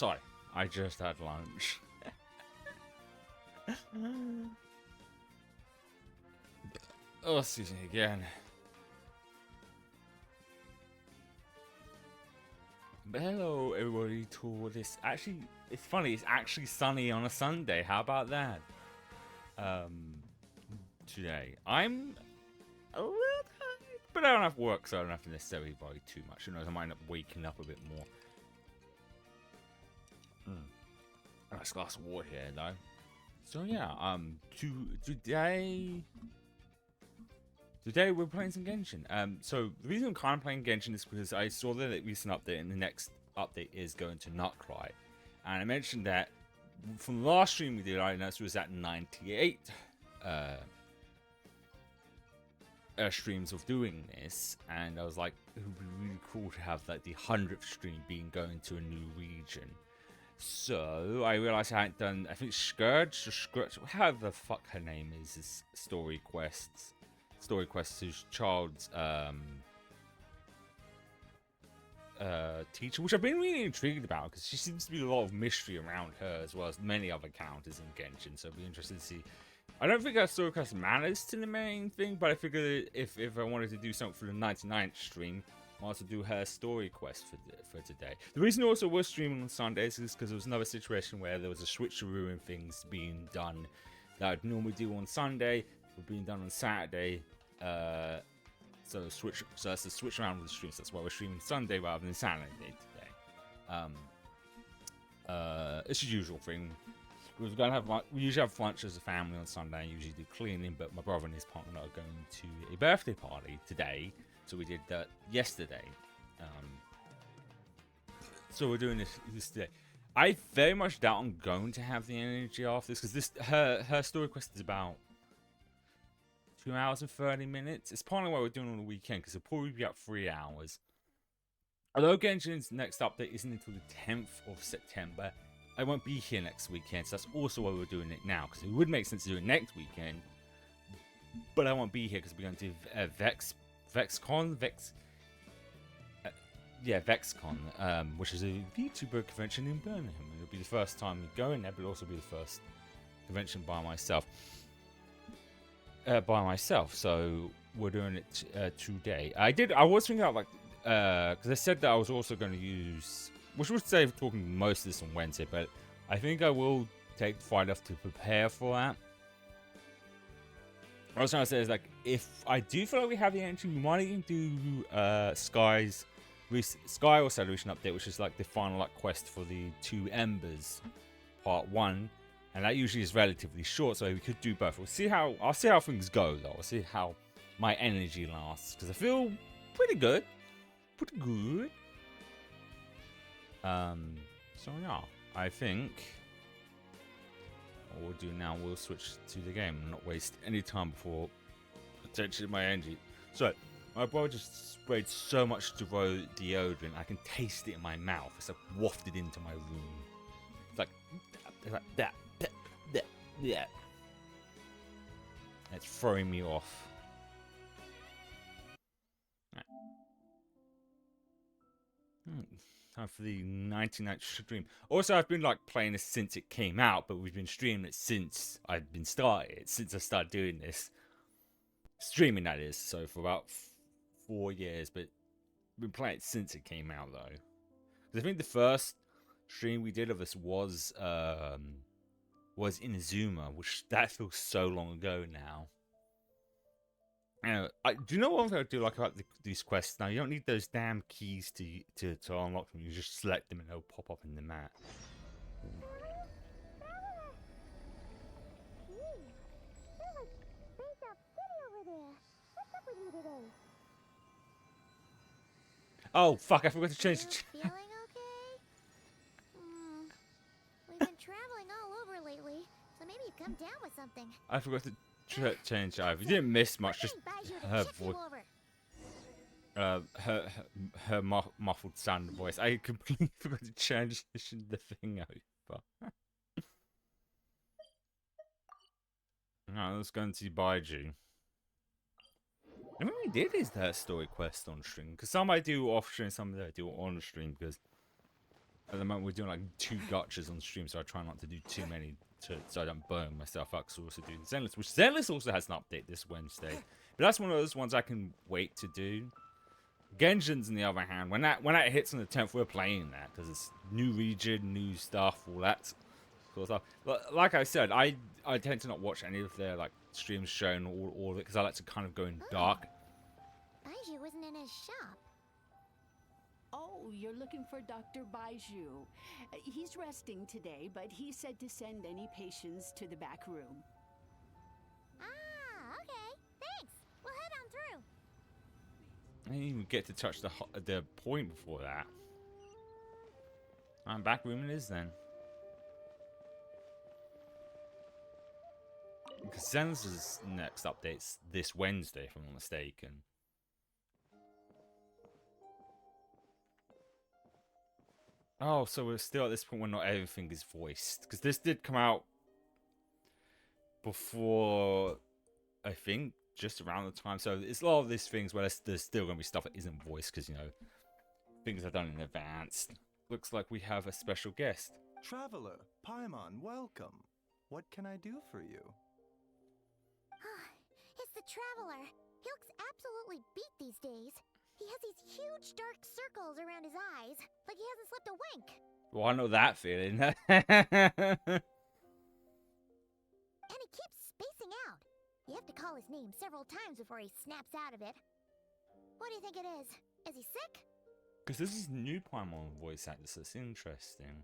Sorry, I just had lunch. Oh, excuse me again. But hello, everybody, to this. Actually, it's funny. It's actually sunny on a Sunday. How about that? Today I'm a little tired, but I don't have work, so I don't have to necessarily worry too much. Who knows? I might end up waking up a bit more. Nice glass of water here, though. So yeah, today we're playing some Genshin. So the reason I'm kind of playing Genshin is because I saw the recent update, and the next update is going to Nutcry. And I mentioned that from the last stream we did, I noticed it was at 98 streams of doing this, and I was like, it would be really cool to have like the 100th stream being going to a new region. So I realized I hadn't done, I think Scourge or Scourge, however the fuck her name is Story Quest whose child's teacher, which I've been really intrigued about because she seems to be a lot of mystery around her as well as many other characters in Genshin. So I'll be interested to see. I don't think that Story Quest matters to the main thing, but I figured if I wanted to do something for the 99th stream, I'll also do her story quest for today. The reason also we're streaming on Sundays is because there was another situation where there was a switcheroo and things being done that I'd normally do on Sunday were being done on Saturday. So that's the switch around with the streams. That's why we're streaming Sunday rather than Saturday today. It's a usual thing. We usually have lunch as a family on Sunday. I usually do cleaning, but my brother and his partner are going to a birthday party today. So we did that yesterday. So we're doing this today. I very much doubt I'm going to have the energy after this because her story quest is about 2 hours and 30 minutes. It's partly why we're doing it on the weekend because it'll probably be about 3 hours. Although Genshin's next update isn't until the 10th of September, I won't be here next weekend. So that's also why we're doing it now because it would make sense to do it next weekend. But I won't be here because we're going to do VexCon, which is a VTuber convention in Birmingham. It'll be the first time we go in there, but it'll also be the first convention by myself. So we're doing it today. I was thinking about because I said that I was also going to use, which would say talking most of this on Wednesday, but I think I will take Friday off to prepare for that. What I was trying to say is, like, if I do feel like we have the energy, we might even do Sky or Solution update, which is like the final quest for the 2 Embers part 1, and that usually is relatively short, so we could do both. I'll see how things go though. I'll see how my energy lasts because I feel pretty good. So yeah, I think what we'll do now, we'll switch to the game and not waste any time before potentially my energy. So, my brother just sprayed so much deodorant, I can taste it in my mouth. It's like wafted into my room. It's like that. It's throwing me off. Right. Time for the 99th stream. Also, I've been playing this since it came out, but we've been streaming it since I started doing this. Streaming, that is. So for about 4 years, but we've been playing it since it came out, though. Because I think the first stream we did of this was Inazuma, which that feels so long ago now. Do you know what I'm going to do about these quests now? You don't need those damn keys to unlock them. You just select them and they'll pop up in the map. Oh fuck! I forgot to change the Feeling okay? We've been traveling all over lately, so maybe you come down with something. I forgot to change either. You didn't miss much, just her voice. Her muffled sound of voice. I completely forgot to change the thing over. No, let's go and see Baiju. I mean, we did his story quest on stream, because some I do off stream, some I do on stream, because At the moment, we're doing like 2 gotchas on stream, so I try not to do too many so I don't burn myself up. So we also do Zenless, which Zenless also has an update this Wednesday. But that's one of those ones I can wait to do. Genshin's on the other hand, when that hits on the 10th, we're playing that because it's new region, new stuff, all that cool stuff. But like I said, I tend to not watch any of their like streams showing all of it because I like to kind of go in dark. Baiju wasn't in his shop. Oh, you're looking for Dr. Baiju. He's resting today, but he said to send any patients to the back room. Ah, okay. Thanks. We'll head on through. I didn't even get to touch the point before that. Back room it is then. Because Zen's next update's this Wednesday, if I'm not mistaken. Oh, so we're still at this point where not everything is voiced. Because this did come out before, I think, just around the time. So it's a lot of these things where there's still going to be stuff that isn't voiced because, you know, things are done in advance. Looks like we have a special guest. Traveler, Paimon, welcome. What can I do for you? It's the Traveler. He looks absolutely beat these days. He has these huge dark circles around his eyes, like he hasn't slept a wink. Well, I know that feeling. And he keeps spacing out. You have to call his name several times before he snaps out of it. What do you think it is? Is he sick? Because this is new Paimon voice actor, so it's interesting.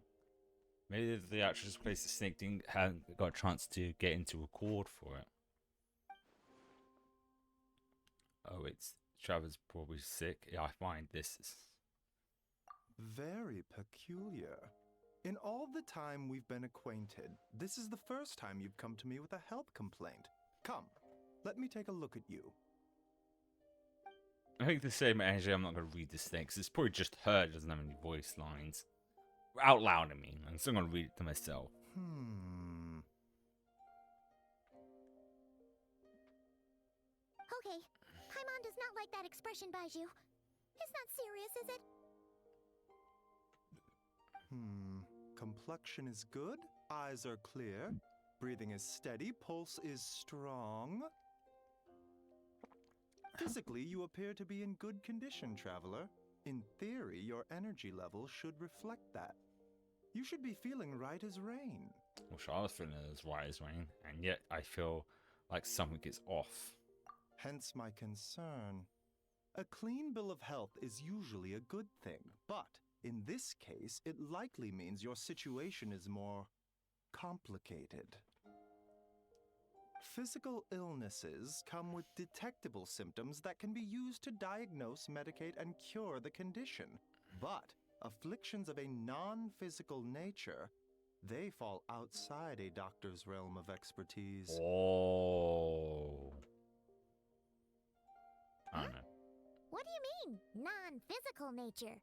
Maybe the actress who plays the snake hadn't got a chance to get into record for it. Oh, it's Travis probably sick. Yeah, I find this is Very peculiar. In all the time we've been acquainted, this is the first time you've come to me with a health complaint. Come, let me take a look at you. I think the same energy. I'm not going to read this thing because it's probably just her. It doesn't have any voice lines. Out loud, I mean. I'm still going to read it to myself. Okay. Paimon does not like that expression, Baiju. It's not serious, is it? Complexion is good, eyes are clear, breathing is steady, pulse is strong. Physically, you appear to be in good condition, Traveler. In theory, your energy level should reflect that. You should be feeling right as rain. Well, I was feeling as right as rain, and yet I feel like something is off. Hence my concern. A clean bill of health is usually a good thing, but in this case, it likely means your situation is more complicated. Physical illnesses come with detectable symptoms that can be used to diagnose, medicate, and cure the condition. But afflictions of a non-physical nature, they fall outside a doctor's realm of expertise. Oh. I don't know. What do you mean, non-physical nature?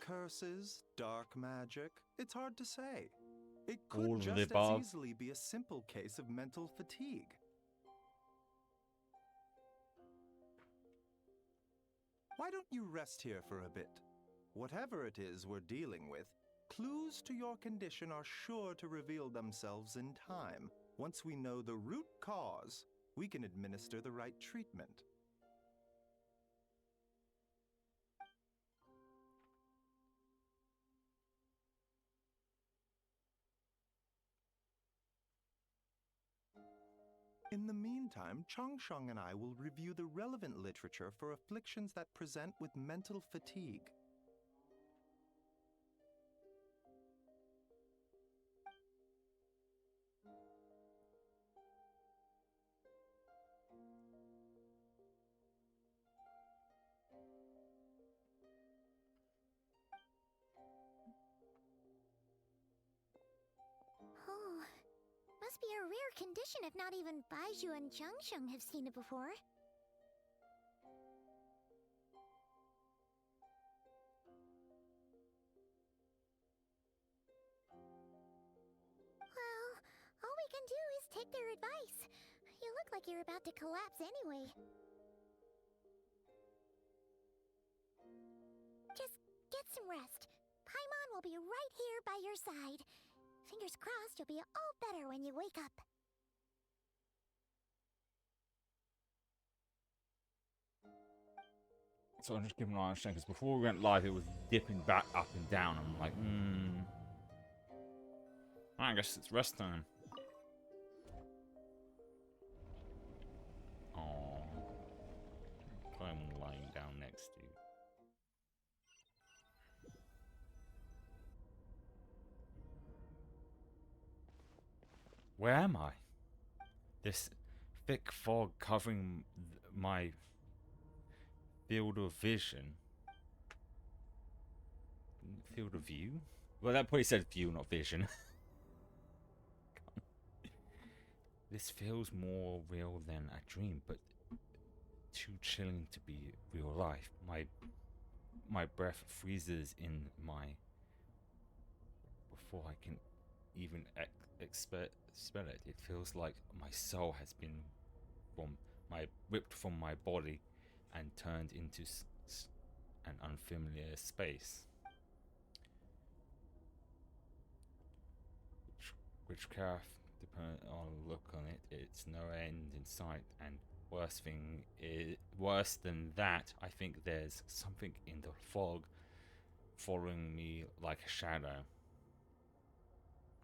Curses, dark magic, it's hard to say. It All could of the just as above. easily be a simple case of mental fatigue. Why don't you rest here for a bit? Whatever it is we're dealing with, clues to your condition are sure to reveal themselves in time. Once we know the root cause, we can administer the right treatment. In the meantime, Changsheng and I will review the relevant literature for afflictions that present with mental fatigue. Oh, must be a rare condition if not even Baiju and Changsheng have seen it before. Well, all we can do is take their advice. You look like you're about to collapse anyway. rest. Paimon will be right here by your side. Fingers crossed you'll be all better when you wake up. So I'm just giving an eye on because before we went live, it was dipping back up and down. I'm like, I guess it's rest time. Oh, I'm lying down next to you. Where am I? This thick fog covering my field of vision. Field of view? Well, that probably said view, not vision. This feels more real than a dream, but too chilling to be real life. My breath freezes in my... before I can even spell it. It feels like my soul has been ripped from my body and turned into an unfamiliar space. Witchcraft, depending on the look on it, it's no end in sight, and worse than that, I think there's something in the fog following me like a shadow.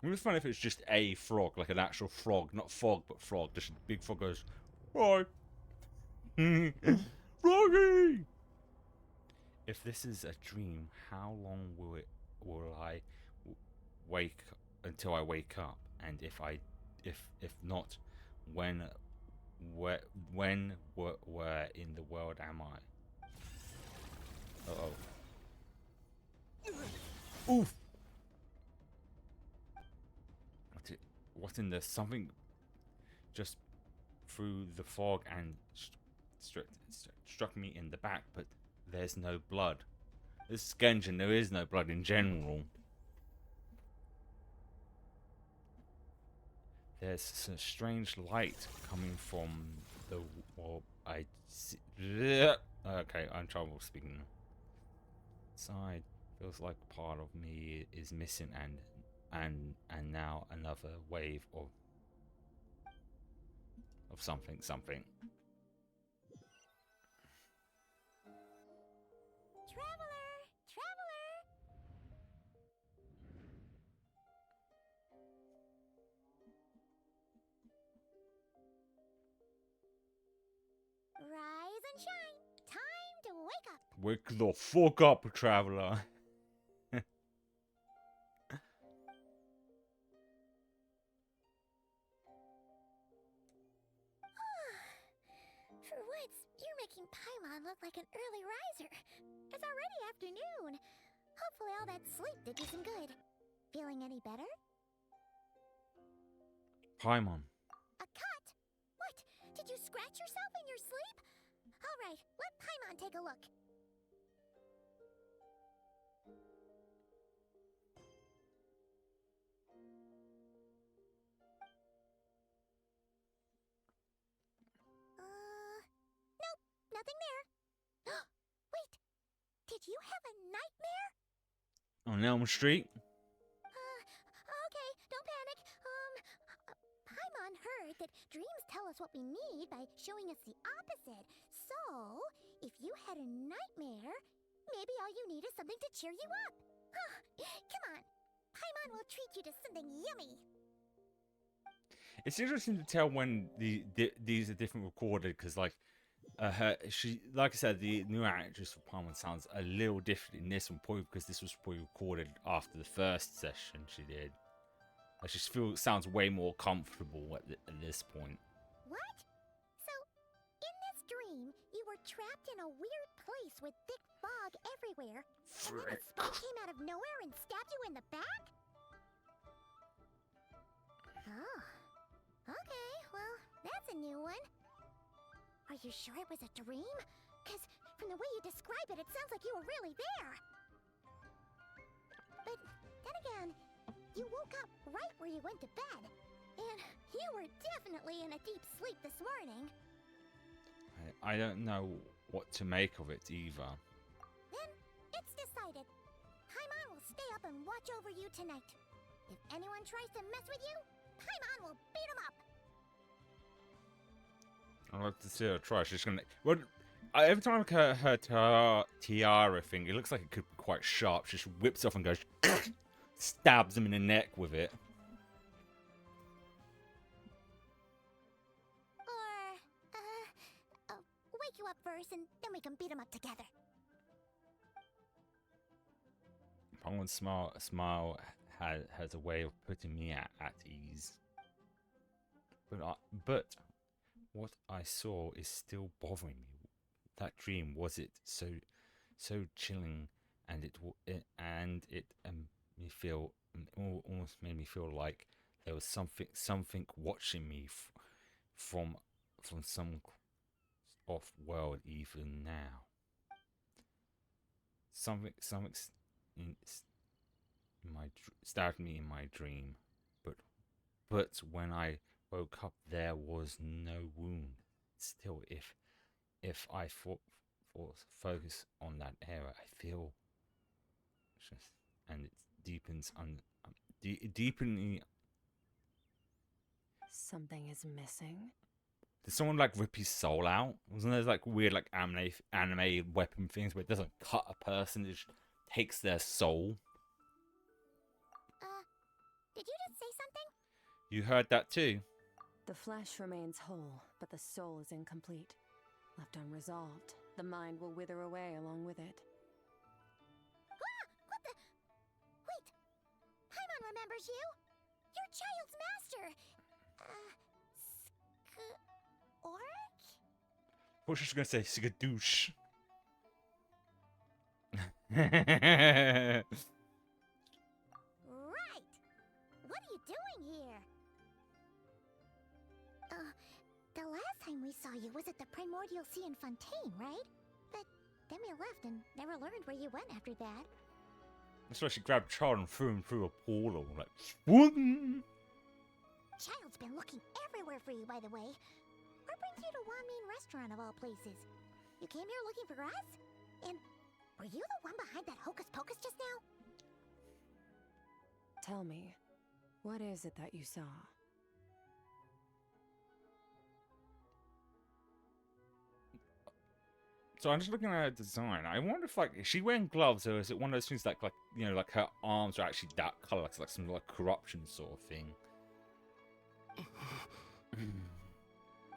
It would be fun if it's just a frog, like an actual frog, not fog, but frog. Just a big frog goes, "Hi, Froggy!" If this is a dream, how long will I wake until I wake up? And if not, where in the world am I? Oof! What in the something just through the fog and struck me in the back, but there's no blood. This is Genshin, there is no blood in general. There's a strange light coming from the wall. I see. Okay, I'm trouble speaking. Side feels like part of me is missing, and now another wave of something. Traveler! Rise and shine! Time to wake up! Wake the fuck up, traveler! For once, you're making Paimon look like an early riser. It's already afternoon. Hopefully all that sleep did you some good. Feeling any better? Paimon. A cut? What? Did you scratch yourself in your sleep? All right, let Paimon take a look. Nope, nothing there. Wait, did you have a nightmare? On Elm Street? Okay, don't panic. Paimon heard that dreams tell us what we need by showing us the opposite. So, if you had a nightmare, maybe all you need is something to cheer you up. Come on, Paimon will treat you to something yummy. It's interesting to tell when these are different recorded, because like she, like I said, the new actress for Paimon sounds a little different in this one, probably because this was probably recorded after the first session she did. I just feel sounds way more comfortable at this point. What? So, in this dream, you were trapped in a weird place with thick fog everywhere, and then a spike came out of nowhere and stabbed you in the back? Oh. Okay, well, that's a new one. Are you sure it was a dream? Because from the way you describe it, it sounds like you were really there. But then again, you woke up right where you went to bed. And you were definitely in a deep sleep this morning. I don't know what to make of it either. Then it's decided. stay up and watch over you tonight. If anyone tries to mess with you, Paimon will beat him up. I'd like to see her try. She's gonna. Well, every time I look at her tiara thing, it looks like it could be quite sharp. She just whips off and goes, stabs him in the neck with it. Or, wake you up first and then we can beat him up together. Penguin's smile has a way of putting me at ease. But what I saw is still bothering me. That dream, was it so chilling, and it me feel almost made me feel like there was something watching me from some off world even now. Something stabbed me in my dream, but when I woke up, there was no wound. Still, if I focus on that area, I feel just, and it deepens deepening. Something is missing. Did someone like rip his soul out? Wasn't there like weird like anime weapon things where it doesn't cut a person, it just takes their soul? Did you just say something? You heard that too? The flesh remains whole, but the soul is incomplete. Left unresolved, the mind will wither away along with it. Ah! What the? Wait! Paimon remembers you! Your child's master! Oric? I was just gonna say Sigadoosh. Right! What are you doing here? The last time we saw you was at the Primordial Sea in Fontaine, right? But then we left and never learned where you went after that. That's why she grabbed Child and threw him through a portal. Like, swoon! Child's been looking everywhere for you, by the way. What brings you to Wanmin Restaurant of all places? You came here looking for us? And were you the one behind that hocus pocus just now? Tell me, what is it that you saw? So I'm just looking at her design. I wonder if, like, is she wearing gloves, or is it one of those things like you know, like her arms are actually that color, like some like corruption sort of thing?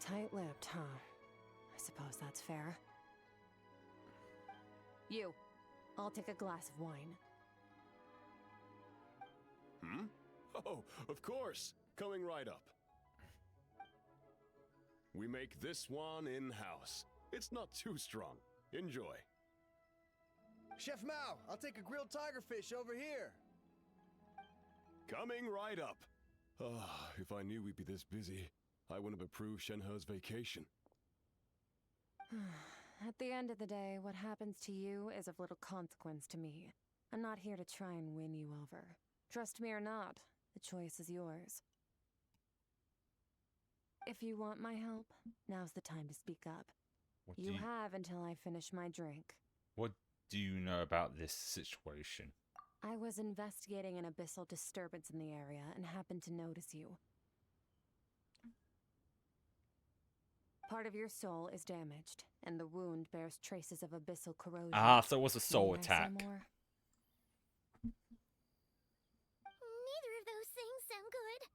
Tight-lipped, huh? I suppose that's fair. You, I'll take a glass of wine. Hmm? Oh, of course. Coming right up. We make this one in-house. It's not too strong. Enjoy. Chef Mao, I'll take a grilled tigerfish over here. Coming right up. Ah, if I knew we'd be this busy, I wouldn't have approved Shenhe's vacation. At the end of the day, what happens to you is of little consequence to me. I'm not here to try and win you over. Trust me or not, the choice is yours. If you want my help, now's the time to speak up. You have until I finish my drink. What do you know about this situation? I was investigating an abyssal disturbance in the area and happened to notice you. Part of your soul is damaged, and the wound bears traces of abyssal corrosion. Ah, so it was a soul May I say attack. more? Neither of those things sound good.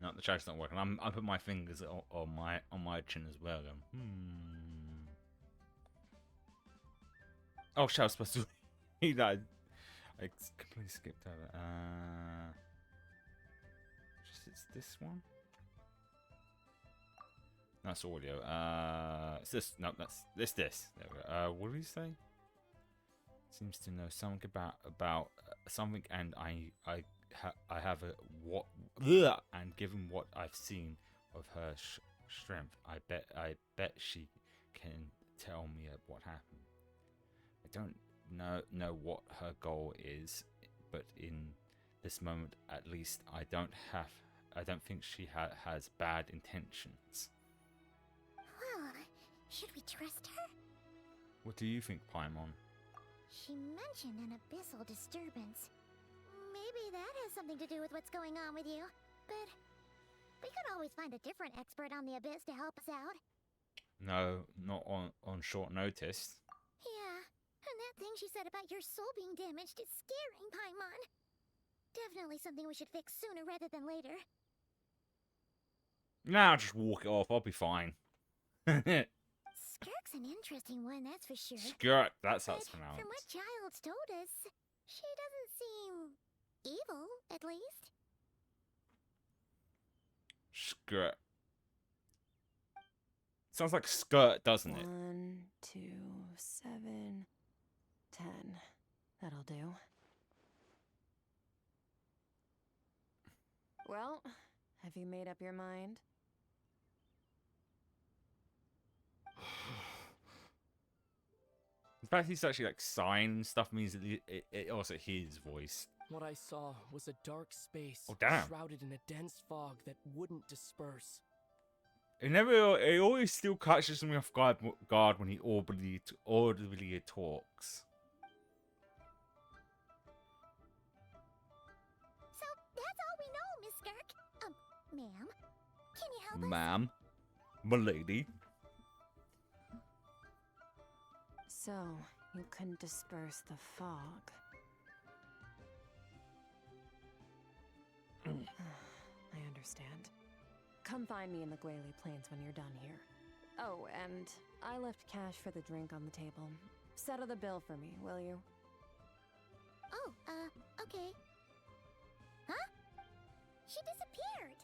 No, the chat's not working. I put my fingers on my chin as well. Oh, shit, I was supposed to read that. I completely skipped over. It's this one. That's audio. It's this. No, that's this. There we go. What did he say? Seems to know something about something, and I have a what, and given what I've seen of her strength, I bet she can tell me what happened. I don't know what her goal is, but in this moment, at least, I don't I don't think she has bad intentions. Well, should we trust her? What do you think, Paimon? She mentioned an abyssal disturbance. Maybe that has something to do with what's going on with you. But we could always find a different expert on the abyss to help us out. No, not on short notice. Yeah, and that thing she said about your soul being damaged is scaring, Paimon. Definitely something we should fix sooner rather than later. Nah, I'll just walk it off. I'll be fine. Skirk's an interesting one, that's for sure. Skirt, that's how But it's pronounced. from what Child's told us, she doesn't seem evil, at least. Skirt. Sounds like skirt, doesn't it? 1, 2, 7, 10. That'll do. Well, have you made up your mind? The fact he's actually like sighing stuff means that it also hears his voice. What I saw was a dark space Oh, damn. shrouded in a dense fog that wouldn't disperse. It always still catches me off guard when he audibly talks. So that's all we know, Miss Skirk. Ma'am, can you help us? Ma'am, m'lady. So, you can disperse the fog. I understand. Come find me in the Gwali Plains when you're done here. Oh, and I left cash for the drink on the table. Settle the bill for me, will you? Oh, okay. Huh? She disappeared.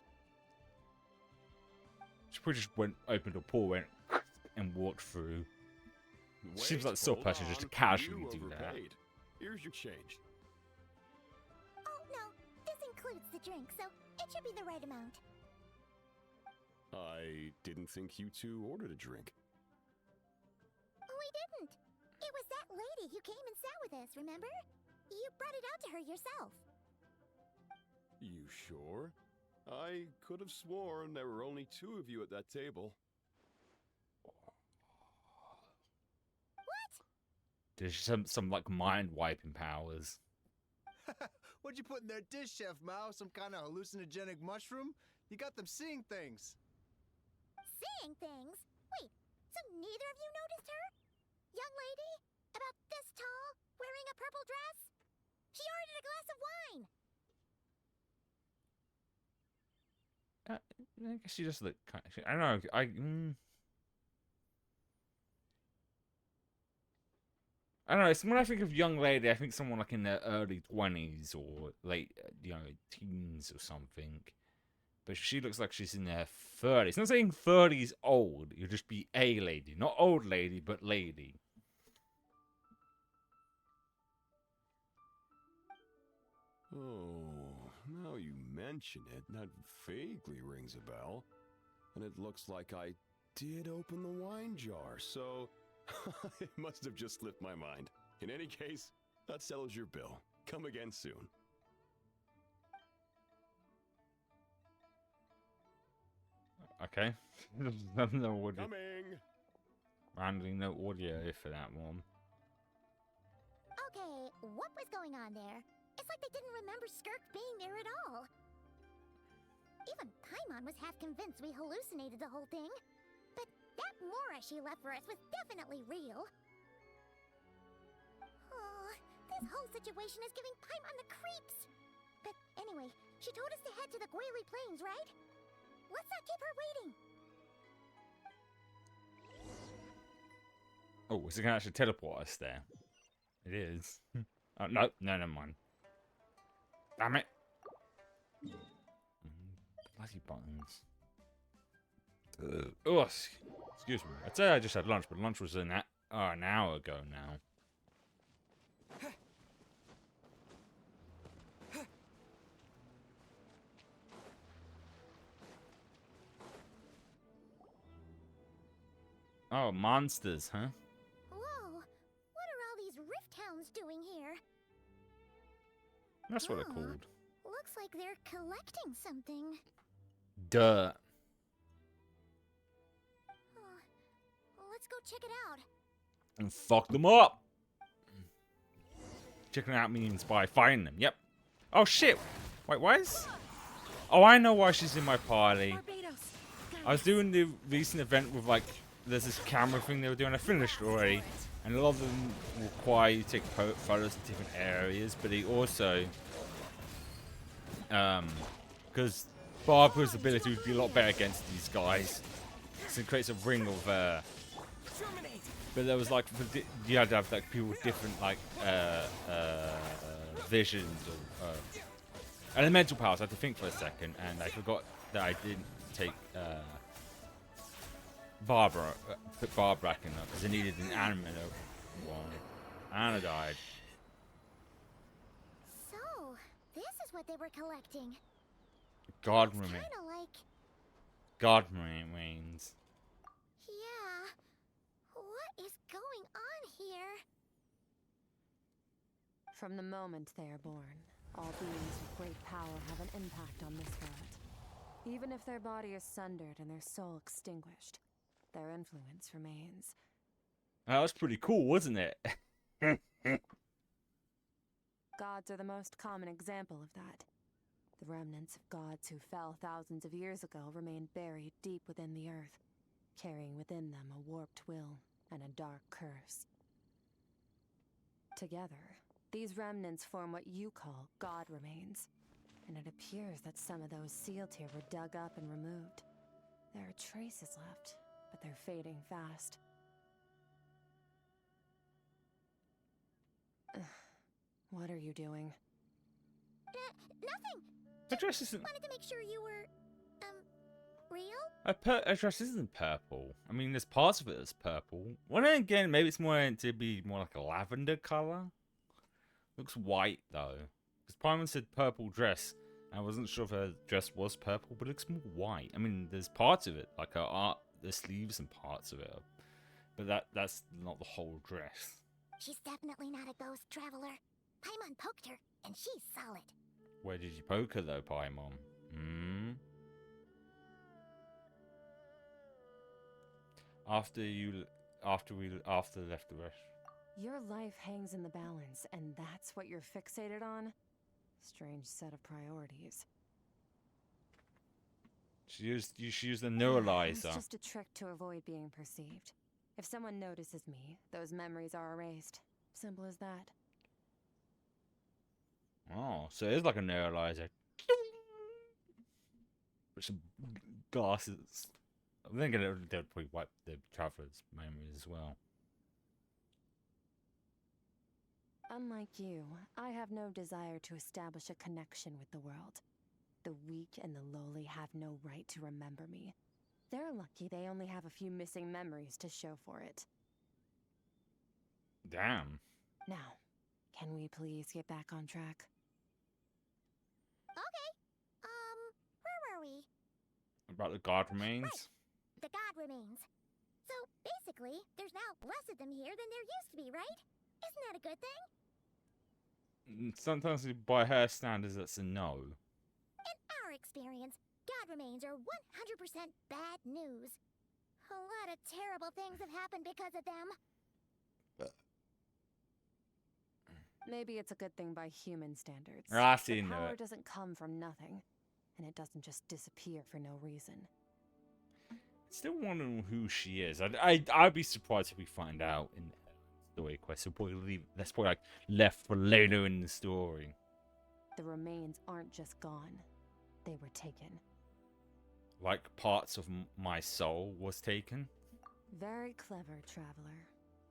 She probably just opened a door, went, and walked through. Seems like the sort of person just to casually do that. Here's your change. Oh, no. This includes the drink, so it should be the right amount. I didn't think you two ordered a drink. We didn't. It was that lady who came and sat with us, remember? You brought it out to her yourself. You sure? I could have sworn there were only 2 of you at that table. What? There's some like mind wiping powers. What'd you put in their dish, Chef Mao? Some kind of hallucinogenic mushroom? You got them seeing things. Seeing things? Wait, so neither of you noticed her? Young lady? About this tall? Wearing a purple dress? She ordered a glass of wine! I guess she just looked kind of... I don't know. I don't know. It's when I think of young lady, I think someone like in their early 20s or late, teens or something. But she looks like she's in their 30s. Not saying 30s old. You'll just be a lady. Not old lady, but lady. Oh, now you mention it, that vaguely rings a bell. And it looks like I did open the wine jar, so it must have just slipped my mind. In any case, that settles your bill. Come again soon. Okay. No audio. Coming! Randomly no audio for that one. Okay, what was going on there? It's like they didn't remember Skirk being there at all. Even Paimon was half convinced we hallucinated the whole thing. But that Mora she left for us was definitely real. Oh, this whole situation is giving Paimon the creeps. But anyway, she told us to head to the Gwali Plains, right? Let's not keep her waiting. Oh, is it gonna actually teleport us there? It is. Oh, no, never mind. Damn it. Bloody buttons. Oh, excuse me. I'd say I just had lunch, but lunch was an hour ago now. Oh, monsters, huh? Whoa, what are all these rift hounds doing here? That's what they're Oh, called. Looks Looks like they're collecting something. Duh. Let's go check it out. And fuck them up. Checking out means by fighting them. Yep. Oh shit. Wait, why is... Oh, I know why she's in my party. I was doing the recent event with like, there's this camera thing they were doing. I finished already, and a lot of them require you to take photos in different areas. But he also, because Barbara's ability would be a lot better against these guys, so it creates a ring of. But there was like, you had to have like people with different like visions or elemental powers. I had to think for a second, and I forgot that I didn't take Barbara, put Barbara back in there because I needed an animate one. Anna died. So, this is what they were collecting. God It's remains. kinda like... God remains. Yeah. What is going on here? From the moment they are born, all beings with great power have an impact on this world. Even if their body is sundered and their soul extinguished, their influence remains. That was pretty cool, wasn't it? Gods are the most common example of that. The remnants of gods who fell thousands of years ago remain buried deep within the earth, carrying within them a warped will and a dark curse. Together, these remnants form what you call God remains, and it appears that some of those sealed here were dug up and removed. There are traces left, but they're fading fast. What are you doing? Nothing. Her dress isn't. Wanted to make sure you were, real? Her dress isn't purple. I mean, there's parts of it that's purple. Well, then again, maybe it's more meant to be more like a lavender color. Looks white though, because Paimon said purple dress. I wasn't sure if her dress was purple, but it looks more white. I mean, there's parts of it, like her art, the sleeves and parts of it, but that's not the whole dress. She's definitely not a ghost traveler. Paimon poked her, and she's solid. Where did you poke her though, Paimon? Hmm. After we left the rest. Your life hangs in the balance, and that's what you're fixated on? Strange set of priorities. She used the neuralizer. It's just a trick to avoid being perceived. If someone notices me, those memories are erased. Simple as that. Oh, so it is like a neuralizer. With some glasses. I'm thinking they'll probably wipe the traveler's memories as well. Unlike you, I have no desire to establish a connection with the world. The weak and the lowly have no right to remember me. They're lucky they only have a few missing memories to show for it. Damn. Now, can we please get back on track? Okay. Where were we? About the God remains. Right. The God remains. So, basically, there's now less of them here than there used to be, right? Isn't that a good thing? Sometimes by her standards, that's a no. In our experience, God remains are 100% bad news. A lot of terrible things have happened because of them. Maybe it's a good thing by human standards. I see The power it. doesn't come from nothing, and it doesn't just disappear for no reason. Still wondering who she is. I'd be surprised if we find out in the story quest. So probably leave. That's probably like left for later in the story. The remains aren't just gone; they were taken. Like parts of my soul was taken. Very clever, traveler.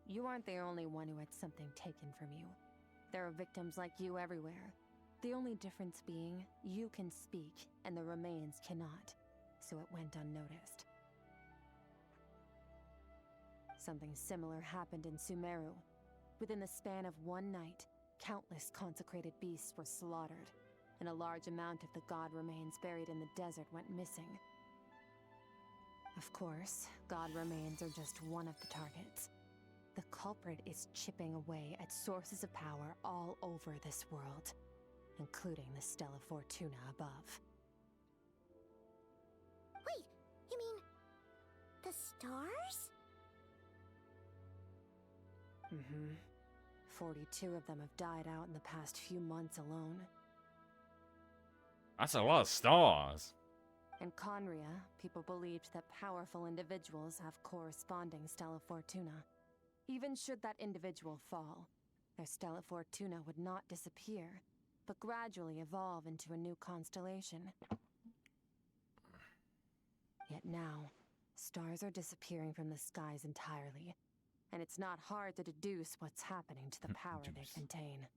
You aren't the only one who had something taken from you. There are victims like you everywhere. The only difference being, you can speak, and the remains cannot. So it went unnoticed. Something similar happened in Sumeru. Within the span of one night, countless consecrated beasts were slaughtered, and a large amount of the god remains buried in the desert went missing. Of course, god remains are just one of the targets. The culprit is chipping away at sources of power all over this world. including the Stella Fortuna above. Wait, you mean the stars? Mm-hmm. 42 of them have died out in the past few months alone. That's a lot of stars. In Conria, people believed that powerful individuals have corresponding Stella Fortuna. Even should that individual fall, their Stella Fortuna would not disappear, but gradually evolve into a new constellation. Yet now, stars are disappearing from the skies entirely, and it's not hard to deduce what's happening to the power they contain.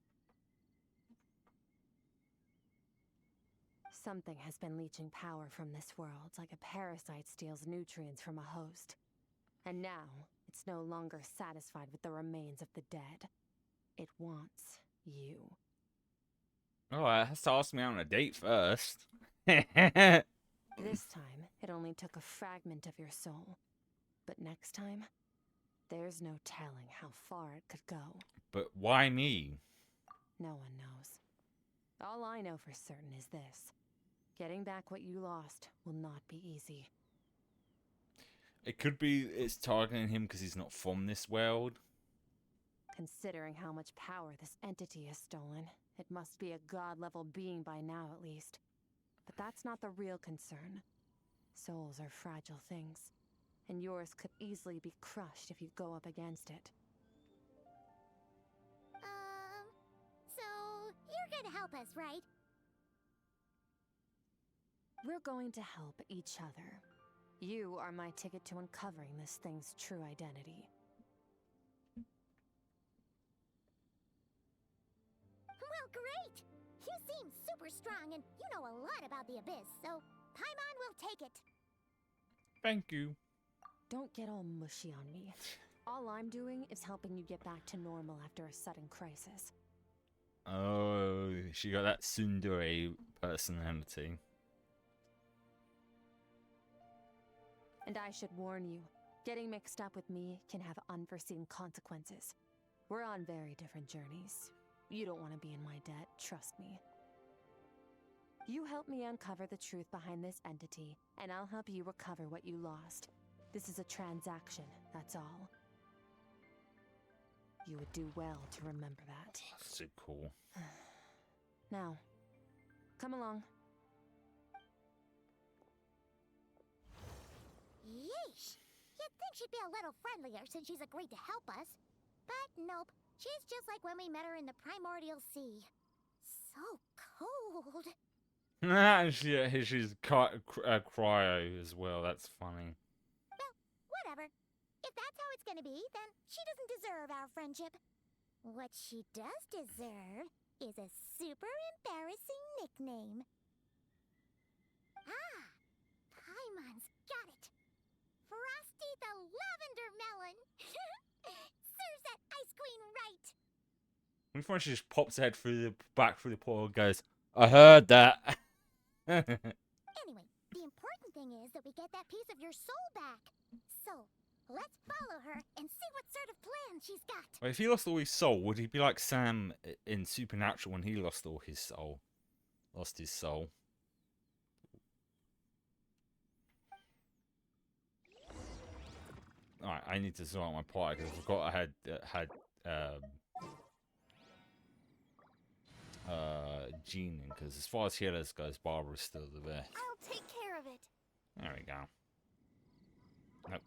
Something has been leeching power from this world like a parasite steals nutrients from a host. And now, it's no longer satisfied with the remains of the dead. It wants you. Oh, it has to ask me out on a date first. This time, it only took a fragment of your soul. But next time, there's no telling how far it could go. But why me? No one knows. All I know for certain is this. Getting back what you lost will not be easy. It could be it's targeting him because he's not from this world. Considering how much power this entity has stolen, it must be a god-level being by now at least. But that's not the real concern. Souls are fragile things, and yours could easily be crushed if you go up against it. So you're gonna help us, right? We're going to help each other. You are my ticket to uncovering this thing's true identity. Well, great! You seem super strong and you know a lot about the Abyss, so Paimon will take it. Thank you. Don't get all mushy on me. All I'm doing is helping you get back to normal after a sudden crisis. Oh, she got that tsundere personality. And I should warn you, getting mixed up with me can have unforeseen consequences. We're on very different journeys. You don't want to be in my debt, trust me. You help me uncover the truth behind this entity, and I'll help you recover what you lost. This is a transaction, that's all. You would do well to remember that. So cool. Now, come along. Yeesh! You'd think she'd be a little friendlier since she's agreed to help us. But nope, she's just like when we met her in the Primordial Sea. So cold. And she's cryo as well. That's funny. Well, whatever. If that's how it's gonna be, then she doesn't deserve our friendship. What she does deserve is a super embarrassing nickname. Ah! Paimon's got it! Frosty the Lavender Melon! Serves that ice queen right! When she just pops her head back through the portal and goes, I heard that. Anyway, the important thing is that we get that piece of your soul back. So, let's follow her and see what sort of plan she's got. Well, if he lost all his soul, would he be like Sam in Supernatural when he lost all his soul? Lost his soul. Alright, I need to sort out my party because I forgot I had Jean in, because as far as healers goes, Barbara's still the best. I'll take care of it. There we go. Nope.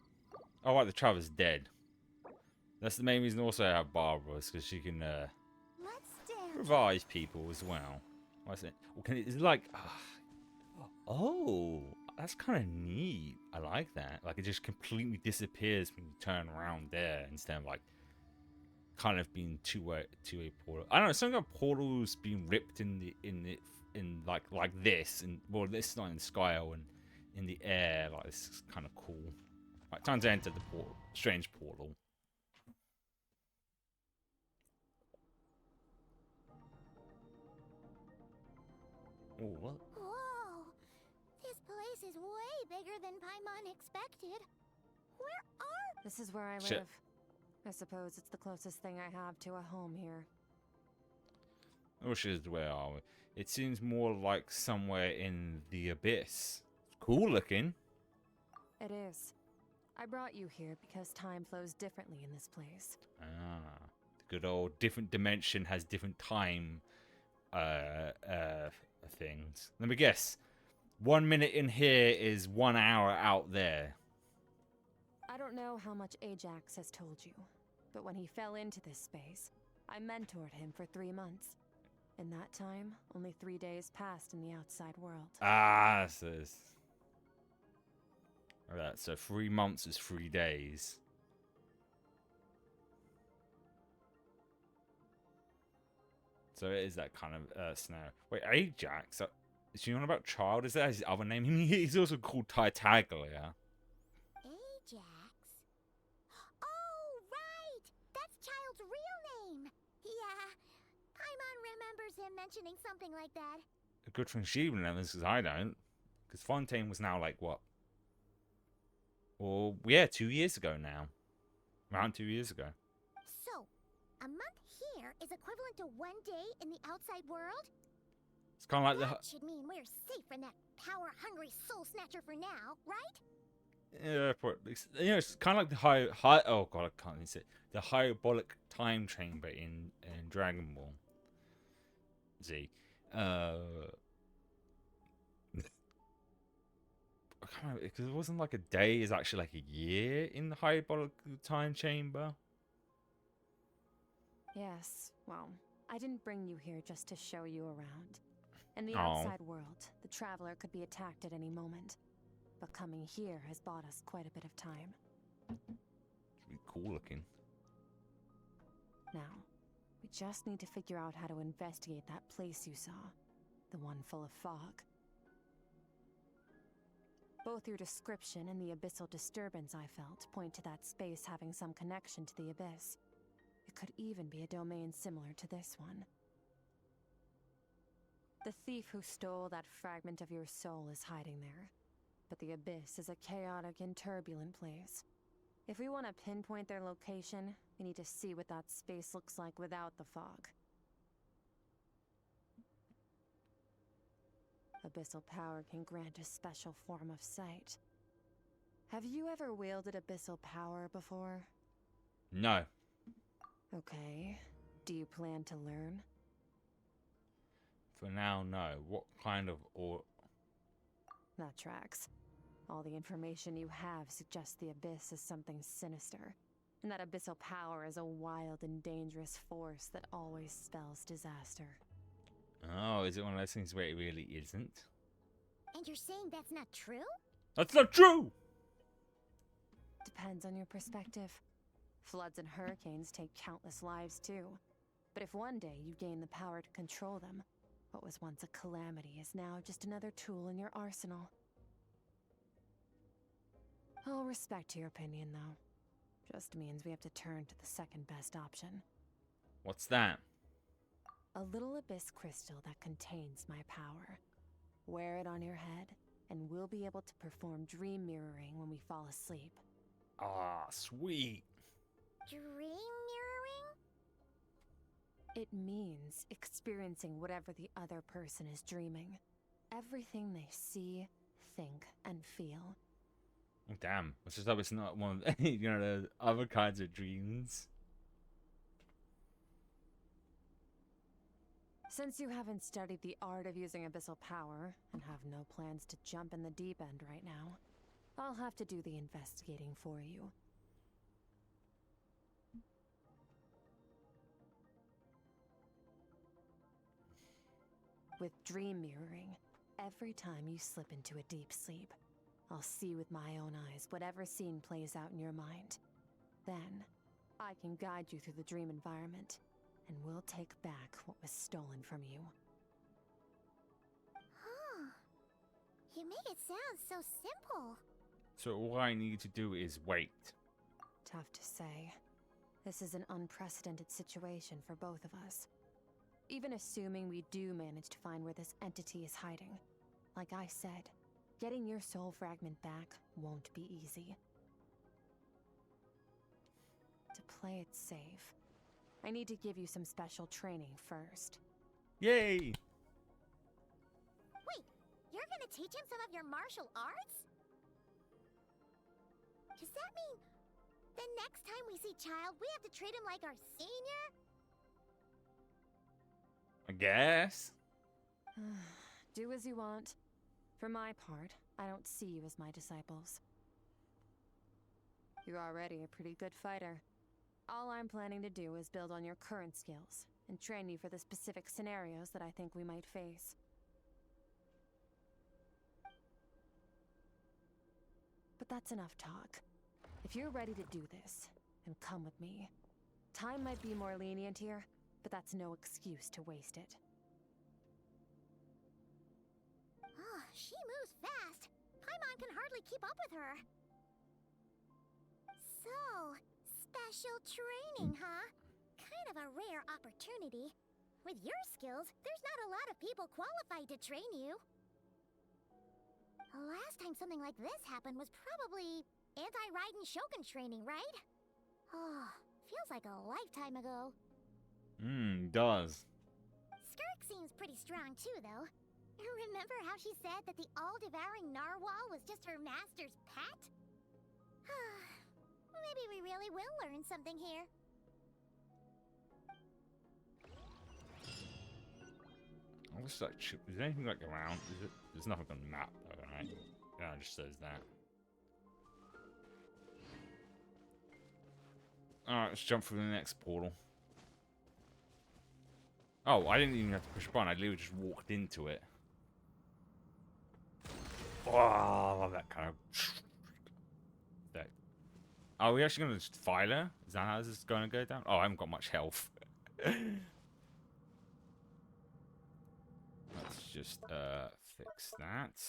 Oh, right, the Traver's dead. That's the main reason also I have Barbara, is because she can Let's dance. revive people as well. What's it? Well, can it? Is it like? Oh, that's kind of neat. I like that. Like it just completely disappears when you turn around there instead of like kind of being two-way portal. I don't know. Something about portals being ripped in like this, and well, this is not in the sky or in the air. Like this is kind of cool. Right, time to enter the portal. Strange portal. Oh, what? Whoa! This place is way bigger than Paimon expected. Where are... This is where I Shit. live. I suppose it's the closest thing I have to a home here. Oh, shit, where are we? It seems more like somewhere in the abyss. Cool looking. It is. I brought you here because time flows differently in this place. Ah, the good old different dimension has different time things. Let me guess. 1 minute in here is 1 hour out there. I don't know how much Ajax has told you, but when he fell into this space, I mentored him for 3 months. In that time, only 3 days passed in the outside world. Ah, alright, so 3 months is 3 days. So it is that kind of snow. Wait, Ajax? Is she on about Child? Is that his other name? He's also called Titaglia. Ajax? Oh, right! That's Child's real name! Yeah, Paimon remembers him mentioning something like that. A good thing she remembers, because I don't. Because Fontaine was now like, what? Well, yeah, 2 years ago now. Around 2 years ago. So, a month here is equivalent to 1 day in the outside world? It's kind of like That should mean we're safe from that power-hungry soul snatcher for now, right? it's kind of like the oh god, I can't even say it. The hyperbolic time chamber in Dragon Ball Z. Because it wasn't like a day is actually like a year in the hyperbolic time chamber. Yes, well, I didn't bring you here just to show you around. In the Aw. outside world, the traveler could be attacked at any moment. But coming here has bought us quite a bit of time. Pretty cool looking. Now, we just need to figure out how to investigate that place you saw. The one full of fog. Both your description and the abyssal disturbance I felt point to that space having some connection to the abyss. It could even be a domain similar to this one. The thief who stole that fragment of your soul is hiding there. But the abyss is a chaotic and turbulent place. If we want to pinpoint their location, we need to see what that space looks like without the fog. Abyssal power can grant a special form of sight. Have you ever wielded abyssal power before? No. Okay. Do you plan to learn? For now, no. What kind of That tracks. All the information you have suggests the abyss is something sinister, and that abyssal power is a wild and dangerous force that always spells disaster. Oh, is it one of those things where it really isn't? And you're saying that's not true? That's not true! Depends on your perspective. Floods and hurricanes take countless lives too. But if one day you gain the power to control them, what was once a calamity is now just another tool in your arsenal. I'll respect your opinion, though. Just means we have to turn to the second best option. What's that? A little abyss crystal that contains my power. Wear it on your head, and we'll be able to perform dream mirroring when we fall asleep. Ah, sweet. Dream mirroring? It means experiencing whatever the other person is dreaming. Everything they see, think, and feel. Oh, damn. Let's just hope it's not one of the other kinds of dreams. Since you haven't studied the art of using abyssal power, and have no plans to jump in the deep end right now, I'll have to do the investigating for you. With dream mirroring, every time you slip into a deep sleep, I'll see with my own eyes whatever scene plays out in your mind. Then, I can guide you through the dream environment, and we'll take back what was stolen from you. Huh. You make it sound so simple. So all I need to do is wait. Tough to say. This is an unprecedented situation for both of us. Even assuming we do manage to find where this entity is hiding, like I said, getting your soul fragment back won't be easy. To play it safe, I need to give you some special training first. Yay! You're gonna teach him some of your martial arts? Does that mean the next time we see Child, we have to treat him like our senior? I guess. Do as you want. For my part, I don't see you as my disciples. You're already a pretty good fighter. All I'm planning to do is build on your current skills and train you for the specific scenarios that I think we might face. But that's enough talk. If you're ready to do this, then come with me. Time might be more lenient here, but that's no excuse to waste it. Oh, she moves fast. Paimon can hardly keep up with her. So, special training, huh? Kind of a rare opportunity. With your skills, there's not a lot of people qualified to train you. The last time something like this happened was probably anti-Raiden Shogun training, right? Oh, feels like a lifetime ago. Does. Skirk seems pretty strong too, though. Remember how she said that the all-devouring narwhal was just her master's pet? Maybe we really will learn something here. What's that? Is there anything like around? Is it? There's nothing on the map, though, right? Yeah, it just says that. Alright, let's jump through the next portal. Oh, I didn't even have to push a button. I literally just walked into it. Oh, I love that kind of... That. Are we actually going to just fight her? Is that how this is going to go down? Oh, I haven't got much health. Let's just fix that.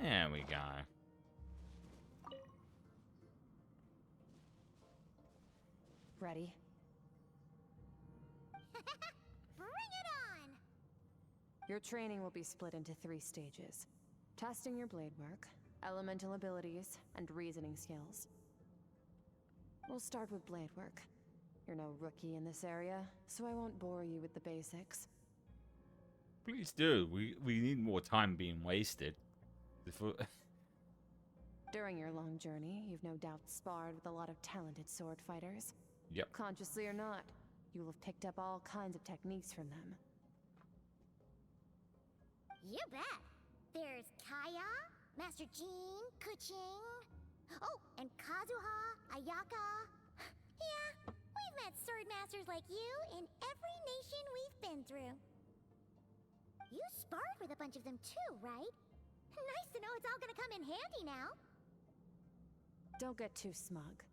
There we go. Ready? Bring it on! Your training will be split into 3 stages. Testing your blade work, elemental abilities, and reasoning skills. We'll start with blade work. You're no rookie in this area, so I won't bore you with the basics. Please do. We need more time being wasted. During your long journey, you've no doubt sparred with a lot of talented sword fighters. Yep. Consciously or not, you will have picked up all kinds of techniques from them. You bet! There's Kaya, Master Jean, Kuching... Oh, and Kazuha, Ayaka... Yeah, we've met sword masters like you in every nation we've been through. You sparred with a bunch of them too, right? Nice to know it's all gonna come in handy now. Don't get too smug.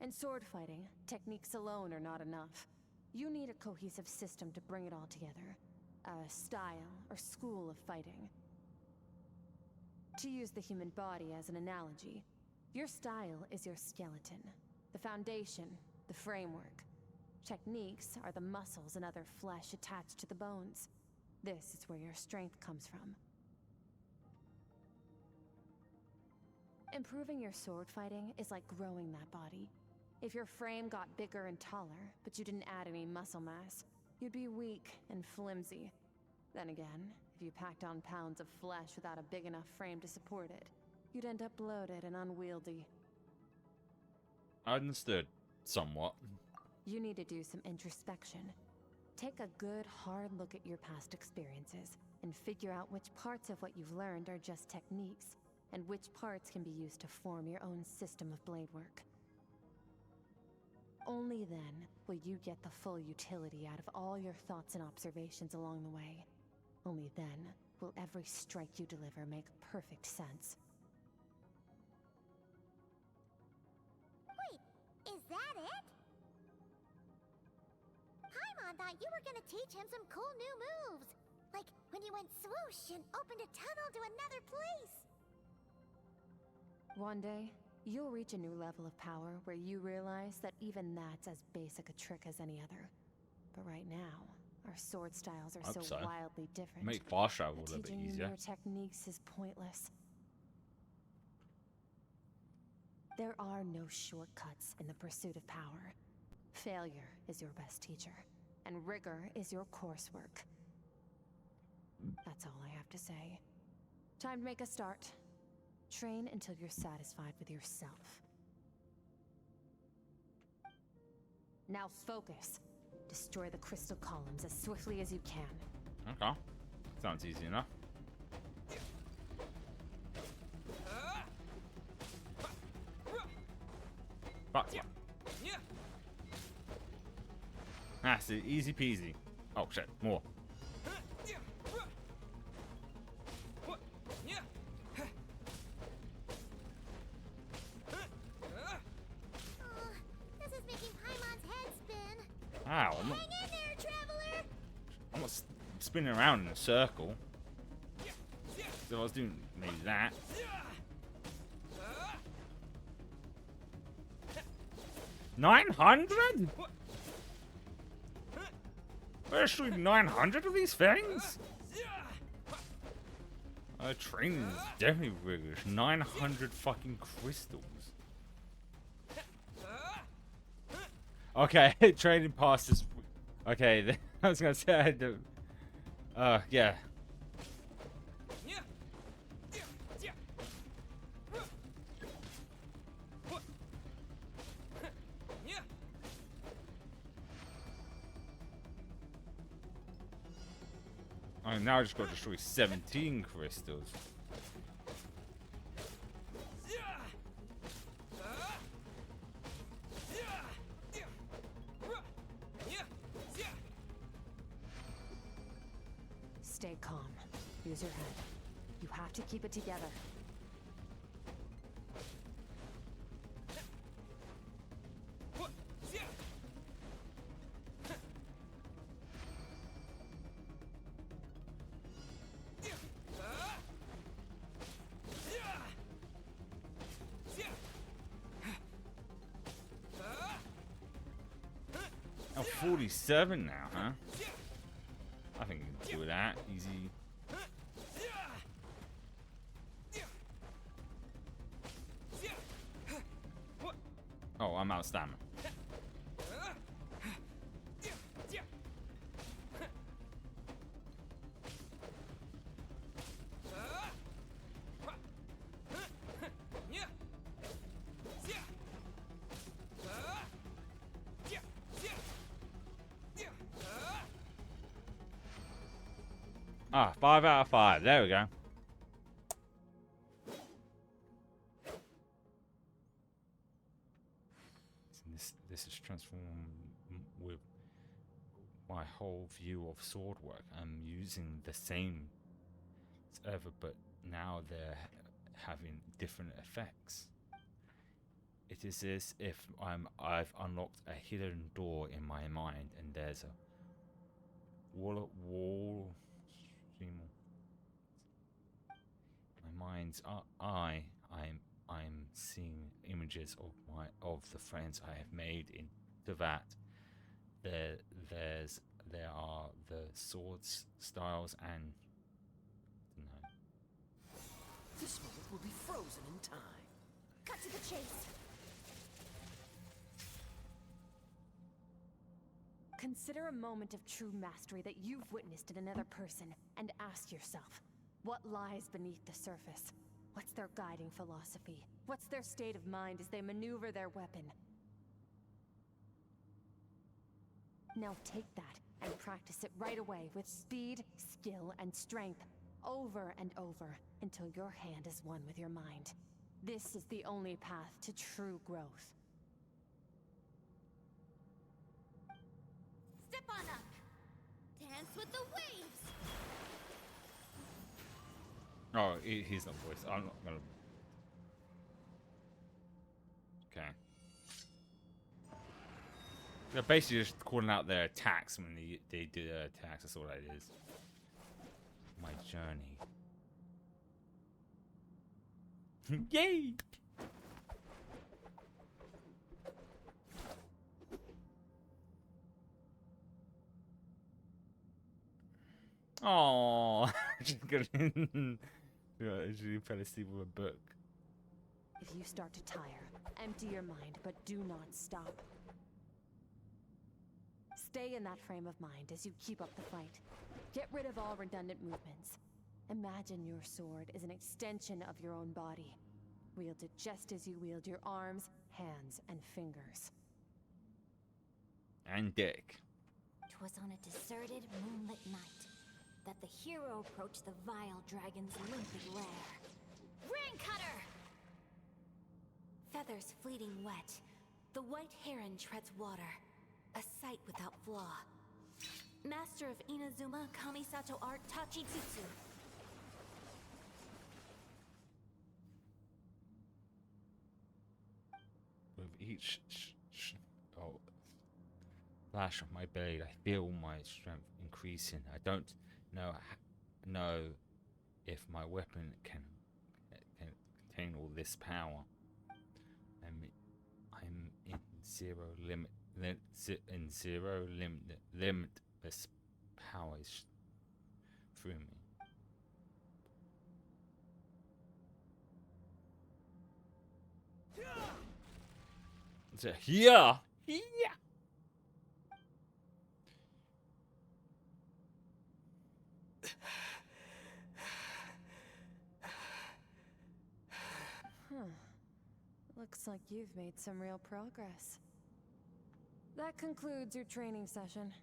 In sword fighting, techniques alone are not enough. You need a cohesive system to bring it all together. A style or school of fighting. To use the human body as an analogy, your style is your skeleton, the foundation, the framework. Techniques are the muscles and other flesh attached to the bones. This is where your strength comes from. Improving your sword fighting is like growing that body. If your frame got bigger and taller, but you didn't add any muscle mass, you'd be weak and flimsy. Then again, if you packed on pounds of flesh without a big enough frame to support it, you'd end up bloated and unwieldy. I understood. Somewhat. You need to do some introspection. Take a good, hard look at your past experiences, and figure out which parts of what you've learned are just techniques, and which parts can be used to form your own system of blade work. Only then will you get the full utility out of all your thoughts and observations along the way. Only then will every strike you deliver make perfect sense. Wait, is that it? Paimon thought you were gonna teach him some cool new moves. Like when you went swoosh and opened a tunnel to another place. One day, you'll reach a new level of power where you realize that even that's as basic a trick as any other. But right now, our sword styles are so wildly different. Make fast travel a that little bit teaching you easier. newer techniques is pointless. There are no shortcuts in the pursuit of power. Failure is your best teacher. and rigor is your coursework. That's all I have to say. Time to make a start. Train until you're satisfied with yourself. Now focus. Destroy the crystal columns as swiftly as you can. Okay. Sounds easy enough. Fuck yeah. That's it. Easy peasy. Oh shit. More. This is making Paimon's head spin. Ow. Hang in there, traveler! I'm not spinning around in a circle. So I was doing maybe that. $900? There's shooting 900 of these things? Training is definitely rigorous. 900 fucking crystals. Okay, training passes. Okay, I was gonna say I had to. Yeah. Oh, now I just got to destroy 17 crystals. Stay calm. Use your head. You have to keep it together. Oh, 47 now, huh? I think you can do that. Easy. Oh, I'm out of stamina. Ah, 5 out of 5. There we go. This is transformed with my whole view of sword work. I'm using the same as ever, but now they're having different effects. It is as if I've unlocked a hidden door in my mind, and there's a wall. My mind's eye. I'm seeing images of the friends I have made into that. There are the swords styles and no. This moment will be frozen in time. Cut to the chase. Consider a moment of true mastery that you've witnessed in another person, and ask yourself, what lies beneath the surface? What's their guiding philosophy? What's their state of mind as they maneuver their weapon? Now take that and practice it right away with speed, skill, and strength, over and over, until your hand is one with your mind. This is the only path to true growth. Step on up. Dance with the waves. Oh, he's not voiced. I'm not gonna. Okay. They're basically just calling out their attacks when they do their attacks. That's all that is. My journey. Yay! Oh, she's good. She fell asleep with a book. If you start to tire, empty your mind, but do not stop. Stay in that frame of mind as you keep up the fight. Get rid of all redundant movements. Imagine your sword is an extension of your own body. Wield it just as you wield your arms, hands, and fingers. And dick. 'Twas on a deserted moonlit night that the hero approached the vile dragon's limpid lair. Ring cutter! Feathers fleeting wet, the white heron treads water, a sight without flaw. Master of Inazuma Kamisato art Tachijutsu. With each flash of my blade, I feel my strength increasing. I don't know if my weapon can contain all this power. I'm in limitless powers through me. So yeah. Looks like you've made some real progress. That concludes your training session.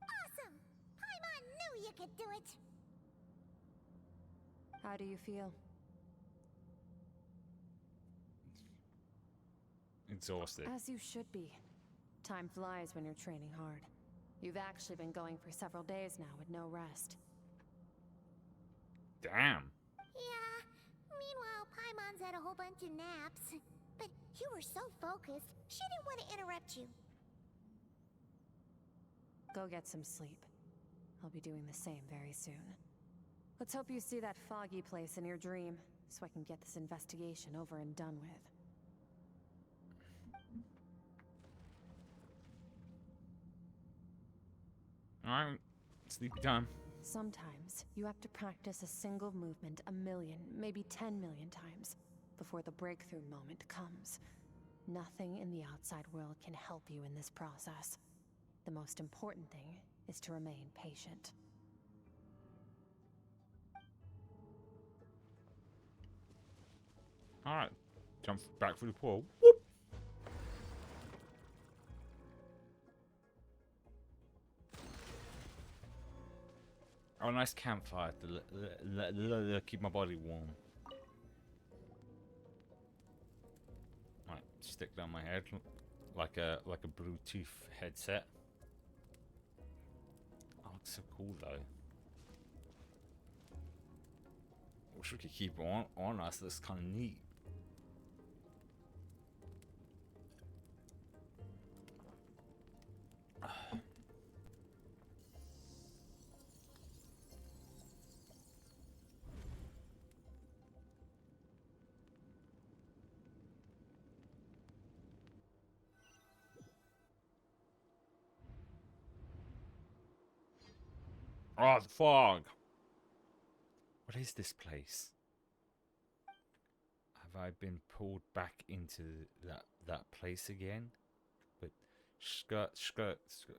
Awesome! Paimon knew you could do it! How do you feel? Exhausted. As you should be. Time flies when you're training hard. You've actually been going for several days now with no rest. Damn. Yeah. Meanwhile, Paimon's had a whole bunch of naps. But you were so focused, she didn't want to interrupt you. Go get some sleep. I'll be doing the same very soon. Let's hope you see that foggy place in your dream, so I can get this investigation over and done with. Alright, sleepy time. Sometimes, you have to practice a single movement 1 million, maybe 10 million times, before the breakthrough moment comes. Nothing in the outside world can help you in this process. The most important thing is to remain patient. Alright, jump back through the portal. Whoop! Oh, nice campfire to keep my body warm. Right, stick down my head like a Bluetooth headset. Oh, looks so cool though. Wish we could keep it on us. That's kind of neat. Oh, the fog. What is this place? Have I been pulled back into that place again? But Skirt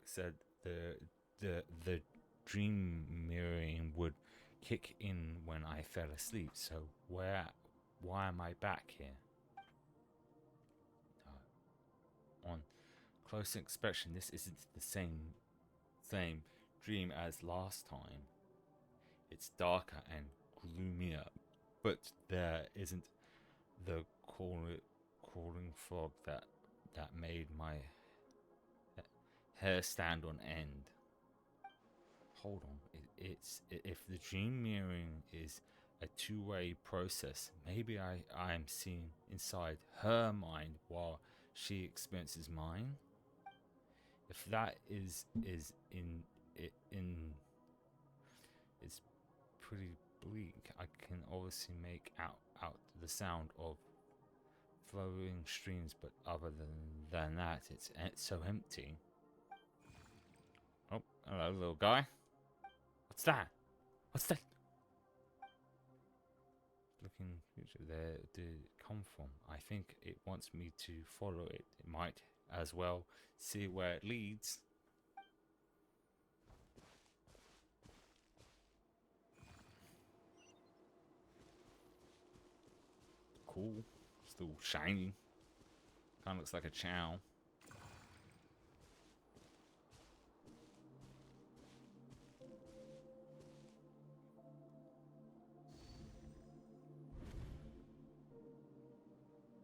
said the dream mirroring would kick in when I fell asleep. So why am I back here? On close inspection, this isn't the same dream as last time. It's darker and gloomier, but there isn't the crawling frog that made my hair stand on end. Hold on, if the dream mirroring is a two-way process, maybe I'm seeing inside her mind while she experiences mine. If that is it's pretty bleak. I can obviously make out the sound of flowing streams, but other than that, it's so empty. Oh, hello, little guy. What's that? What's that? Looking future, there did it come from? I think it wants me to follow it. It might as well. See where it leads. Cool. Still shiny. Kind of looks like a chow.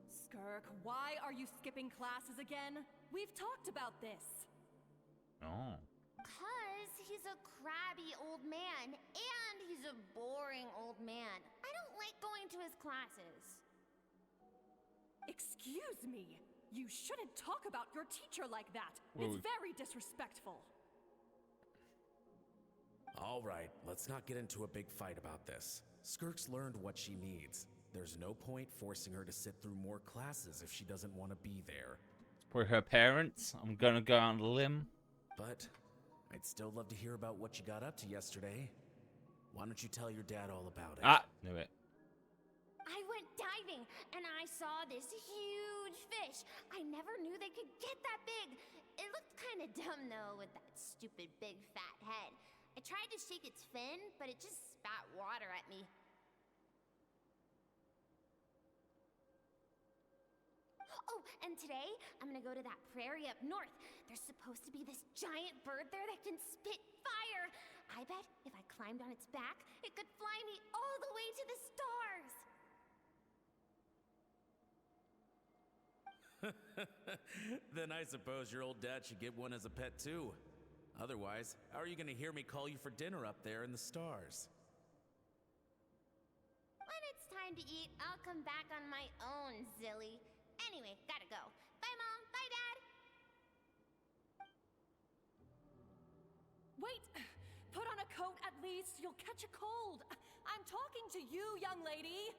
Skirk, why are you skipping classes again? We've talked about this. Oh. 'Cause he's a crabby old man, and he's a boring old man. I don't like going to his classes. Excuse me. You shouldn't talk about your teacher like that. Well, It's very disrespectful. All right, let's not get into a big fight about this. Skirk's learned what she needs. There's no point forcing her to sit through more classes if she doesn't want to be there. For her parents, I'm gonna go on a limb. But I'd still love to hear about what you got up to yesterday. Why don't you tell your dad all about it? Ah, knew it. I went diving, and I saw this huge fish. I never knew they could get that big. It looked kind of dumb, though, with that stupid big fat head. I tried to shake its fin, but it just spat water at me. Oh, and today, I'm gonna go to that prairie up north. There's supposed to be this giant bird there that can spit fire. I bet if I climbed on its back, it could fly me all the way to the stars. Then I suppose your old dad should get one as a pet too. Otherwise, how are you gonna hear me call you for dinner up there in the stars? When it's time to eat, I'll come back on my own, Zilly. Anyway, gotta go. Bye, Mom. Bye, Dad. Wait! Put on a coat at least. You'll catch a cold. I'm talking to you, young lady.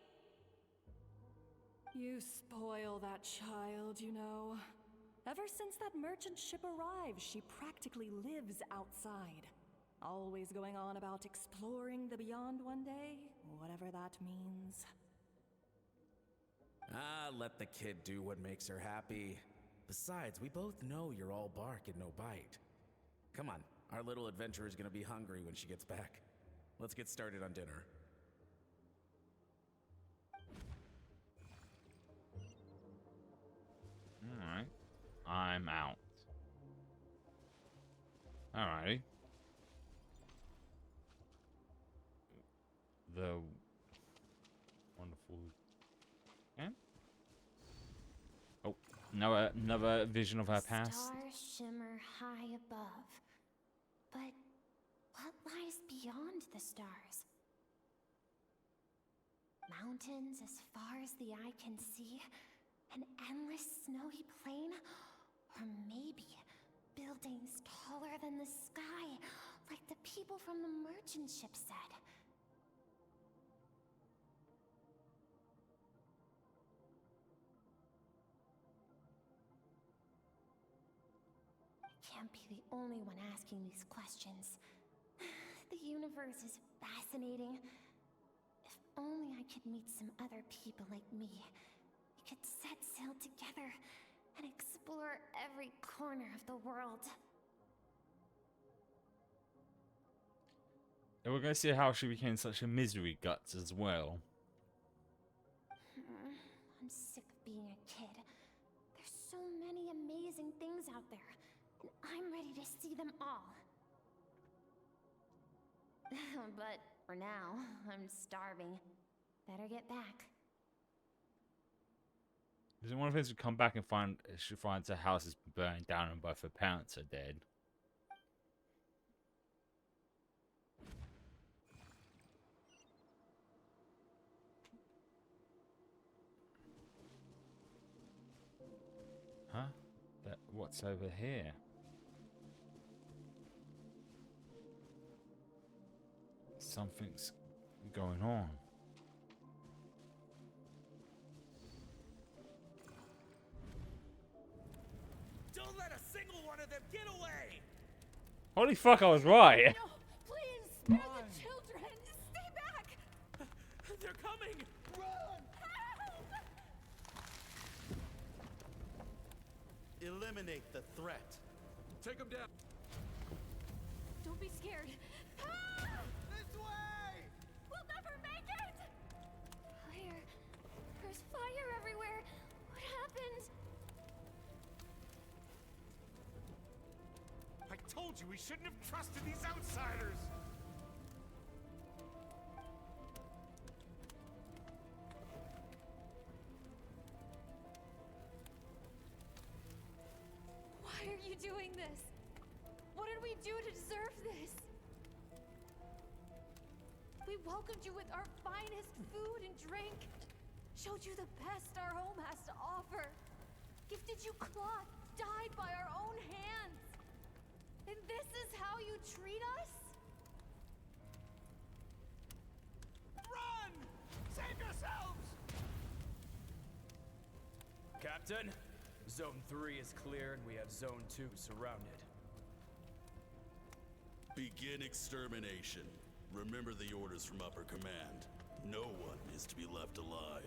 You spoil that child, you know. Ever since that merchant ship arrived, she practically lives outside. Always going on about exploring the beyond one day, whatever that means. Ah, let the kid do what makes her happy. Besides, we both know you're all bark and no bite. Come on, our little adventurer's gonna be hungry when she gets back. Let's get started on dinner. Alright. I'm out. Alrighty. The wonderful. Yeah? Oh, another vision of her past. Stars shimmer high above. But what lies beyond the stars? Mountains as far as the eye can see? An endless snowy plain? Or maybe buildings taller than the sky, like the people from the merchant ship said. I can't be the only one asking these questions. The universe is fascinating. If only I could meet some other people like me. We could set sail together and explore every corner of the world. And we're gonna see how she became such a misery guts as well. I'm sick of being a kid. There's so many amazing things out there, and I'm ready to see them all. But for now, I'm starving. Better get back. Is it one of his to come back and find she finds her house is burning down and both her parents are dead? Huh? What's over here? Something's going on. Don't let a single one of them get away! Holy fuck, I was right! No, please, spare the children! Stay back! They're coming! Help! eliminate the threat. Take him down. Don't be scared. This way! We'll never make it! Fire. There's fire everywhere. What happened? I told you we shouldn't have trusted these outsiders! Why are you doing this? What did we do to deserve this? We welcomed you with our finest food and drink, showed you the best our home has to offer, gifted you cloth dyed by our own hands. And this is how you treat us? Run! Save yourselves! Captain, Zone 3 is clear and we have Zone 2 surrounded. Begin extermination. Remember the orders from upper command. No one is to be left alive.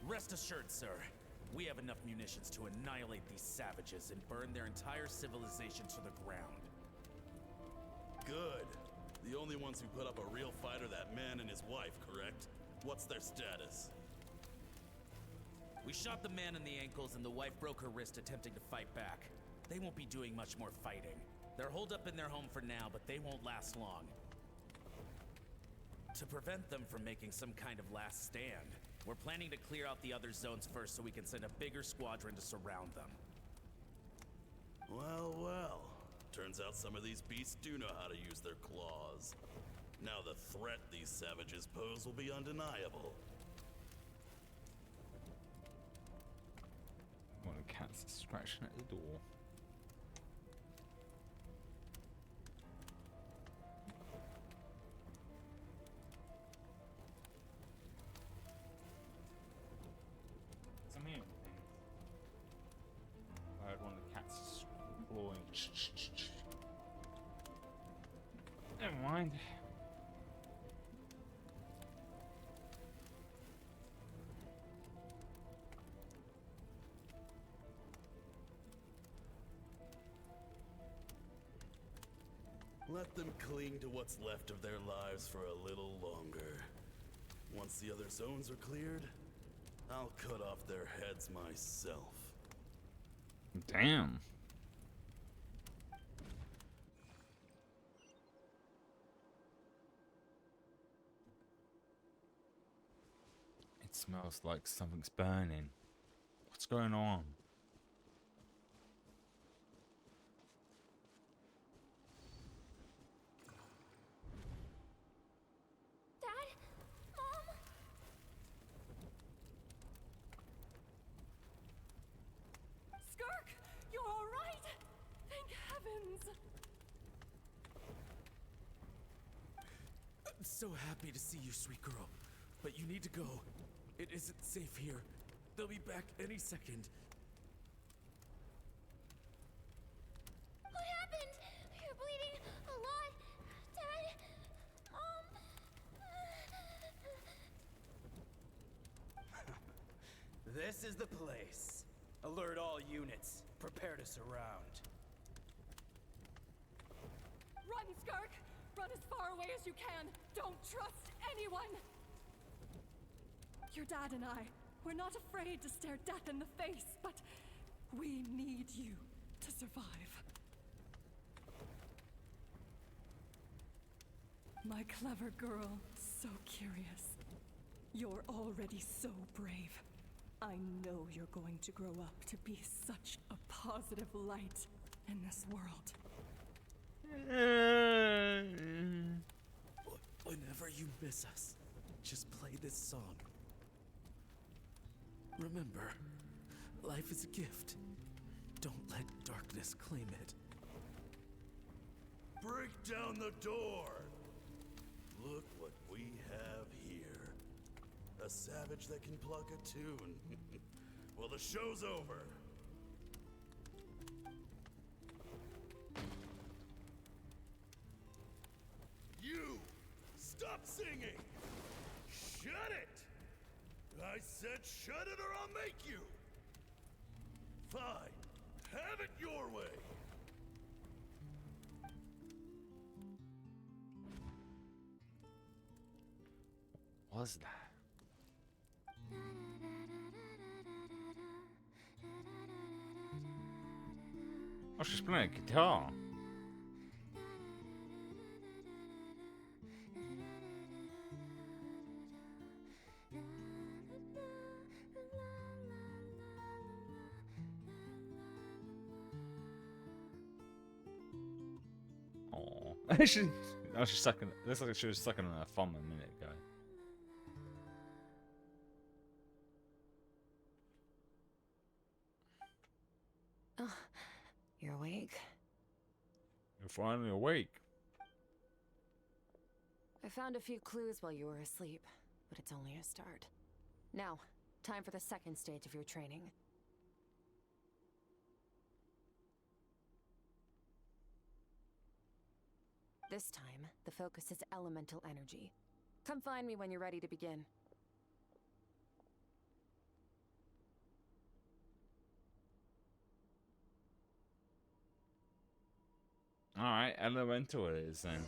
Rest assured, sir. We have enough munitions to annihilate these savages and burn their entire civilization to the ground. Good. The only ones who put up a real fight are that man and his wife, correct? What's their status? We shot the man in the ankles and the wife broke her wrist attempting to fight back. They won't be doing much more fighting. They're holed up in their home for now, but they won't last long. To prevent them from making some kind of last stand, we're planning to clear out the other zones first so we can send a bigger squadron to surround them. Well, well. Turns out some of these beasts do know how to use their claws. Now the threat these savages pose will be undeniable. One of the cats is scratching at the door. Some here. I heard one of the cats is clawing. Never mind. Let them cling to what's left of their lives for a little longer. Once the other zones are cleared, I'll cut off their heads myself. Damn. It smells like something's burning. What's going on? Dad? Mom? Skirk, you're all right? Thank heavens. I'm so happy to see you, sweet girl. But you need to go. It isn't safe here. They'll be back any second. What happened? You're bleeding a lot. Dad? Mom? This is the place. Alert all units. Prepare to surround. Run, Skirk! Run as far away as you can. Don't trust anyone. Your dad and I, we're not afraid to stare death in the face, but we need you to survive. My clever girl, so curious. You're already so brave. I know you're going to grow up to be such a positive light in this world. Whenever you miss us, just play this song. Remember, life is a gift. Don't let darkness claim it. Break down the door! Look what we have here. A savage that can pluck a tune. Well, the show's over. You! Stop singing! Shut it! I said shut it or I'll make you! Fine. Have it your way. What was that? Oh, she's playing a guitar. Oh, she's sucking. Looks like she was sucking on her thumb a minute ago. Oh, you're awake. You're finally awake. I found a few clues while you were asleep, but it's only a start. Now, time for the second stage of your training. This time, the focus is elemental energy. Come find me when you're ready to begin. Alright, elemental it is then.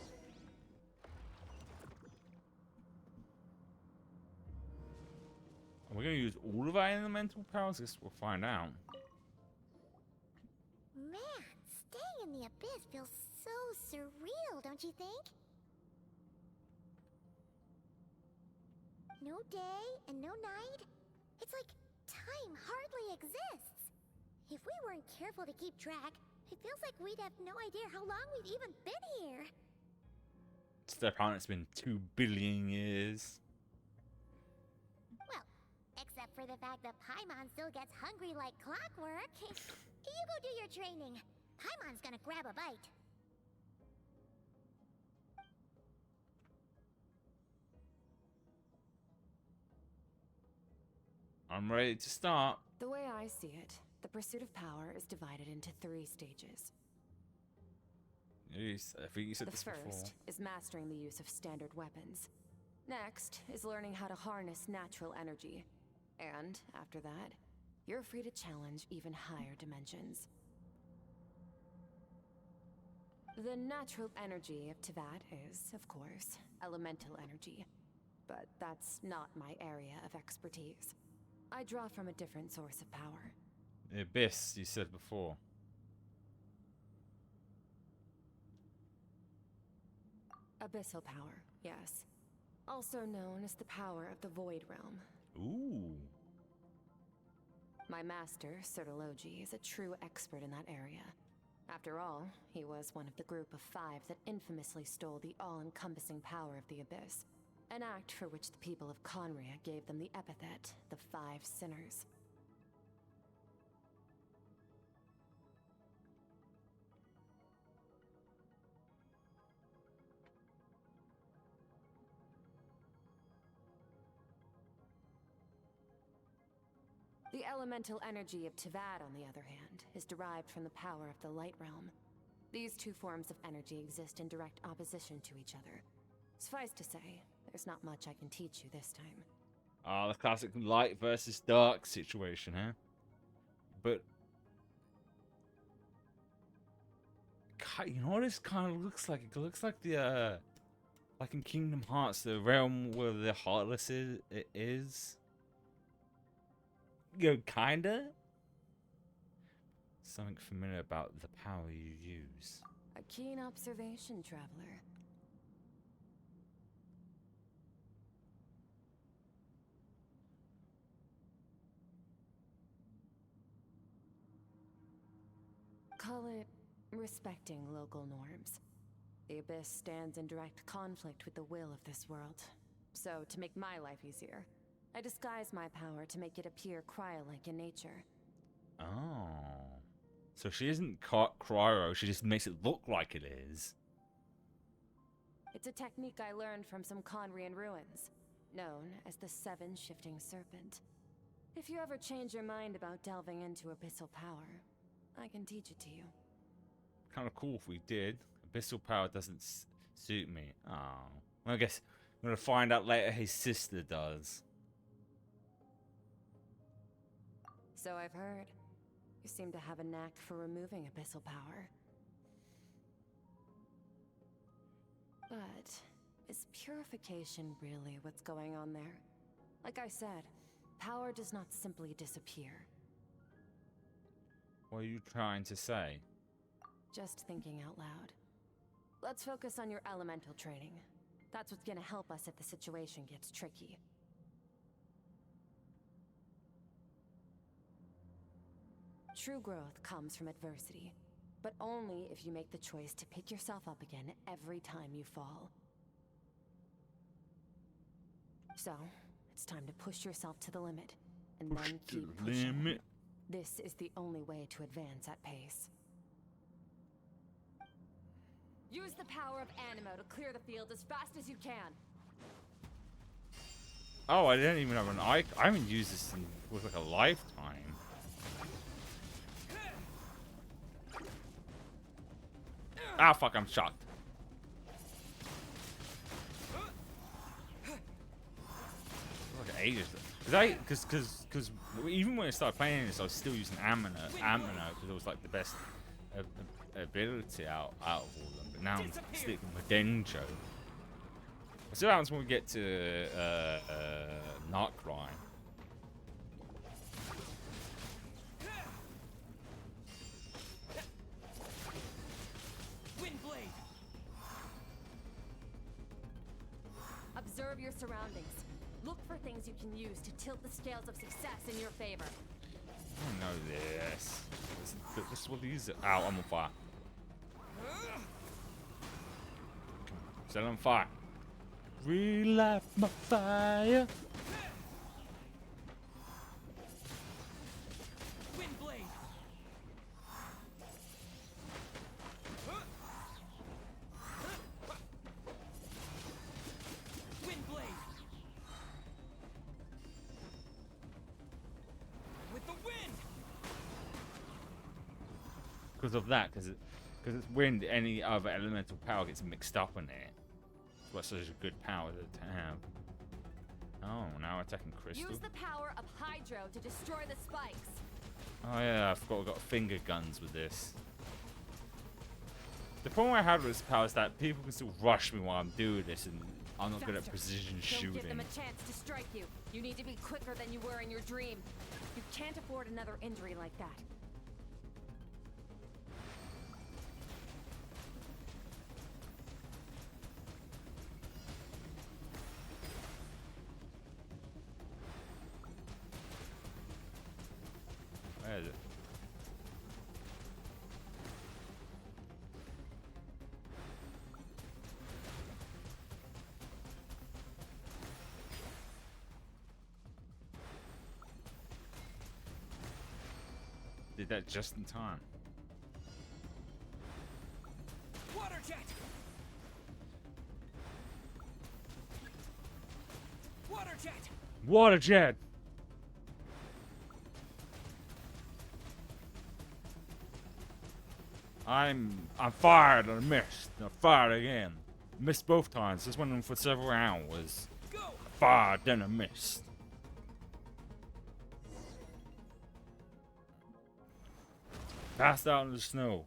Are we gonna use all of our elemental powers? Guess we'll find out. Man, staying in the abyss feels so surreal, don't you think? No day and no night. It's like time hardly exists. If we weren't careful to keep track, it feels like we'd have no idea how long we've even been here. Step on, it's been 2 billion years. Well, except for the fact that Paimon still gets hungry like clockwork. You go do your training. Paimon's gonna grab a bite. I'm ready to start. The way I see it, the pursuit of power is divided into 3 stages. Yes, I think you said The this first before. is mastering the use of standard weapons. Next is learning how to harness natural energy. And after that, you're free to challenge even higher dimensions. The natural energy of Teyvat is, of course, elemental energy. But that's not my area of expertise. I draw from a different source of power. The abyss, you said before. Abyssal power, yes. Also known as the power of the Void Realm. Ooh. My master, Sertologi, is a true expert in that area. After all, he was one of the group of 5 that infamously stole the all-encompassing power of the Abyss. An act for which the people of Conria gave them the epithet, the 5 Sinners. The elemental energy of Teyvat, on the other hand, is derived from the power of the Light Realm. These 2 forms of energy exist in direct opposition to each other. Suffice to say, there's not much I can teach you this time. Ah, the classic light versus dark situation, huh? But you know what this kind of looks like? It looks like the like in Kingdom Hearts, the realm where the Heartless is. You know, kinda. Something familiar about the power you use. A keen observation, traveler. Call it respecting local norms. The Abyss stands in direct conflict with the will of this world. So, to make my life easier, I disguise my power to make it appear cryo-like in nature. Oh. So she isn't cryo, she just makes it look like it is. It's a technique I learned from some Conrian ruins, known as the 7 Shifting Serpent. If you ever change your mind about delving into abyssal power, I can teach it to you. Kind of cool if we did. Abyssal power doesn't suit me. Oh. Well, I guess I'm going to find out later his sister does. So I've heard. You seem to have a knack for removing abyssal power. But is purification really what's going on there? Like I said, power does not simply disappear. What are you trying to say? Just thinking out loud. Let's focus on your elemental training. That's what's gonna help us if the situation gets tricky. True growth comes from adversity, but only if you make the choice to pick yourself up again every time you fall. So, it's time to push yourself to the limit, and then keep pushing. This is the only way to advance at pace. Use the power of Animo to clear the field as fast as you can. Oh, I didn't even have an eye. I haven't used this in with like a lifetime. Ah, fuck! I'm shocked. Like ages. Because even when I started playing this, I was still using Amino because it was like the best ability out of all of them. But now I'm sticking with Denjo. We'll see what happens when we get to Narcline. Observe your surroundings. Look for things you can use to tilt the scales of success in your favor. I don't know this. This is what these are. Ow, I'm on fire. Set on fire. Relight my fire. Windblade. Windblade. With the wind. Because of that, because it's wind, any other elemental power gets mixed up in it. That's such a good power to have. Oh, now attacking Crystal. Use the power of Hydro to destroy the spikes. Oh yeah, I forgot we got finger guns with this. The problem I had with this power is that people can still rush me while I'm doing this, and I'm not good at precision shooting. Don't give them a chance to strike you. You need to be quicker than you were in your dream. You can't afford another injury like that. Where is it? Did that just in time. Water jet. Water jet. Water jet. I'm fired and I missed. And I fired again. Missed both times. This went on for several hours. Go. I fired, then I missed. Passed out in the snow.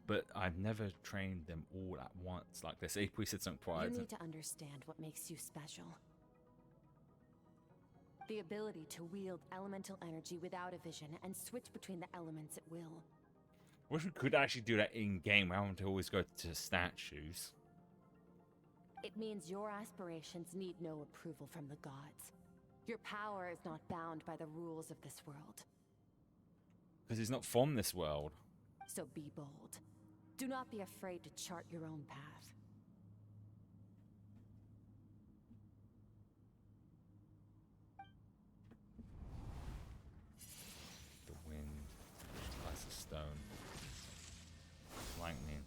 But I've never trained them all at once like this. AP said something prior. You need to understand what makes you special. The ability to wield elemental energy without a vision and switch between the elements at will. Wish we could actually do that in game. I don't want to always go to statues. It means your aspirations need no approval from the gods. Your power is not bound by the rules of this world. Because it's not from this world. So be bold. Do not be afraid to chart your own path. The wind, ice of stone, lightning.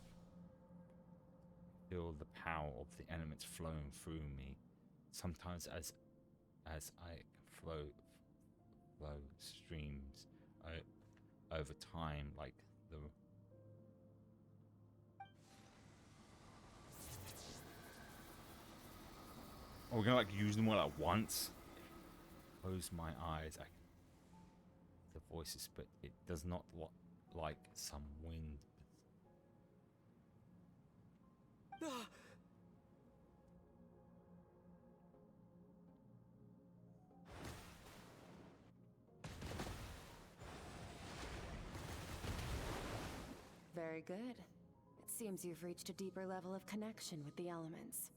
Feel the power of the elements flowing through me. Sometimes as I flow streams over time, like the. Are we gonna like use them all at once? close my eyes, the voices, but it does not like some wind. Very good. It seems you've reached a deeper level of connection with the elements.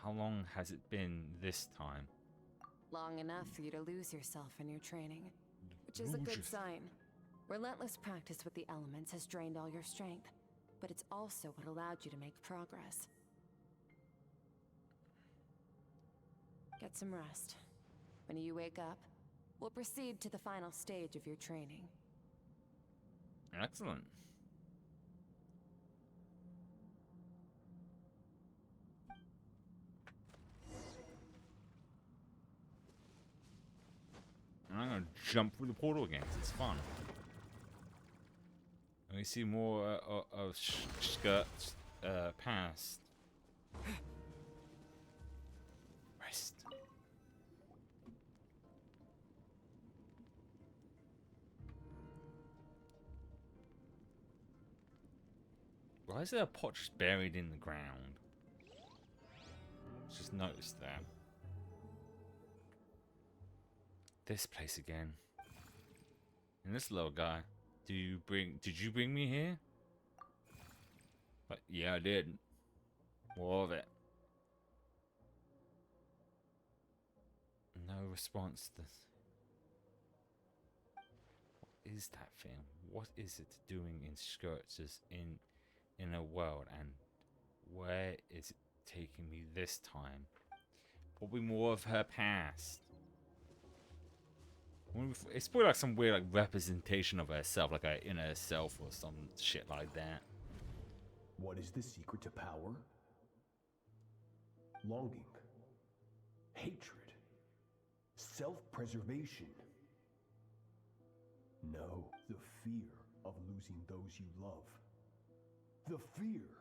How long has it been this time? Long enough for you to lose yourself in your training, which is a good sign. Relentless practice with the elements has drained all your strength, but it's also what allowed you to make progress. Get some rest. When you wake up, we'll proceed to the final stage of your training. Excellent. And I'm gonna jump through the portal again, 'cause it's fun. And we see more of skirts past. Rest. Why is there a pot just buried in the ground? Just noticed that. This place again. And this little guy. Did you bring me here? But yeah, I did. More of it. No response to this. What is that thing? What is it doing in Skirts in a world, and where is it taking me this time? Probably more of her past. It's probably like some weird representation of herself, like her inner self or some shit like that. What is the secret to power? Longing, hatred, self-preservation. No, the fear of losing those you love. The fear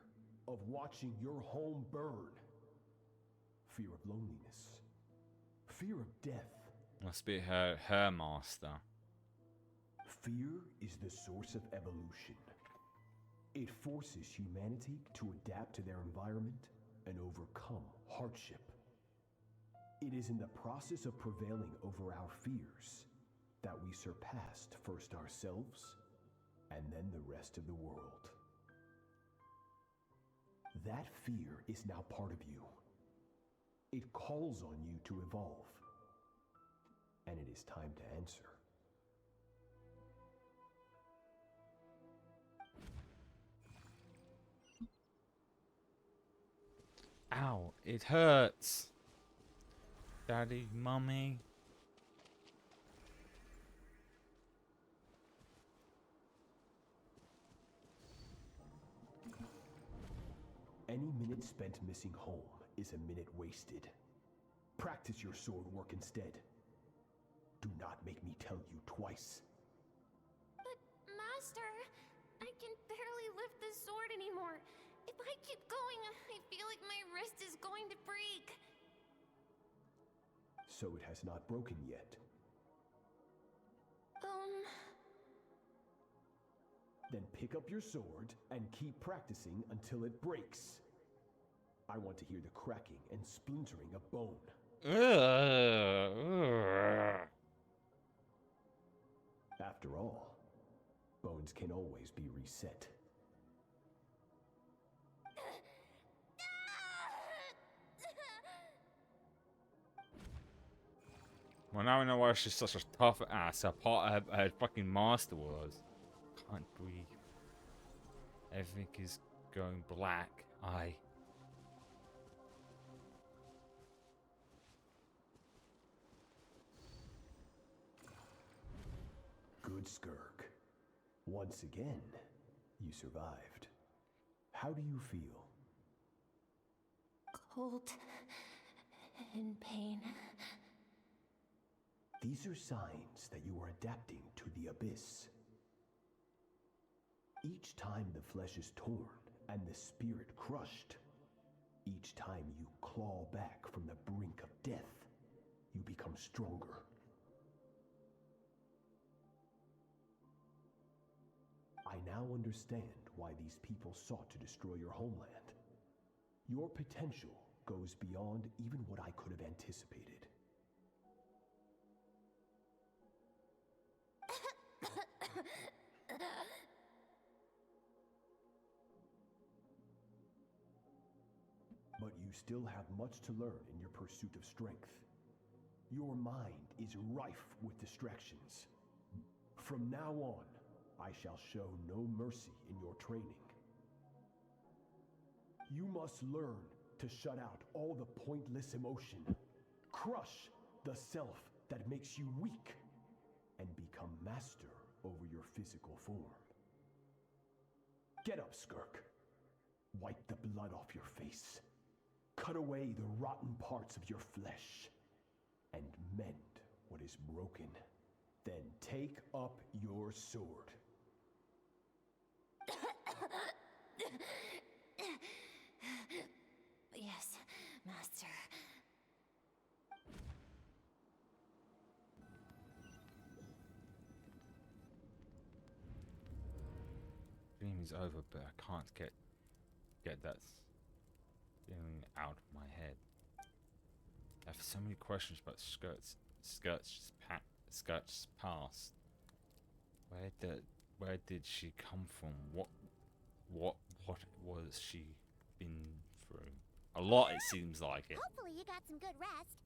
of watching your home burn. Fear of loneliness. Fear of death. Must be her master. Fear is the source of evolution. It forces humanity to adapt to their environment and overcome hardship. It is in the process of prevailing over our fears that we surpassed first ourselves and then the rest of the world. That fear is now part of you. It calls on you to evolve. And it is time to answer. Ow, it hurts. Daddy, Mummy. Any minute spent missing home is a minute wasted. Practice your sword work instead. Do not make me tell you twice. But, Master, I can barely lift the sword anymore. If I keep going, I feel like my wrist is going to break. So it has not broken yet. Then pick up your sword and keep practicing until it breaks. I want to hear the cracking and splintering of bone. After all, bones can always be reset. Well, now I know why she's such a tough ass. Her fucking master was. Can't breathe. Everything is going black. Good Skirk. Once again, you survived. How do you feel? Cold and pain. These are signs that you are adapting to the abyss. Each time the flesh is torn and the spirit crushed, each time you claw back from the brink of death, you become stronger. now understand why these people sought to destroy your homeland. Your potential goes beyond even what I could have anticipated. But you still have much to learn in your pursuit of strength. Your mind is rife with distractions. From now on, I shall show no mercy in your training. You must learn to shut out all the pointless emotion, crush the self that makes you weak, and become master over your physical form. Get up, Skirk. Wipe the blood off your face. Cut away the rotten parts of your flesh, and mend what is broken. Then take up your sword. Yes, Master. Dream is over, but I can't get that feeling out of my head. I have so many questions about Skirt's past. Where did she come from? What was she been through? A lot, it seems like it. Hopefully you got some good rest.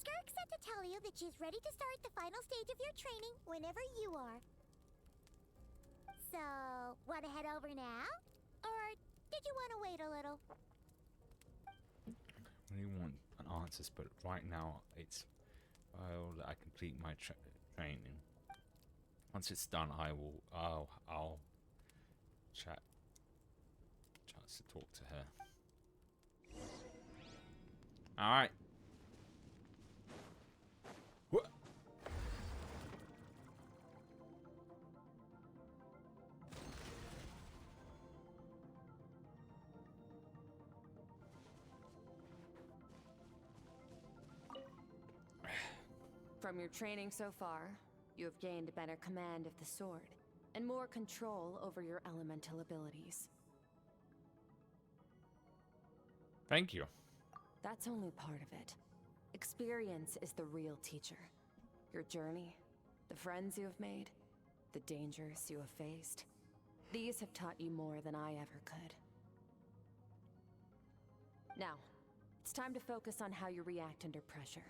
Skirk said to tell you that she's ready to start the final stage of your training whenever you are. So, want to head over now? Or did you want to wait a little? I really want answers, but right now it's while I complete my training. Once it's done, I'll chance to talk to her. All right. What? From your training so far, you have gained better command of the sword, and more control over your elemental abilities. Thank you. That's only part of it. Experience is the real teacher. Your journey, the friends you have made, the dangers you have faced. These have taught you more than I ever could. Now, it's time to focus on how you react under pressure.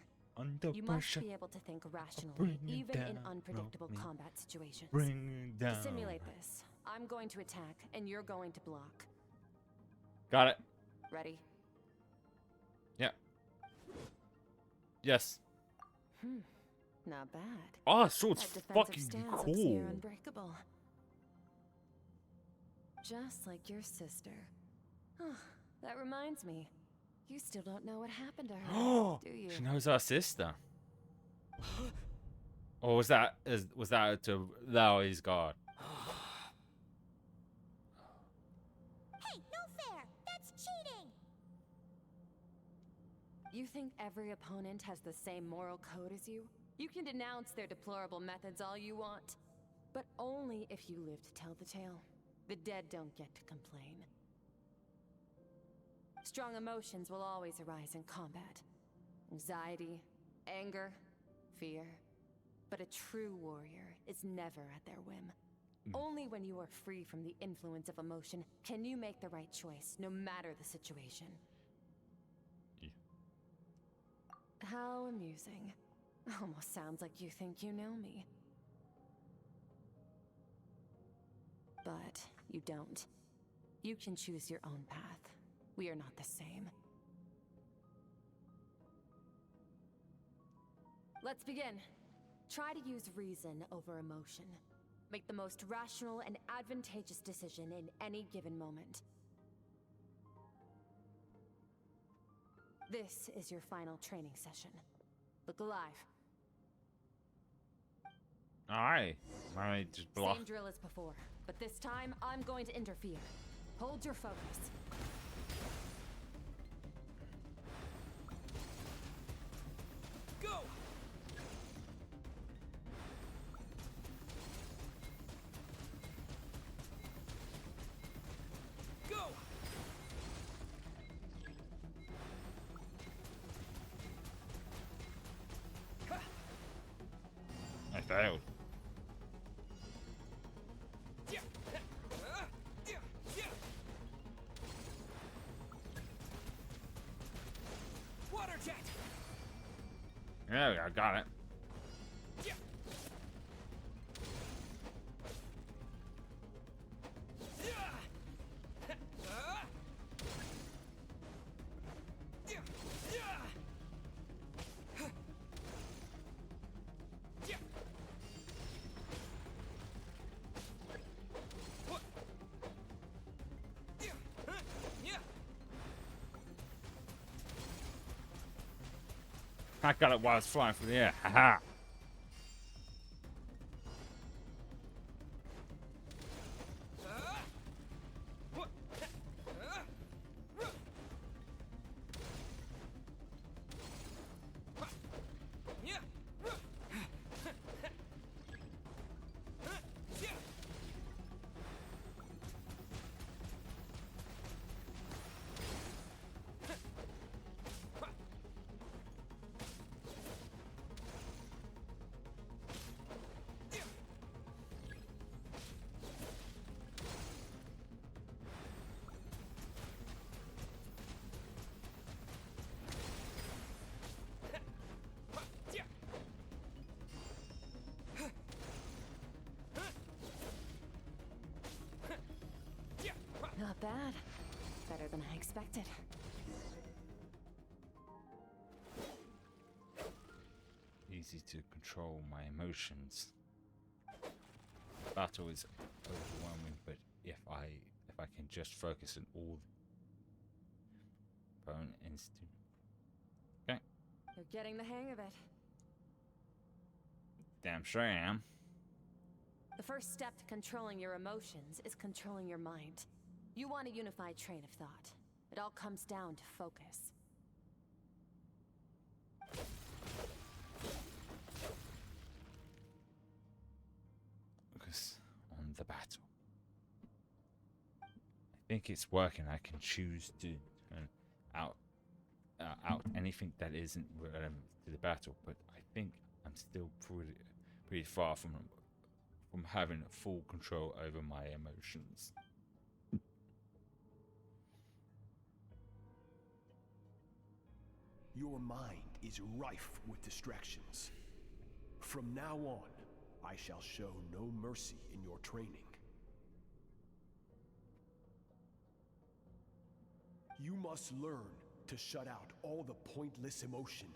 You must be able to think rationally, even in unpredictable combat situations. To simulate this, I'm going to attack, and you're going to block. Got it. Ready? Yeah. Yes. Not bad. Oh, sword's That fucking defensive stance cool. looks near unbreakable. Just like your sister. That reminds me. You still don't know what happened to her, do you? She knows our sister. Or was that to Laoi's god? Hey, no fair! That's cheating! You think every opponent has the same moral code as you? You can denounce their deplorable methods all you want. But only if you live to tell the tale. The dead don't get to complain. Strong emotions will always arise in combat. Anxiety, anger, fear. But a true warrior is never at their whim. Only when you are free from the influence of emotion can you make the right choice, no matter the situation. How amusing. Almost sounds like you think you know me. But you don't. You can choose your own path. We are not the same. Let's begin. Try to use reason over emotion. Make the most rational and advantageous decision in any given moment. This is your final training session. Look alive. Alright. I just block. Same drill as before, but this time I'm going to interfere. Hold your focus. Go! failed. Water jet. There we go, got it. I got it while it's flying through the air. Haha. Not bad. Better than I expected. Easy to control my emotions. Battle is overwhelming, but if I can just focus on all the opponent instant. Okay. You're getting the hang of it. Damn sure I am. The first step to controlling your emotions is controlling your mind. You want a unified train of thought. It all comes down to focus. Focus on the battle. I think it's working. I can choose to turn out anything that isn't relevant to the battle, but I think I'm still pretty far from having full control over my emotions. Your mind is rife with distractions. From now on, I shall show no mercy in your training. You must learn to shut out all the pointless emotion.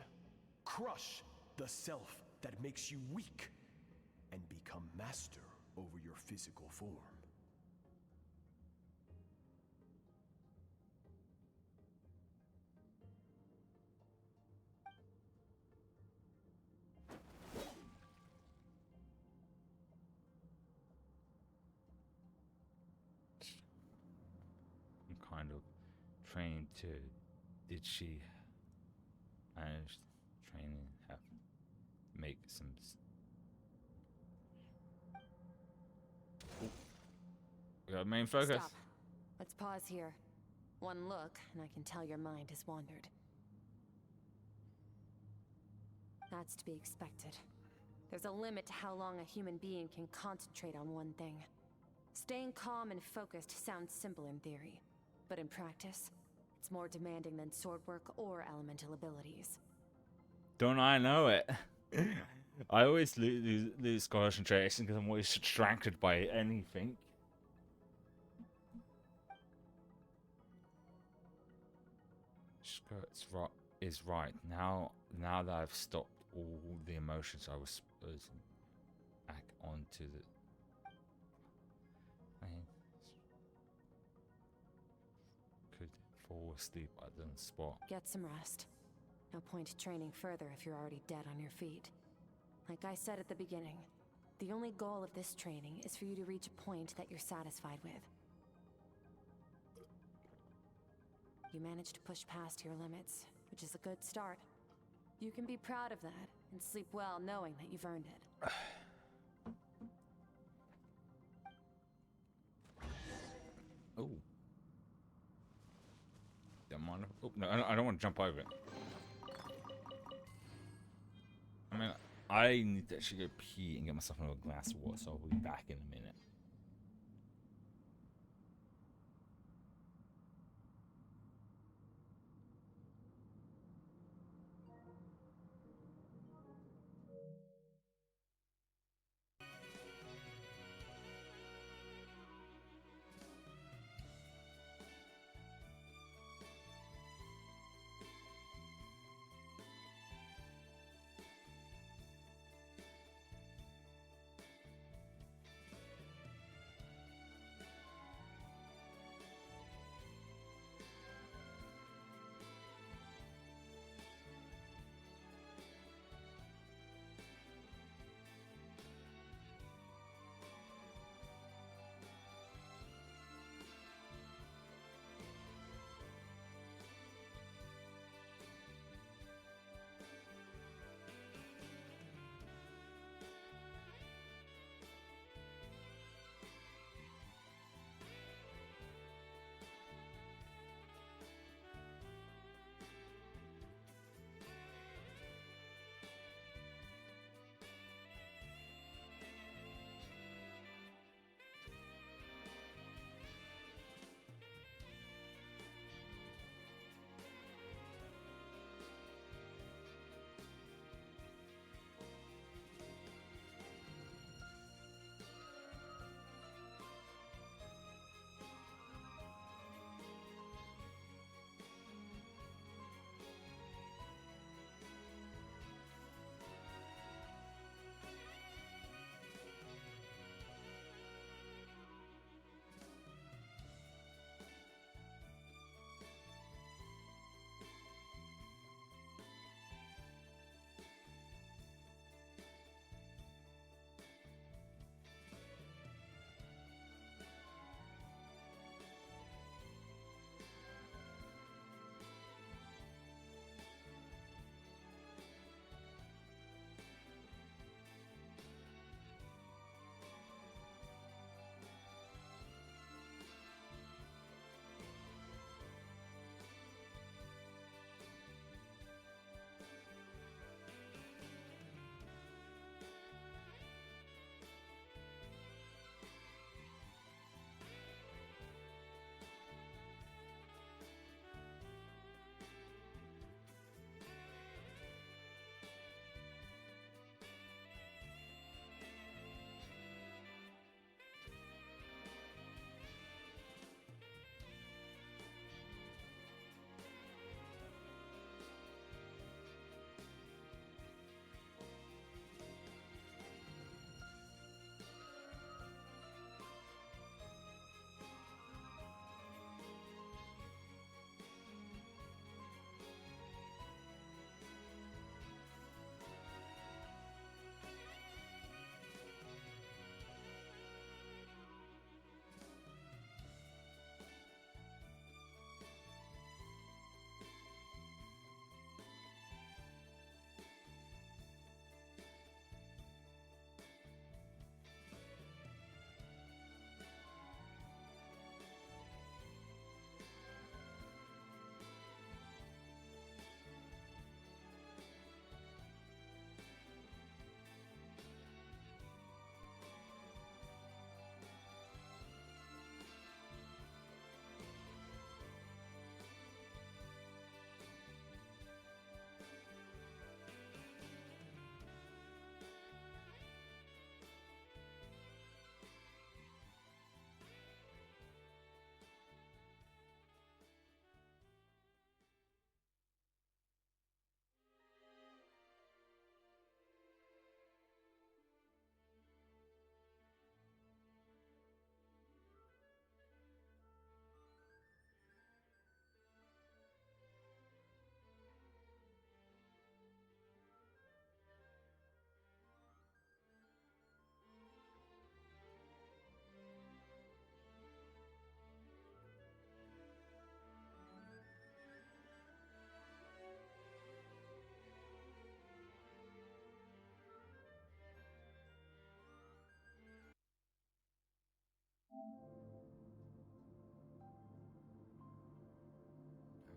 Crush the self that makes you weak, and become master over your physical form. I'm kind of trained to. Did she manage training? Have make some. We got main focus. Stop. Let's pause here. One look, and I can tell your mind has wandered. That's to be expected. There's a limit to how long a human being can concentrate on one thing. Staying calm and focused sounds simple in theory, but in practice, it's more demanding than sword work or elemental abilities. Don't I know it? I always lose concentration because I'm always distracted by anything. Skirts is right. Now that I've stopped all the emotions I was supposing back onto the plane. Could fall asleep at the spot. Get some rest. No point training further if you're already dead on your feet. Like I said at the beginning, the only goal of this training is for you to reach a point that you're satisfied with. You managed to push past your limits, which is a good start. You can be proud of that, and sleep well knowing that you've earned it. Oh. Don't mind. Oh, no, I don't want to jump over it. I mean, I need to actually go pee and get myself another glass of water, so I'll be back in a minute.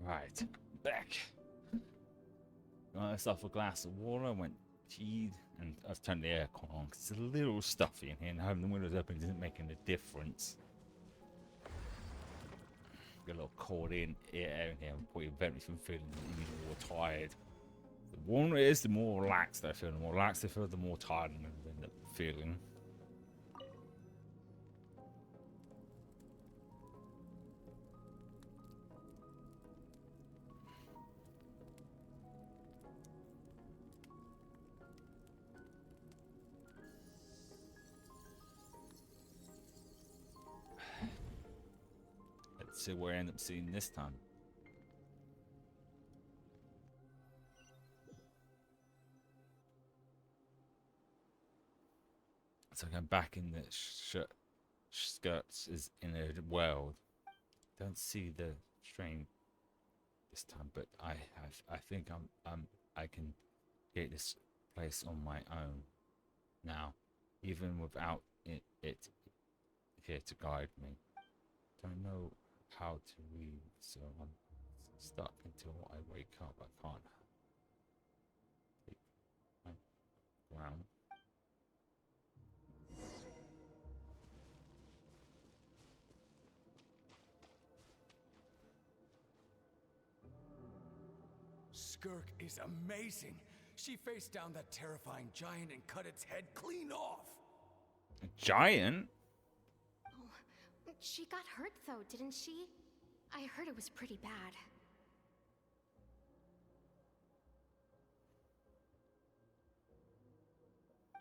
Right, back. Got myself a glass of water, went And I've turned the aircon on because it's a little stuffy in here, and having the windows open isn't making a difference. Get a little cold in air in here and prevent me from feeling even more tired. The warmer it is, the more relaxed I feel. The more relaxed I feel, the more tired I'm going to end up feeling. Let's see what I end up seeing this time. So I'm back in the skirts is in a world. Don't see the strain this time, but I think I can get this place on my own now, even without it here to guide me. Don't know how to read, so I'm stuck until I wake up. I can't take my ground. Skirk is amazing. She faced down that terrifying giant and cut its head clean off. A giant? Oh, she got hurt though, didn't she? I heard it was pretty bad.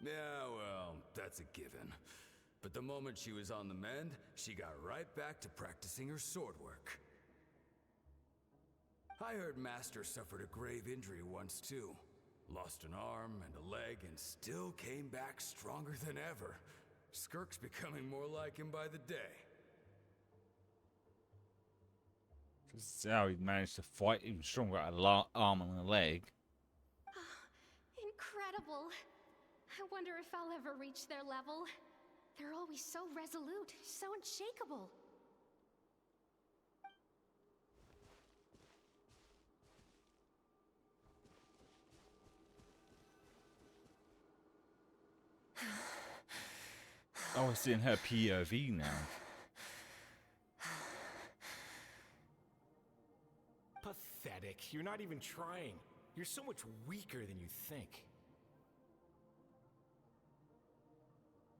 Yeah, well, that's a given. But the moment she was on the mend, she got right back to practicing her sword work. I heard Master suffered a grave injury once too. Lost an arm and a leg and still came back stronger than ever. Skirk's becoming more like him by the day. This is how he managed to fight even stronger at a arm and a leg. Incredible. I wonder if I'll ever reach their level. They're always so resolute, so unshakable. Oh, we're seeing her POV now. Pathetic. You're not even trying. You're so much weaker than you think.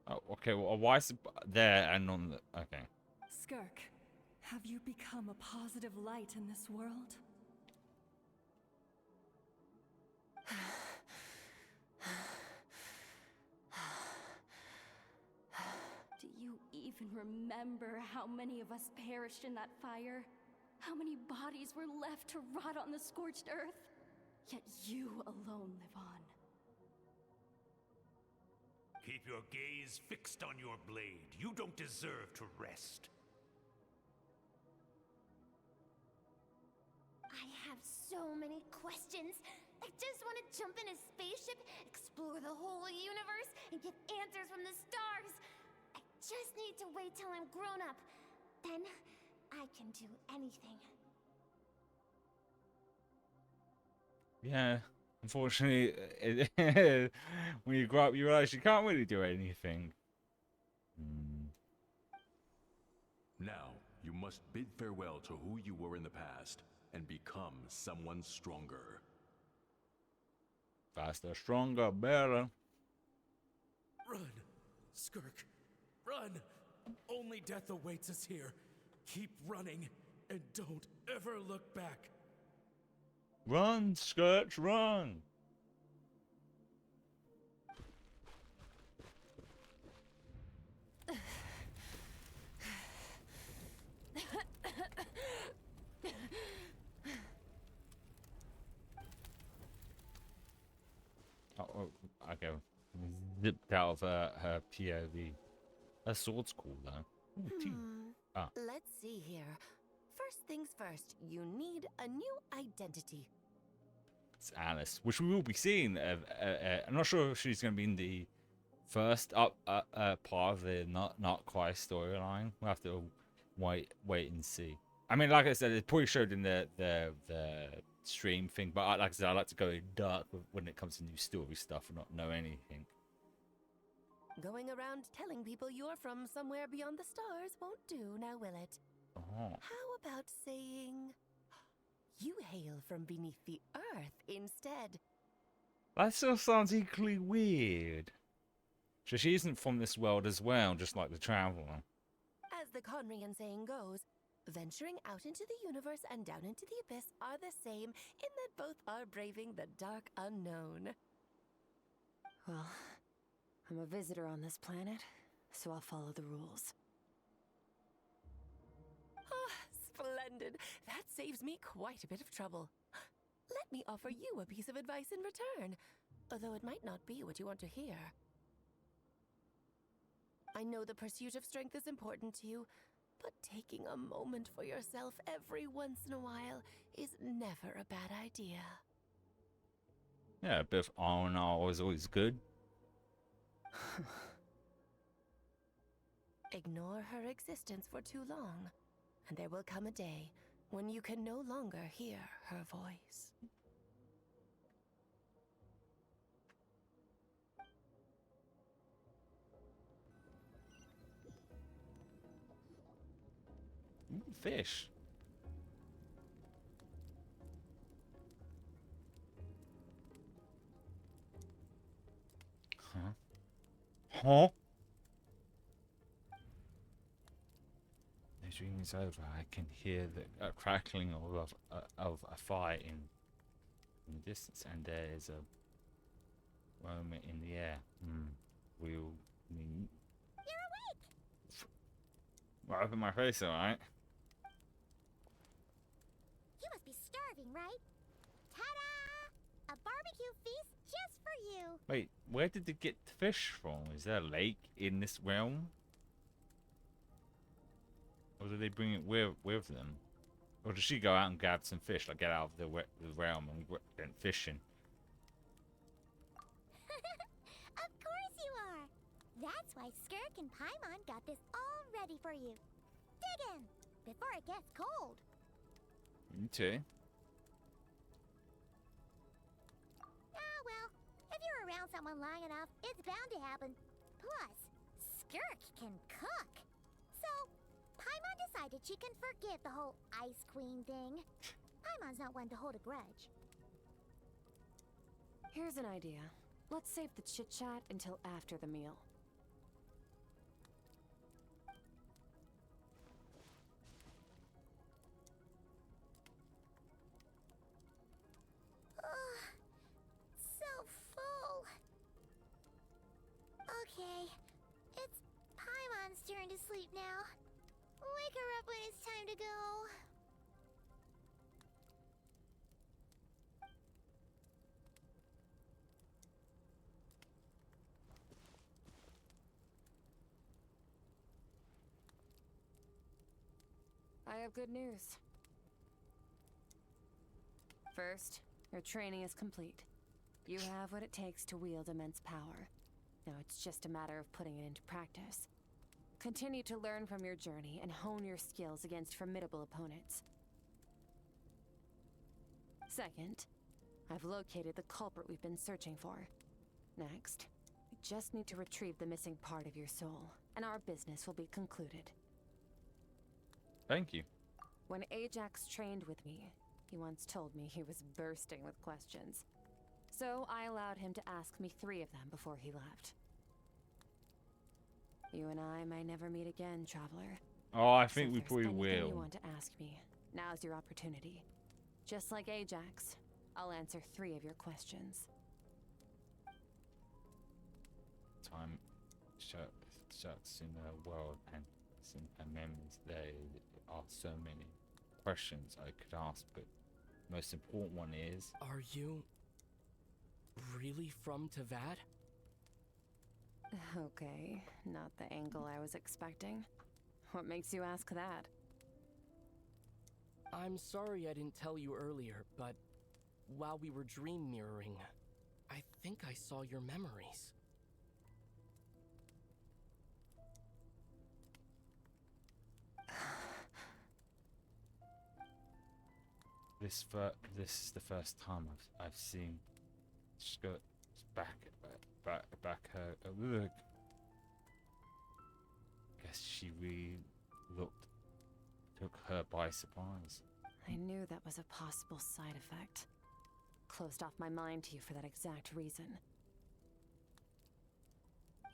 Oh, okay. Well, why is it there and on the... Okay. Skirk, have you become a positive light in this world? Do you even remember how many of us perished in that fire? How many bodies were left to rot on the scorched earth? Yet you alone live on. Keep your gaze fixed on your blade. You don't deserve to rest. I have so many questions. I just want to jump in a spaceship, explore the whole universe, and get answers from the stars. I just need to wait till I'm grown up. Then I can do anything. Yeah. Unfortunately, when you grow up, you realize you can't really do anything. Now, you must bid farewell to who you were in the past and become someone stronger. Faster, stronger, better. Run, Skirk, run! Only death awaits us here. Keep running, and don't ever look back. Run, Skirk, run! Oh, okay. Zipped out of her POV. Her sword's cool though. Ooh, Let's see here. First things first, you need a new identity. It's Alice, which we will be seeing. I'm not sure if she's going to be in the first part of the not quite storyline. We'll have to wait and see. I mean, like I said, it probably showed in the stream thing, but like I said, I like to go dark when it comes to new story stuff and not know anything. Going around telling people you're from somewhere beyond the stars won't do, now will it? Oh. How about saying you hail from beneath the earth instead? That still sounds equally weird. So she isn't from this world as well, just like the traveler. As the Conrian saying goes, venturing out into the universe and down into the abyss are the same in that both are braving the dark unknown. Well, I'm a visitor on this planet, so I'll follow the rules. Ah, splendid. That saves me quite a bit of trouble. Let me offer you a piece of advice in return, although it might not be what you want to hear. I know the pursuit of strength is important to you, but taking a moment for yourself every once in a while is never a bad idea. Yeah, a bit of R&R is always good. Ignore her existence for too long, and there will come a day when you can no longer hear her voice. Fish. Huh? Huh? The dream is over. I can hear the crackling of a fire in the distance, and there is a moment in the air. We'll meet. You're awake! Well, open my face, alright? You must be starving, right? Ta-da! A barbecue feast just for you! Wait, where did they get the fish from? Is there a lake in this realm? Or did they bring it with them? Or did she go out and grab some fish, like get out of the realm and went fishing? Of course you are! That's why Skirk and Paimon got this all ready for you. Dig in, before it gets cold. Me too. Ah, well, if you're around someone long enough, it's bound to happen. Plus, Skirk can cook. So, Paimon decided she can forgive the whole Ice Queen thing. Paimon's not one to hold a grudge. Here's an idea. Let's save the chit-chat until after the meal. So full. Okay, it's Paimon's turn to sleep now. Wake her up when it's time to go. I have good news. First, your training is complete. You have what it takes to wield immense power. Now it's just a matter of putting it into practice. Continue to learn from your journey and hone your skills against formidable opponents. Second, I've located the culprit we've been searching for. Next, we just need to retrieve the missing part of your soul, and our business will be concluded. Thank you. When Ajax trained with me, he once told me he was bursting with questions. So I allowed him to ask me 3 of them before he left. You and I may never meet again, traveler. Oh, I think So we if probably there's anything will. you want to ask me, now's your opportunity. Just like Ajax, I'll answer 3 of your questions. Time shuts in the world and memories. There are so many questions I could ask, but the most important one is... Are you really from Tavad? Okay, not the angle I was expecting. What makes you ask that? I'm sorry I didn't tell you earlier, but while we were dream mirroring, I think I saw your memories. This is the first time I've seen Skirk's back her. Look. Guess she really took her by surprise. I knew that was a possible side effect. Closed off my mind to you for that exact reason.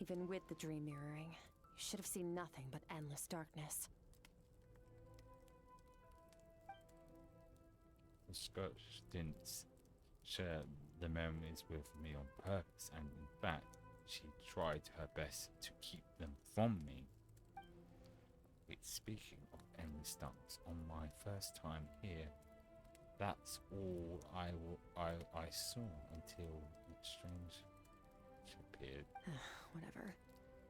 Even with the dream mirroring, you should have seen nothing but endless darkness. Scott didn't share the memories with me on purpose, and in fact, she tried her best to keep them from me. Wait, speaking of endless darkness, on my first time here, that's all I saw until that strange she appeared. Whatever.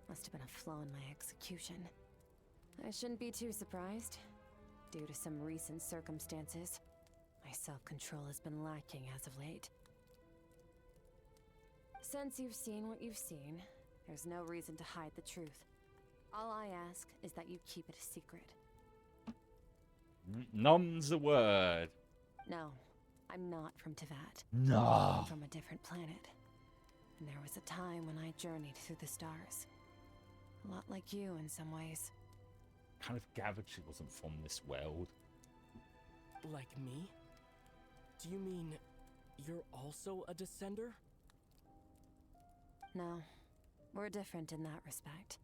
Must have been a flaw in my execution. I shouldn't be too surprised. Due to some recent circumstances, my self-control has been lacking as of late. Since you've seen what you've seen, there's no reason to hide the truth. All I ask is that you keep it a secret. None's a word. No, I'm not from Tevat. No. I'm from a different planet. And there was a time when I journeyed through the stars. A lot like you in some ways. Kind of gathered she wasn't from this world. Like me? Do you mean you're also a descender? No, we're different in that respect.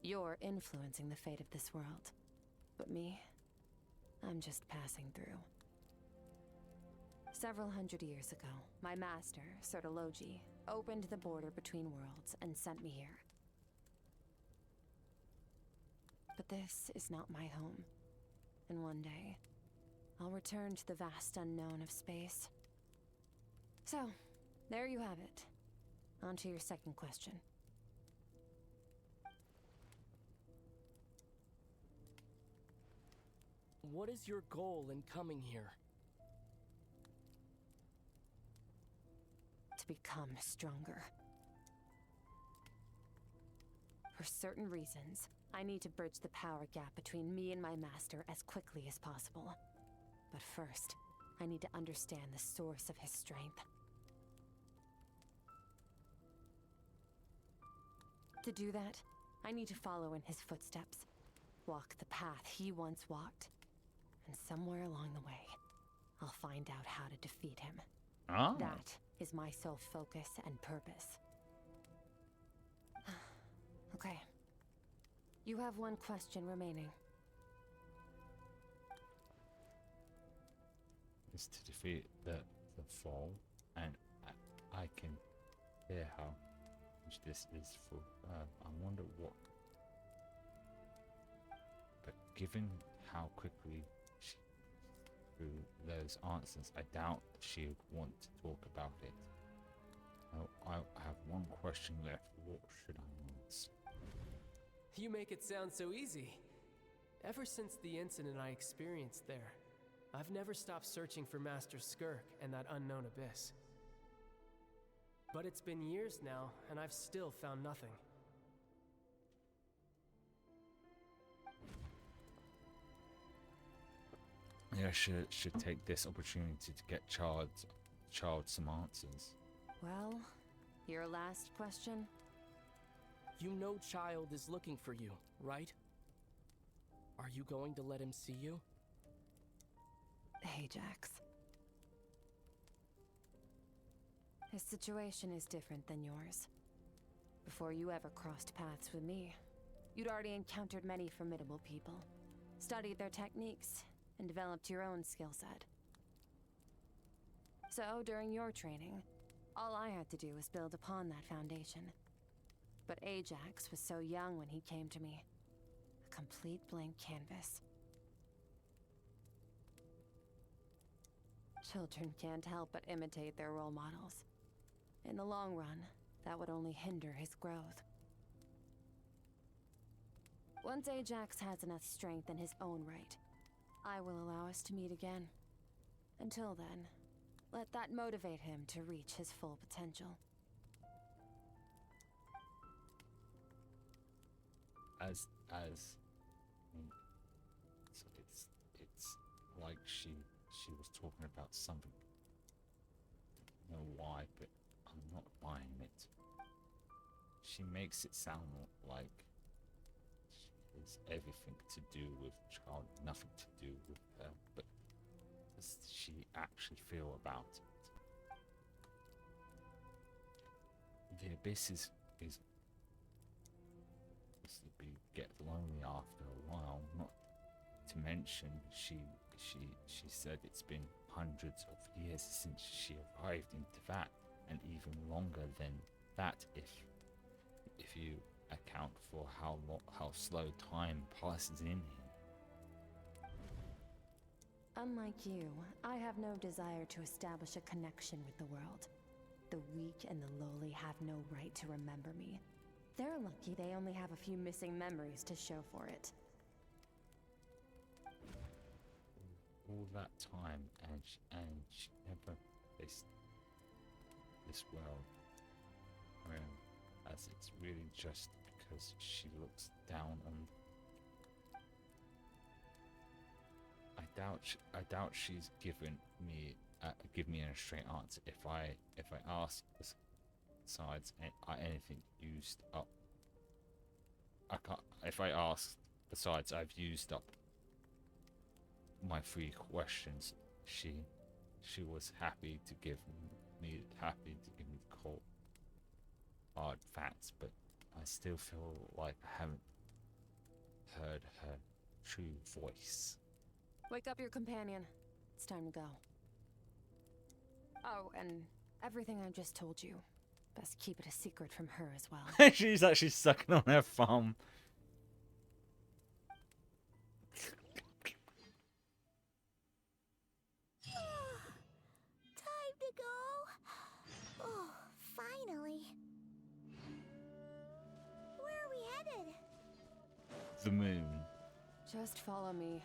You're influencing the fate of this world. But me, I'm just passing through. Several hundred years ago, my master, Sertologi, opened the border between worlds and sent me here. But this is not my home. And one day, I'll return to the vast unknown of space. So, there you have it. On to your second question. What is your goal in coming here? To become stronger. For certain reasons, I need to bridge the power gap between me and my master as quickly as possible. But first, I need to understand the source of his strength. To do that, I need to follow in his footsteps. Walk the path he once walked. And somewhere along the way, I'll find out how to defeat him. Oh. That is my sole focus and purpose. Okay. You have one question remaining. Is to defeat the fall, and I can hear how much this is for. I wonder what. But given how quickly she threw those answers, I doubt she would want to talk about it. I have one question left. What should I ask? You make it sound so easy. Ever since the incident I experienced there, I've never stopped searching for Master Skirk and that unknown abyss. But it's been years now, and I've still found nothing. Yeah, I should take this opportunity to get Child some answers. Well, your last question? You know Child is looking for you, right? Are you going to let him see you? Ajax. His situation is different than yours. Before you ever crossed paths with me, you'd already encountered many formidable people, studied their techniques, and developed your own skill set. So, during your training, all I had to do was build upon that foundation. But Ajax was so young when he came to me. A complete blank canvas. Children can't help but imitate their role models. In the long run, that would only hinder his growth. Once Ajax has enough strength in his own right, I will allow us to meet again. Until then, let that motivate him to reach his full potential. So it's like she was talking about something. I don't know why, but I'm not buying it. She makes it sound like she has everything to do with child, nothing to do with her. But does she actually feel about it? The abyss is get lonely after a while. Not to mention, she said it's been hundreds of years since she arrived into that, and even longer than that if you account for how slow time passes in here. Unlike you, I have no desire to establish a connection with the world. The weak and the lowly have no right to remember me. They're lucky they only have a few missing memories to show for it. All that time, and she never faced this world. As it's really just because she looks down on. I doubt she's given me a straight answer if I ask. Besides, anything used up. I can't. If I ask, besides, I've used up my 3 questions. She was happy to give me cold, hard facts, but I still feel like I haven't heard her true voice. Wake up your companion. It's time to go. Oh, and everything I just told you. Best keep it a secret from her as well. She's actually sucking on her thumb. Time to go. Oh, finally. Where are we headed? The moon. Just follow me.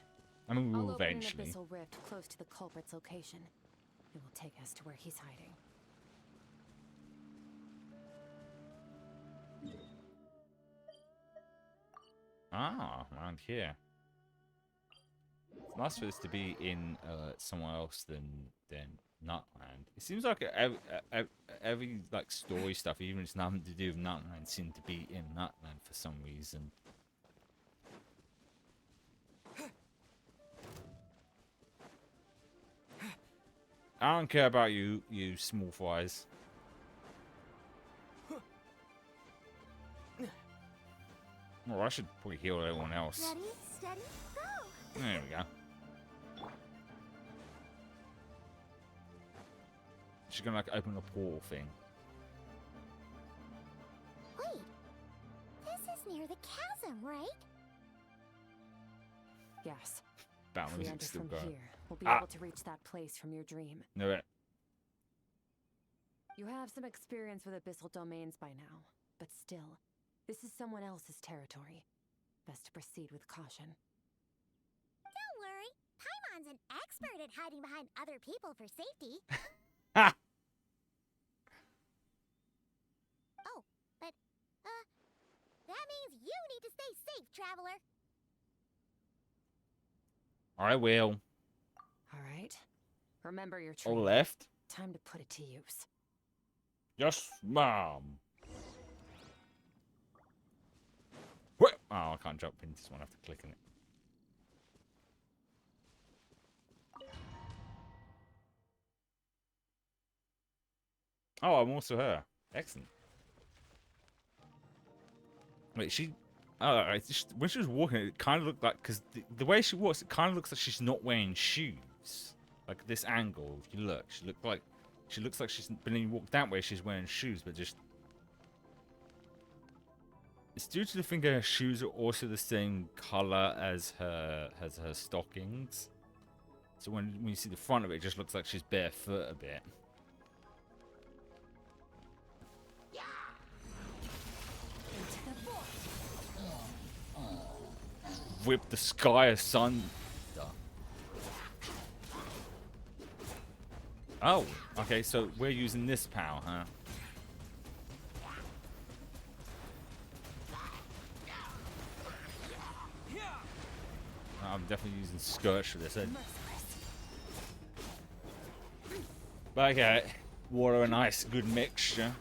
I mean, we I'll will open eventually. an abyssal rift close to the culprit's location. It will take us to where he's hiding. Ah, around here. It's nice for this to be in somewhere else than Nutland. It seems like every like story stuff, even if it's nothing to do with Nutland, seems to be in Nutland for some reason. I don't care about you small fries. Well, I should probably heal everyone else. Ready, steady, go! There we go. She's gonna like open a portal thing. Wait, this is near the chasm, right? Yes. That If we music's enter still from going. here, we'll be able to reach that place from your dream. No, it. You have some experience with abyssal domains by now, but still, this is someone else's territory. Best to proceed with caution. Don't worry, Paimon's an expert at hiding behind other people for safety. Ha! Oh, but, that means you need to stay safe, traveler. I will. All right. Remember your All training. left. Time to put it to use. Yes, ma'am. What? Oh, I can't jump into this one. I have to click on it. Oh, I'm also her. Excellent. Wait, she... Oh, when she was walking, it kind of looked like... Because the way she walks, it kind of looks like she's not wearing shoes. Like, this angle, if you look, she looks like she's... But then you walk that way, she's wearing shoes, but just... It's due to the thing that her shoes are also the same color as her stockings. So when you see the front of it, it just looks like she's barefoot a bit. Whip the sky asunder. Oh, okay, so we're using this power, huh? I'm definitely using Scourge for this. Merciless. But okay, water and ice, good mixture.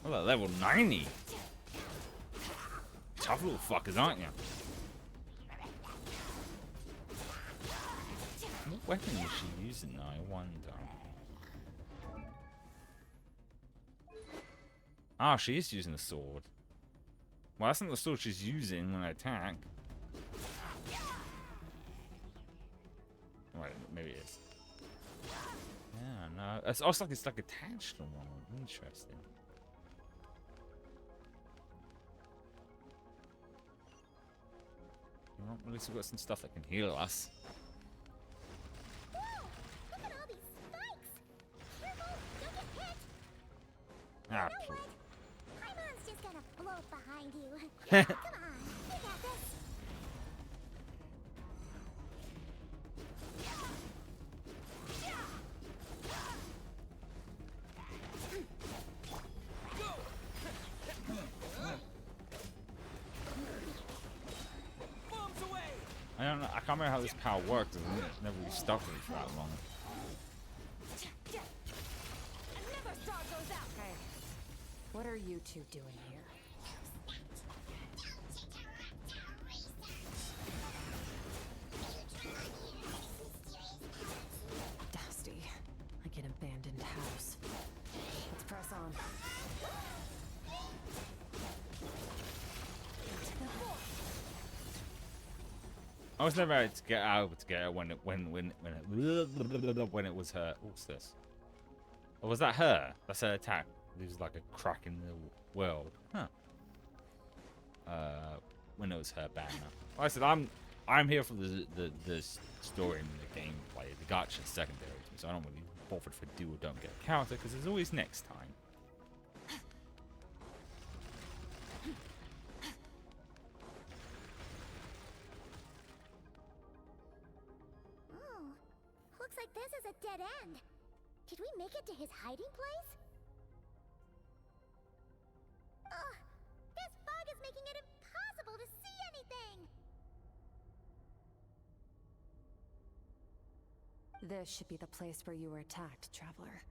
Oh, they're level 90. Tough little fuckers, aren't you? What weapon is she using now, I wonder? Ah, she is using a sword. Well, that's not the sword she's using when I attack. Right, maybe it is. Yeah, no. It's also like it's like attached to one. Interesting. Well, at least we've got some stuff that can heal us. Whoa! Look at all these spikes! Careful! Don't get hit! Ah, You know what? Paimon's just gonna float behind you. Come on, you got this. I don't know. I can't remember how this power worked. It never really stuck with me for that long. Hey, what are you two doing here? Dusty, like an abandoned house. Let's press on. I was never able to get out together when it was her. What's this? Or was that her? That's her attack. It was like a crack in the world. Huh. When it was her banner. Like I said, I'm here for the story and the gameplay. The gacha is secondary to me, so I don't really bother if I do or don't get a counter because there's always next time. Oh, looks like this is a dead end. Did we make it to his hiding place? Ugh, this fog is making it impossible to see anything. This should be the place where you were attacked, Traveler.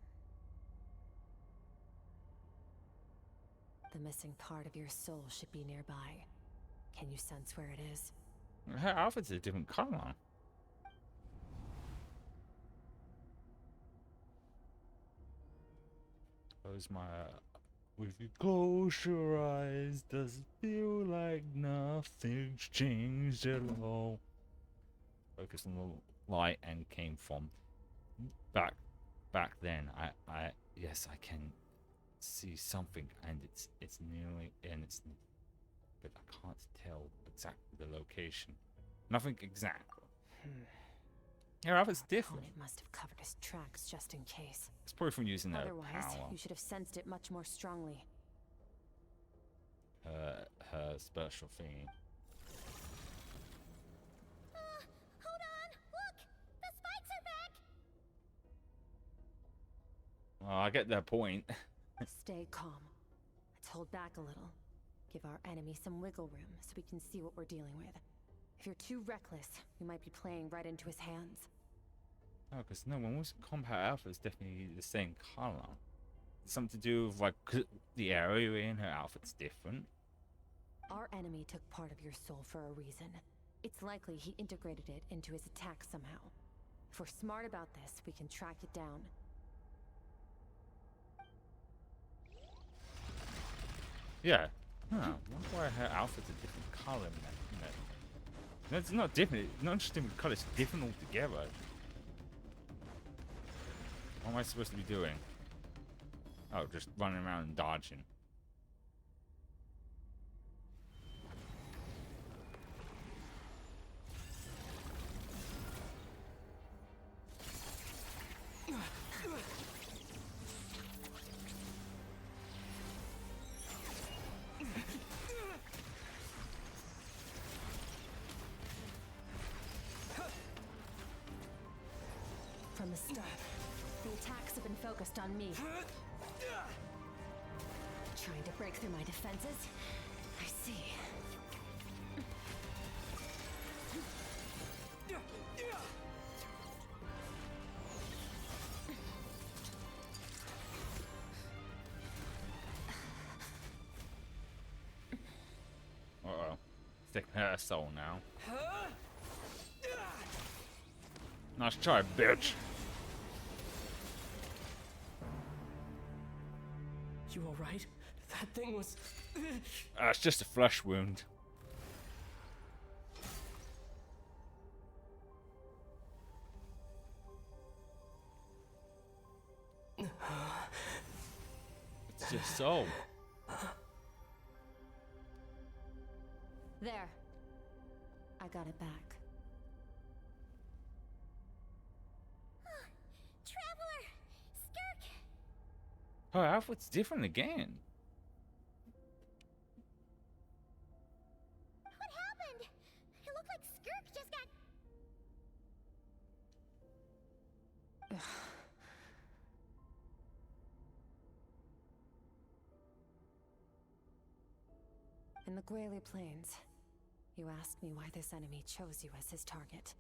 The missing part of your soul should be nearby. Can you sense where it is? Her outfit's a different color. Close my. If you close your eyes, does it feel like nothing's changed at all? Focus on the light and came from back then. Yes, I can see something, and it's nearly, and it's, but I can't tell exactly the location. Nothing exact. Yeah, it's different. It must have covered his tracks just in case. It's probably from using their Otherwise, power. you should have sensed it much more strongly. Her special thing. Hold on! Look! The spikes are back! Well, I get their point. Stay calm. Let's hold back a little. Give our enemy some wiggle room so we can see what we're dealing with. If you're too reckless, we might be playing right into his hands. Oh, because no, when was Combat Alpha is definitely the same color. Something to do with like the area in her outfit's different. Our enemy took part of your soul for a reason. It's likely he integrated it into his attack somehow. If we're smart about this, we can track it down. Yeah. Huh. I wonder why her outfit's a different color in that. No, it's not different. It's not just different color. It's different altogether. What am I supposed to be doing? Oh, just running around and dodging. From the start, the attacks have been focused on me. Trying to break through my defenses? I see. taking her soul now. Nice try, bitch. You alright? That thing was... It's just a flesh wound. It's your soul. There. I got it back. Traveler! Skirk! Her outfit's different again. What happened? It looked like Skirk just got... In the Grayley Plains, you asked me why this enemy chose you as his target.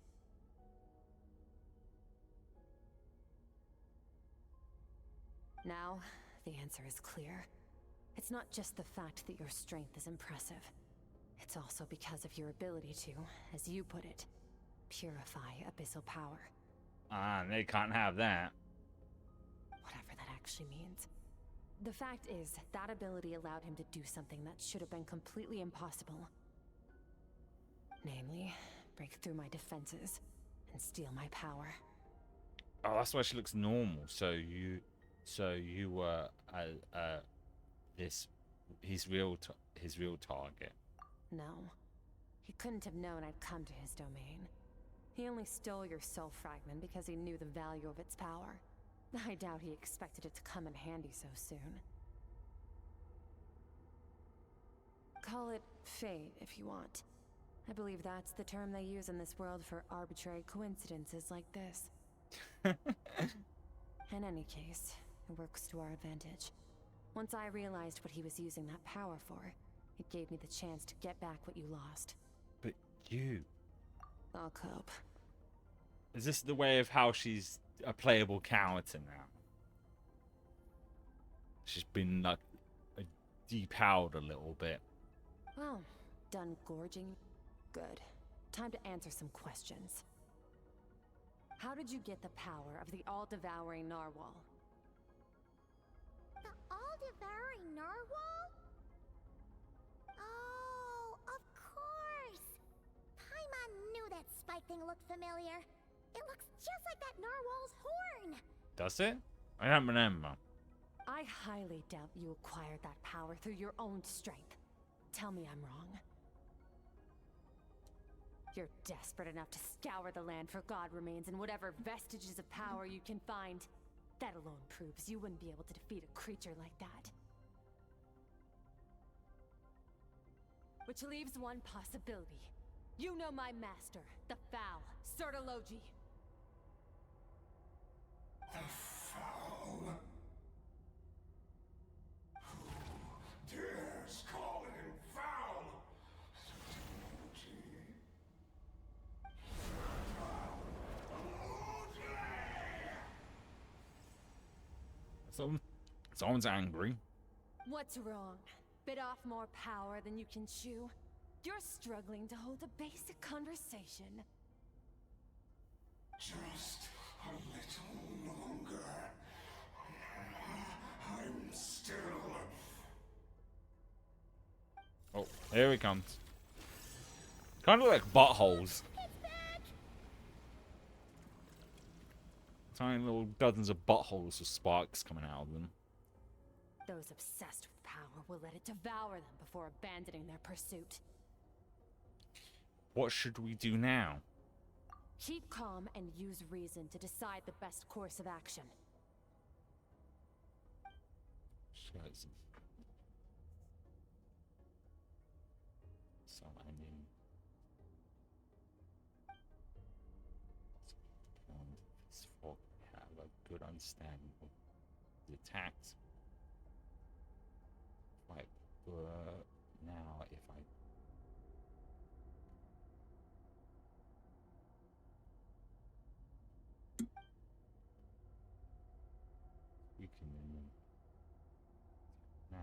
Now, the answer is clear. It's not just the fact that your strength is impressive. It's also because of your ability to, as you put it, purify abyssal power. Ah, they can't have that. Whatever that actually means. The fact is, that ability allowed him to do something that should have been completely impossible. Namely, break through my defenses and steal my power. Oh, that's why she looks normal. So you were his real target. No. He couldn't have known I'd come to his domain. He only stole your soul fragment because he knew the value of its power. I doubt he expected it to come in handy so soon. Call it fate if you want. I believe that's the term they use in this world for arbitrary coincidences like this. In any case, it works to our advantage. Once I realized what he was using that power for, it gave me the chance to get back what you lost. But you... I'll cope. Is this the way of how she's a playable character now? She's been like depowered a little bit. Well, done gorging? Good. Time to answer some questions. How did you get the power of the all-devouring narwhal? The all-devouring narwhal? Oh, of course! Paimon knew that spike thing looked familiar. It looks just like that narwhal's horn! Does it? I don't remember. I highly doubt you acquired that power through your own strength. Tell me I'm wrong. You're desperate enough to scour the land for god remains and whatever vestiges of power you can find. That alone proves you wouldn't be able to defeat a creature like that. Which leaves one possibility. You know my master, the Foul, Sertologi. The Foul? Who dares call him foul? Someone's angry. What's wrong? Bit off more power than you can chew? You're struggling to hold a basic conversation. Just a little longer. I'm still... Oh, here he comes. Kind of like buttholes. Tiny little dozens of buttholes with sparks coming out of them. Those obsessed with power will let it devour them before abandoning their pursuit. What should we do now? Keep calm and use reason to decide the best course of action. Shit. So I mean, this folk have a good understanding of the attacks. Right, now if I we can now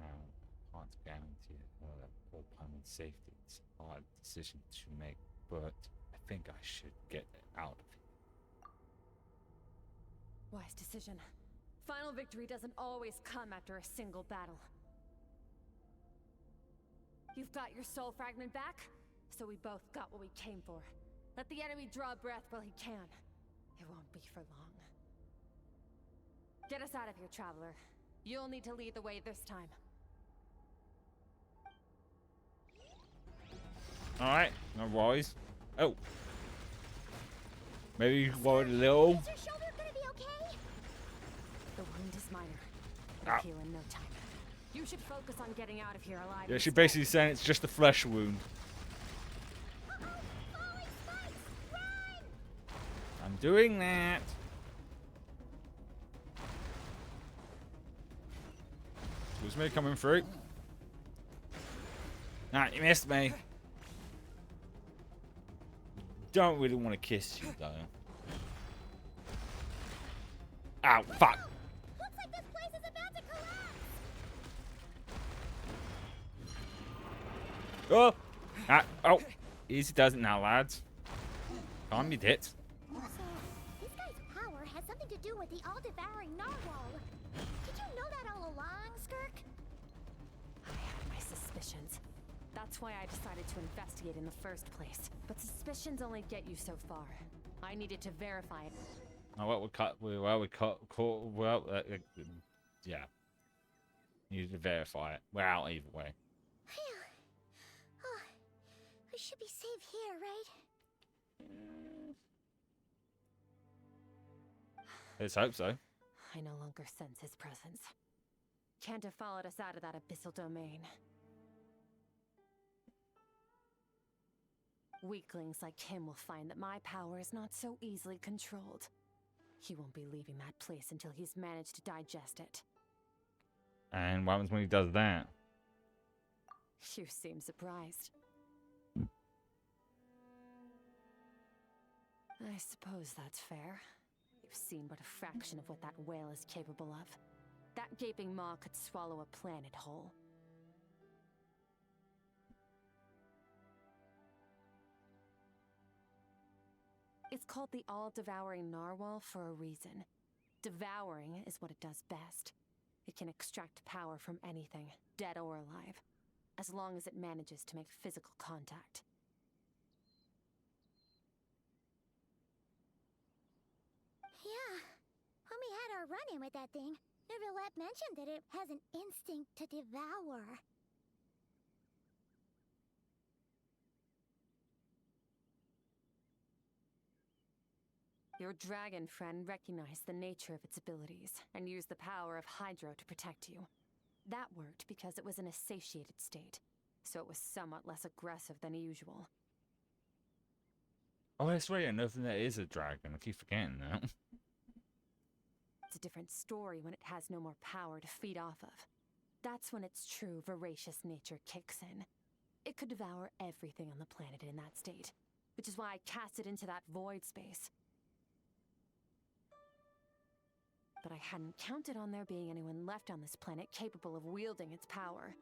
can't guarantee her or Paimon safety It's a hard decision to make, but I think I should get out of here. Wise decision. Final victory doesn't always come after a single battle. You've got your soul fragment back, so we both got what we came for. Let the enemy draw breath while he can. It won't be for long. Get us out of here, Traveler. You'll need to lead the way this time. Alright, no worries. Oh. Maybe you worried a little. Is your shoulder gonna be okay? The wound is minor. Ow. It'll heal in no time. You should focus on getting out of here alive. Yeah, she instead. basically saying it's just a flesh wound. Falling spikes! Run! I'm doing that. Excuse me, coming through. Nah, you missed me. Don't really want to kiss you though. Ow, fuck. Looks like this place is about to collapse! Oh! Oh! Easy does it now, lads. Calm your tits. So, this guy's power has something to do with the all-devouring narwhal. Did you know that all along, Skirk? I had my suspicions. That's why I decided to investigate in the first place. But suspicions only get you so far. I needed to verify it. Oh, yeah. Needed to verify it. We're out either way. Phew. Oh, I should be safe here, right? Let's hope so. I no longer sense his presence. Can't have followed us out of that abyssal domain. Weaklings like him will find that my power is not so easily controlled. He won't be leaving that place until he's managed to digest it. And what happens when he does that? You seem surprised. I suppose that's fair. You've seen but a fraction of what that whale is capable of. That gaping maw could swallow a planet whole. It's called the all-devouring narwhal for a reason. Devouring is what it does best. It can extract power from anything, dead or alive, as long as it manages to make physical contact. Yeah. When we had our run-in with that thing, Neverlet mentioned that it has an instinct to devour. Your dragon friend recognized the nature of its abilities and used the power of Hydro to protect you. That worked because it was in a satiated state, so it was somewhat less aggressive than usual. Oh, that's right. I know that is a dragon. I keep forgetting that. It's a different story when it has no more power to feed off of. That's when its true voracious nature kicks in. It could devour everything on the planet in that state, which is why I cast it into that void space. But I hadn't counted on there being anyone left on this planet capable of wielding its power.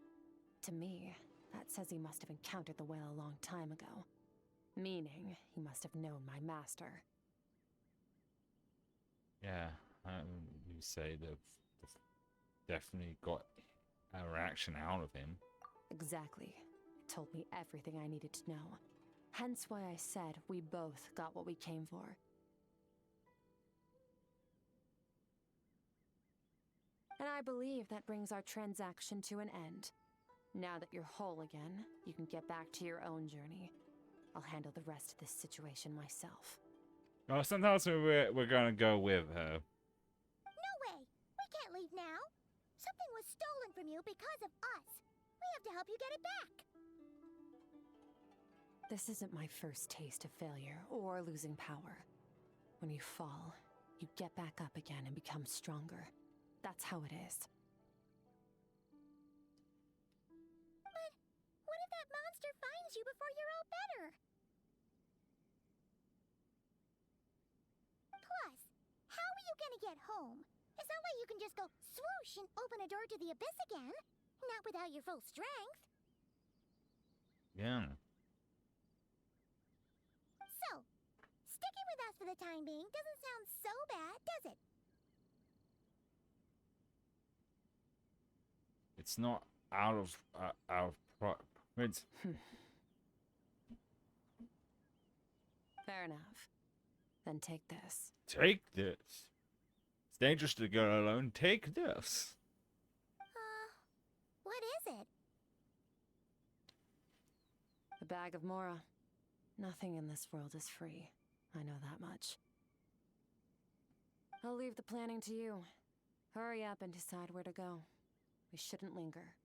To me, that says he must have encountered the whale a long time ago. Meaning, he must have known my master. Yeah, you say they've definitely got a reaction out of him. Exactly. It told me everything I needed to know. Hence why I said we both got what we came for. And I believe that brings our transaction to an end. Now that you're whole again, you can get back to your own journey. I'll handle the rest of this situation myself. Oh, sometimes we're gonna go with her. No way! We can't leave now! Something was stolen from you because of us! We have to help you get it back! This isn't my first taste of failure or losing power. When you fall, you get back up again and become stronger. That's how it is. But what if that monster finds you before you're all better? Plus, how are you gonna get home? It's not like you can just go swoosh and open a door to the abyss again. Not without your full strength. Yeah. So, sticking with us for the time being doesn't sound so bad, does it? It's not out of it's Fair enough. Then take this. take this. It's dangerous to go alone. Take this. What is it? The bag of Mora. Nothing in this world is free. I know that much. I'll leave the planning to you. Hurry up and decide where to go. We shouldn't linger.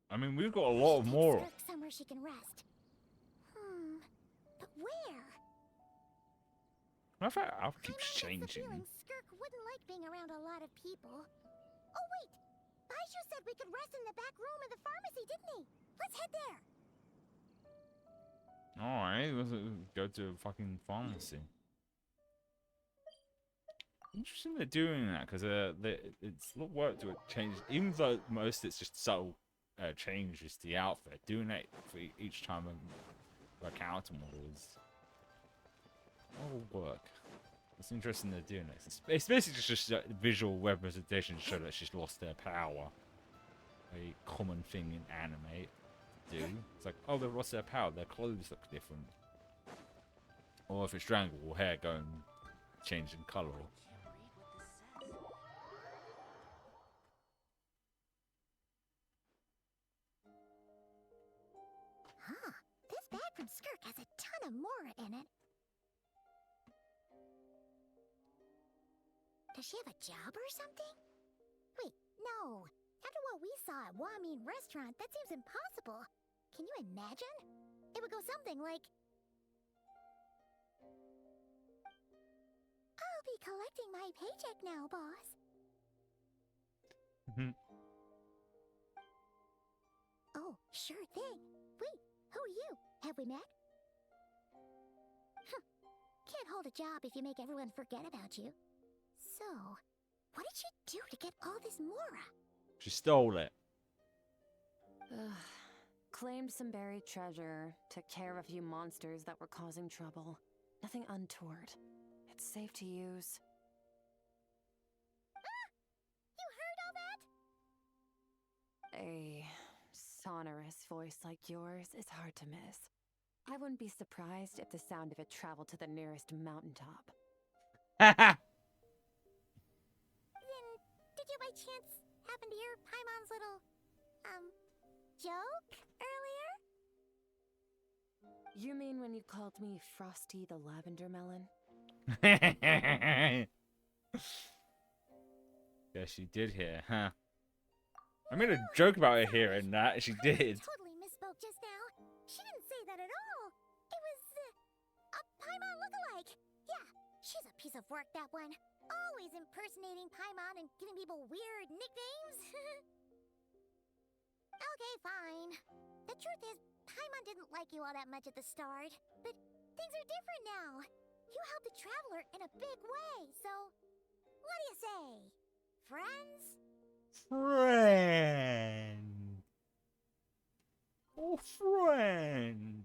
I mean, we've got a lot of more. Skirk somewhere she can rest. But where? I thought Alpha keeps changing. Feeling Skirk wouldn't like being around a lot of people. Oh wait! Baiju said we could rest in the back room of the pharmacy, didn't he? Let's head there! Alright, let's go to a fucking pharmacy. Interesting they're doing that, because it's a lot of work to change, even though most it's just subtle changes to the outfit. Doing that for each time a character model is all work. It's interesting they're doing this. It's basically just a visual representation to show that she's lost their power. A common thing in anime to do. It's like, oh, they've lost their power, their clothes look different. Or if it's strangled, hair going changing colour. Huh. This bag from Skirk has a ton of Mora in it. Does she have a job or something? Wait, no. After what we saw at Wamin Restaurant, that seems impossible. Can you imagine? It would go something like... I'll be collecting my paycheck now, boss. Oh, sure thing. Wait, who are you? Have we met? Can't hold a job if you make everyone forget about you. So, what did she do to get all this Mora? She stole it. Claimed some buried treasure, took care of a few monsters that were causing trouble. Nothing untoward. It's safe to use. Ah! You heard all that? A sonorous voice like yours is hard to miss. I wouldn't be surprised if the sound of it traveled to the nearest mountaintop. Did you by chance happen to hear Paimon's little, joke earlier? You mean when you called me Frosty the Lavender Melon? Yeah, she did hear, huh? I made a joke about her hearing that, she did. Totally misspoke just now. She didn't say that at all. It was, a Paimon lookalike. Yeah, she's a piece of work, that one. Always impersonating Paimon and giving people weird nicknames. Okay, fine. The truth is, Paimon didn't like you all that much at the start. But things are different now. You helped the Traveler in a big way, so... What do you say? Friends? Friend. Oh, friend.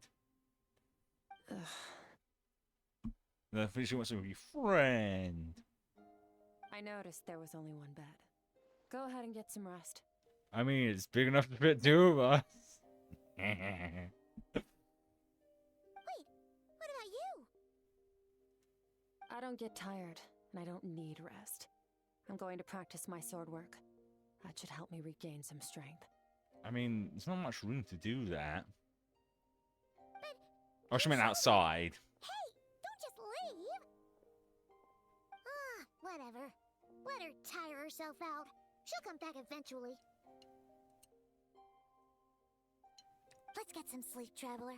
I think she wants to be friend. I noticed there was only one bed. Go ahead and get some rest. I mean, it's big enough to fit two of us. Wait, what about you? I don't get tired, and I don't need rest. I'm going to practice my sword work. That should help me regain some strength. I mean, there's not much room to do that. Oh, she meant outside. Hey, don't just leave! Whatever. Let her tire herself out. She'll come back eventually. Let's get some sleep, Traveler.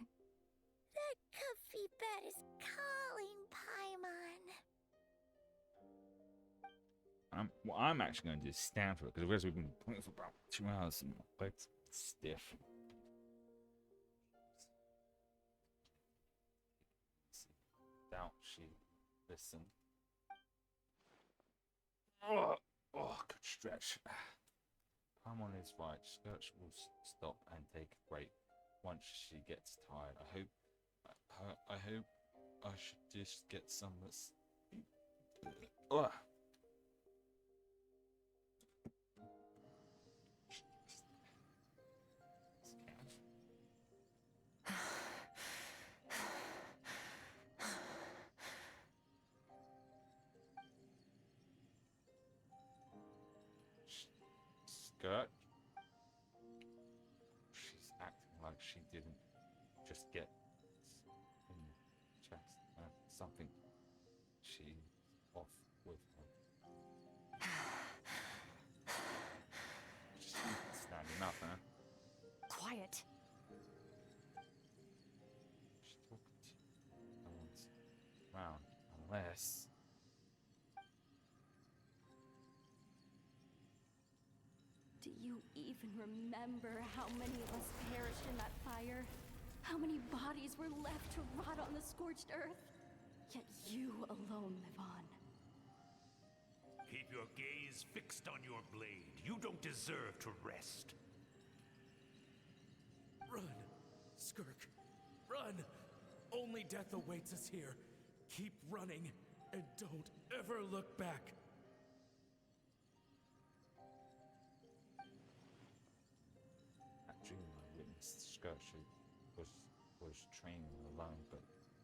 That comfy bed is calling, Paimon. What I'm actually going to do is stand for it, because otherwise we've been playing for about 2 hours and my leg's stiff. Doubt she listen. Oh, good stretch. Paimon is right. Scourge will stop and take a break once she gets tired. I hope I should just get some. Ugh. Skirt. She's acting like she didn't just get in chest. Something. She's off with her. She's standing up, huh? Quiet. She's talking to you. No one's around unless. Do you even remember how many of us perished in that fire? How many bodies were left to rot on the scorched earth? Yet you alone live on. Keep your gaze fixed on your blade. You don't deserve to rest. Run, Skirk. Run! Only death awaits us here. Keep running, and don't ever look back. Actually, I witnessed Skirt. She was training alone, but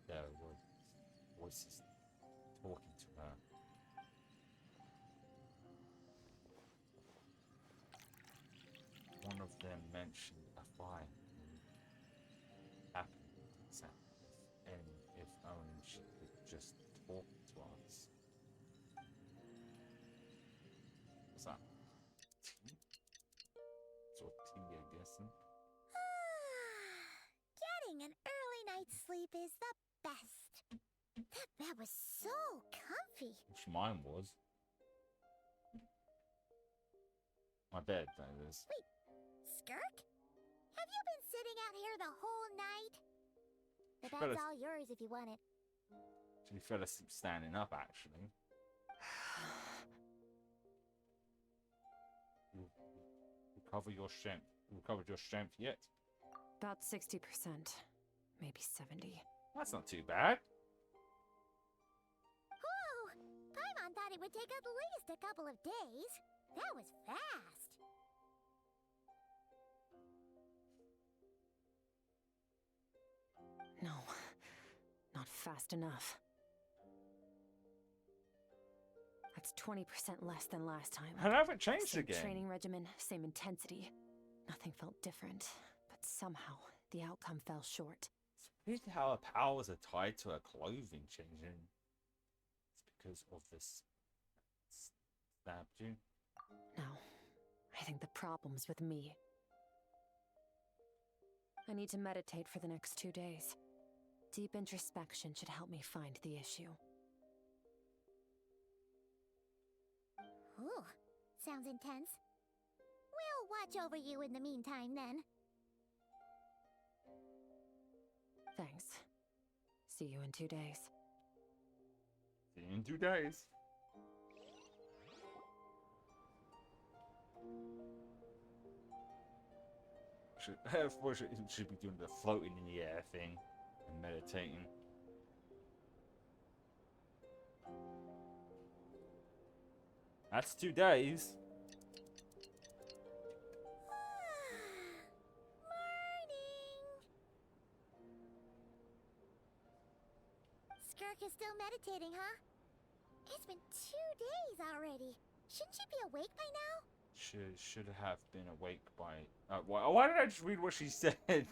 there were voices talking to her. One of them mentioned a fire happened, and if only she could just talk to us. What's that? Tea? Sort of tea, I guess. Getting an early night's sleep is the best. That bed was so comfy. Which mine was. My bed, that is. Wait, Skirk? Have you been sitting out here the whole night? The bed's all yours if you want it. She fell asleep standing up, actually. You recovered your strength yet? About 60%. Maybe 70. That's not too bad. Whew! Paimon thought it would take at least a couple of days. That was fast. No, not fast enough. That's 20% less than last time. And haven't changed Same again. Training regimen, same intensity. Nothing felt different, but somehow the outcome fell short. It's weird how her powers are tied to her clothing changing. It's because of this stabbed you. No, I think the problem's with me. I need to meditate for the next 2 days. Deep introspection should help me find the issue. Ooh, sounds intense. We'll watch over you in the meantime, then. Thanks. See you in 2 days. See you in 2 days. Should be doing the floating in the air thing and meditating. That's 2 days. Skirk is still meditating, huh? It's been 2 days already. Shouldn't she be awake by now? Should have been awake by. Why did I just read what she said?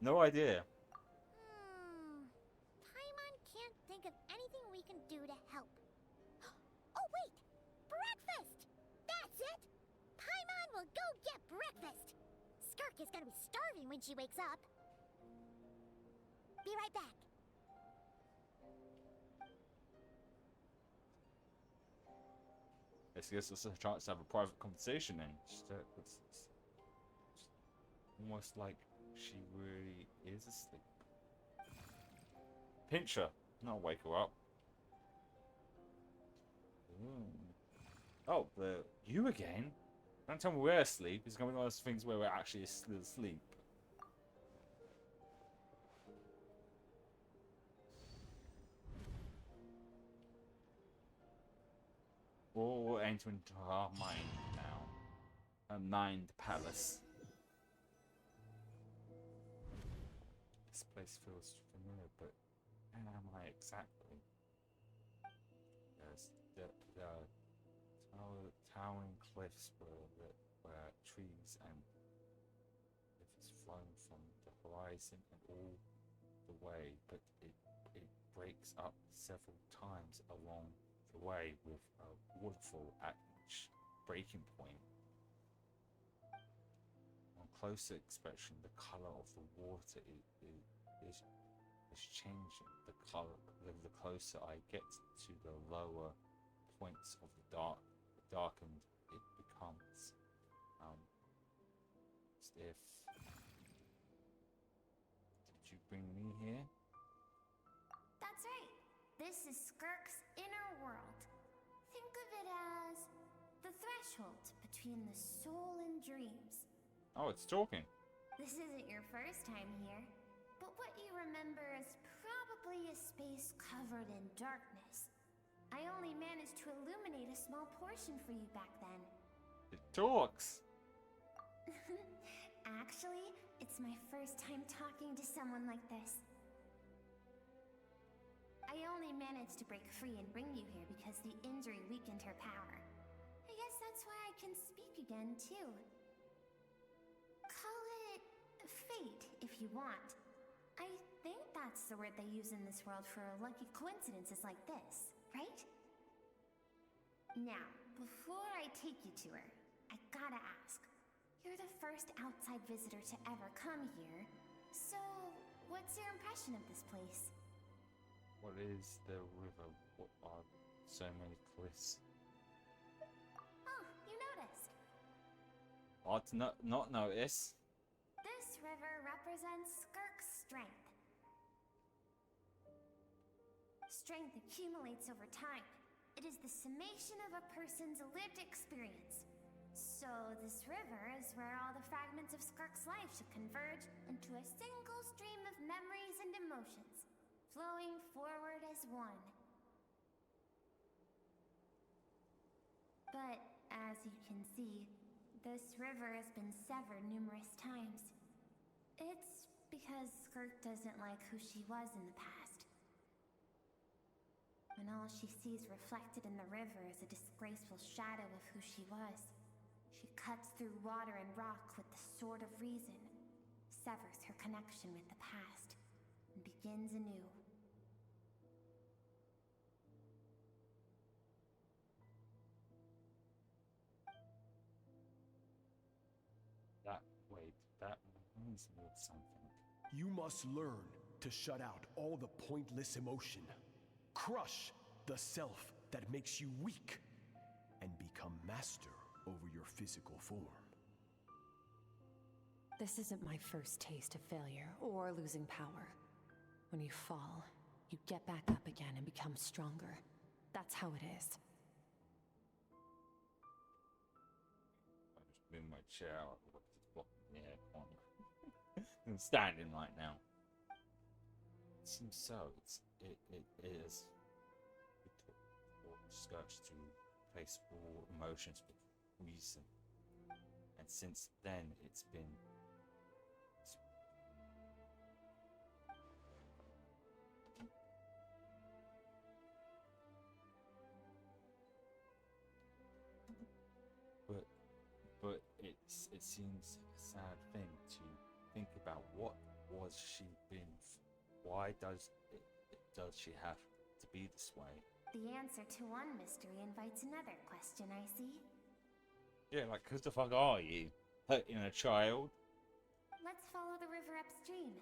No idea. Paimon can't think of anything we can do to help. Oh wait! Breakfast! That's it! Paimon will go get breakfast! Skirk is gonna be starving when she wakes up. Be right back. I guess it's a chance to have a private conversation then. It's almost like she really is asleep. Pinch her, not wake her up. Ooh. Oh, you again? Don't tell me we're asleep. It's gonna be one of those things where we're actually still asleep. Or we're entering into our mind now. A mind palace. This place feels familiar, but where am I exactly? There's the towering cliffs where trees and it's flown from the horizon and all the way, but it breaks up several times along the way with a waterfall at each breaking point. On closer inspection, the color of the water is changing. The color, the closer I get to the lower points of the darkened it becomes. As if did you bring me here? That's right. This is Skirk's inner world. Think of it as the threshold between the soul and dreams. Oh, it's talking. This isn't your first time here, but what you remember is probably a space covered in darkness. I only managed to illuminate a small portion for you back then. It talks. Actually, it's my first time talking to someone like this. I only managed to break free and bring you here because the injury weakened her power. I guess that's why I can speak again, too. Call it fate, if you want. I think that's the word they use in this world for lucky coincidences like this, right? Now, before I take you to her, I gotta ask. You're the first outside visitor to ever come here, so what's your impression of this place? What is the river? What are so many cliffs? Oh, you noticed. Hard to not notice. This river represents Skirk's strength. Strength accumulates over time. It is the summation of a person's lived experience. So this river is where all the fragments of Skirk's life should converge into a single stream of memories and emotions, flowing forward as one. But as you can see, this river has been severed numerous times. It's because Skirk doesn't like who she was in the past. When all she sees reflected in the river is a disgraceful shadow of who she was. She cuts through water and rock with the sword of reason, severs her connection with the past, and begins anew. That reminds me of something. You must learn to shut out all the pointless emotion. Crush the self that makes you weak, and become master over your physical form. This isn't my first taste of failure or losing power. When you fall, you get back up again and become stronger. That's how it is. I just move my chair out of the air corner. I'm standing right now. It seems so. It is. Skirk's to place all emotions with reason, and since then it's been. But it seems a sad thing to think about. What was she been? Why does she have to be this way? The answer to one mystery invites another question, I see. Yeah, like, who the fuck are you? Hurting a child? Let's follow the river upstream.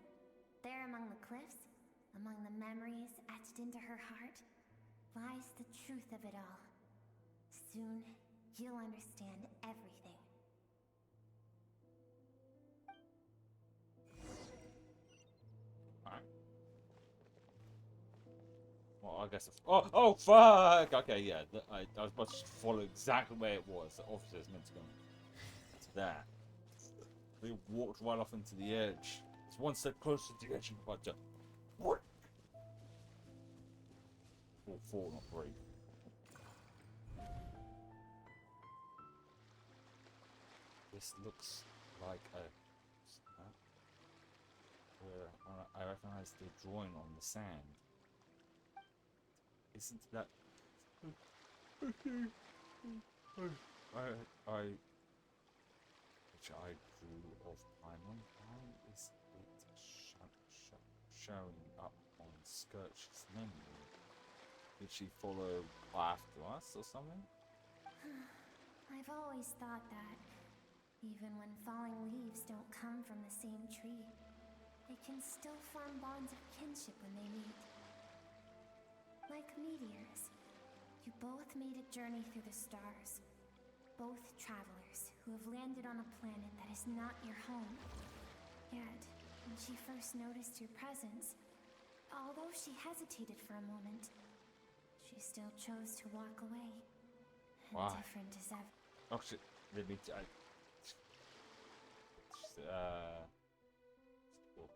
There among the cliffs, among the memories etched into her heart, lies the truth of it all. Soon, you'll understand everything. Alright. Well, I guess it's... Oh, fuck! Okay, yeah. I was about to follow exactly where it was. The officer's meant to go. there. They walked right off into the edge. It's one step closer to the edge, but to break. Or fall, not break. This looks like a. I recognize the drawing on the sand. Isn't that? Which I drew of Paimon. Why is it showing up on Skirch's memory? Did she follow after us or something? I've always thought that, even when falling leaves don't come from the same tree, they can still form bonds of kinship when they meet. Like meteors, you both made a journey through the stars. Both travelers who have landed on a planet that is not your home. Yet, when she first noticed your presence, although she hesitated for a moment, she still chose to walk away. Why? Different as ever. Oh shit, let me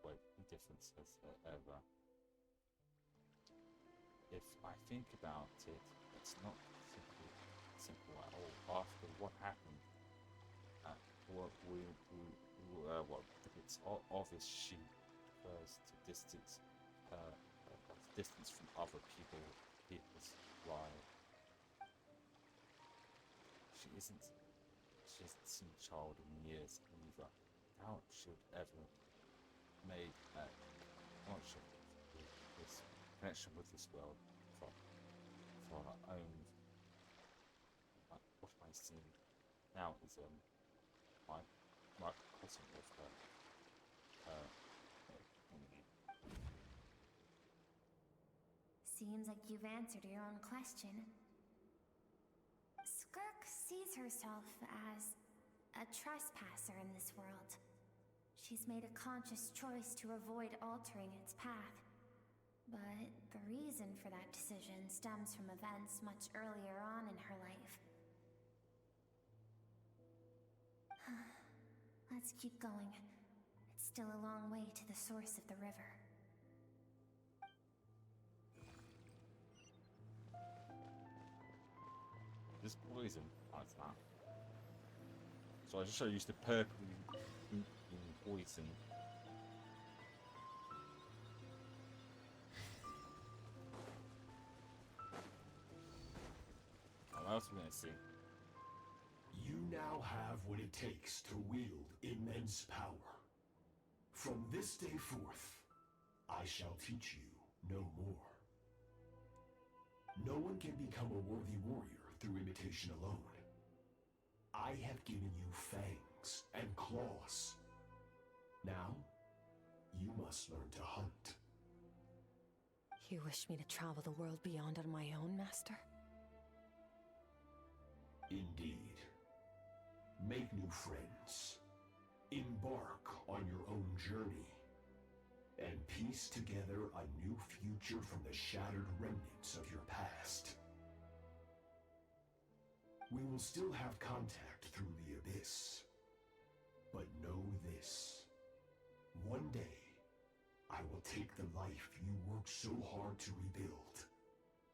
wait, difference as ever. If I think about it, it's not simple at all. After what happened, it's obvious she prefers to distance from other people's lives. She hasn't seen a child in years either. How should ever made a connection with this world for her own. What I see now is my cousin with her. Seems like you've answered your own question. Skirk sees herself as a trespasser in this world. She's made a conscious choice to avoid altering its path. But the reason for that decision stems from events much earlier on in her life. Let's keep going. It's still a long way to the source of the river. This poison. Oh, it's not. So I just so used to purpley poison. What else are we gonna see? You now have what it takes to wield immense power. From this day forth, I shall teach you no more. No one can become a worthy warrior through imitation alone. I have given you fangs and claws. Now, you must learn to hunt. You wish me to travel the world beyond on my own, Master? Indeed. Make new friends. Embark on your own journey. And piece together a new future from the shattered remnants of your past. We will still have contact through the Abyss. But know this. One day, I will take the life you worked so hard to rebuild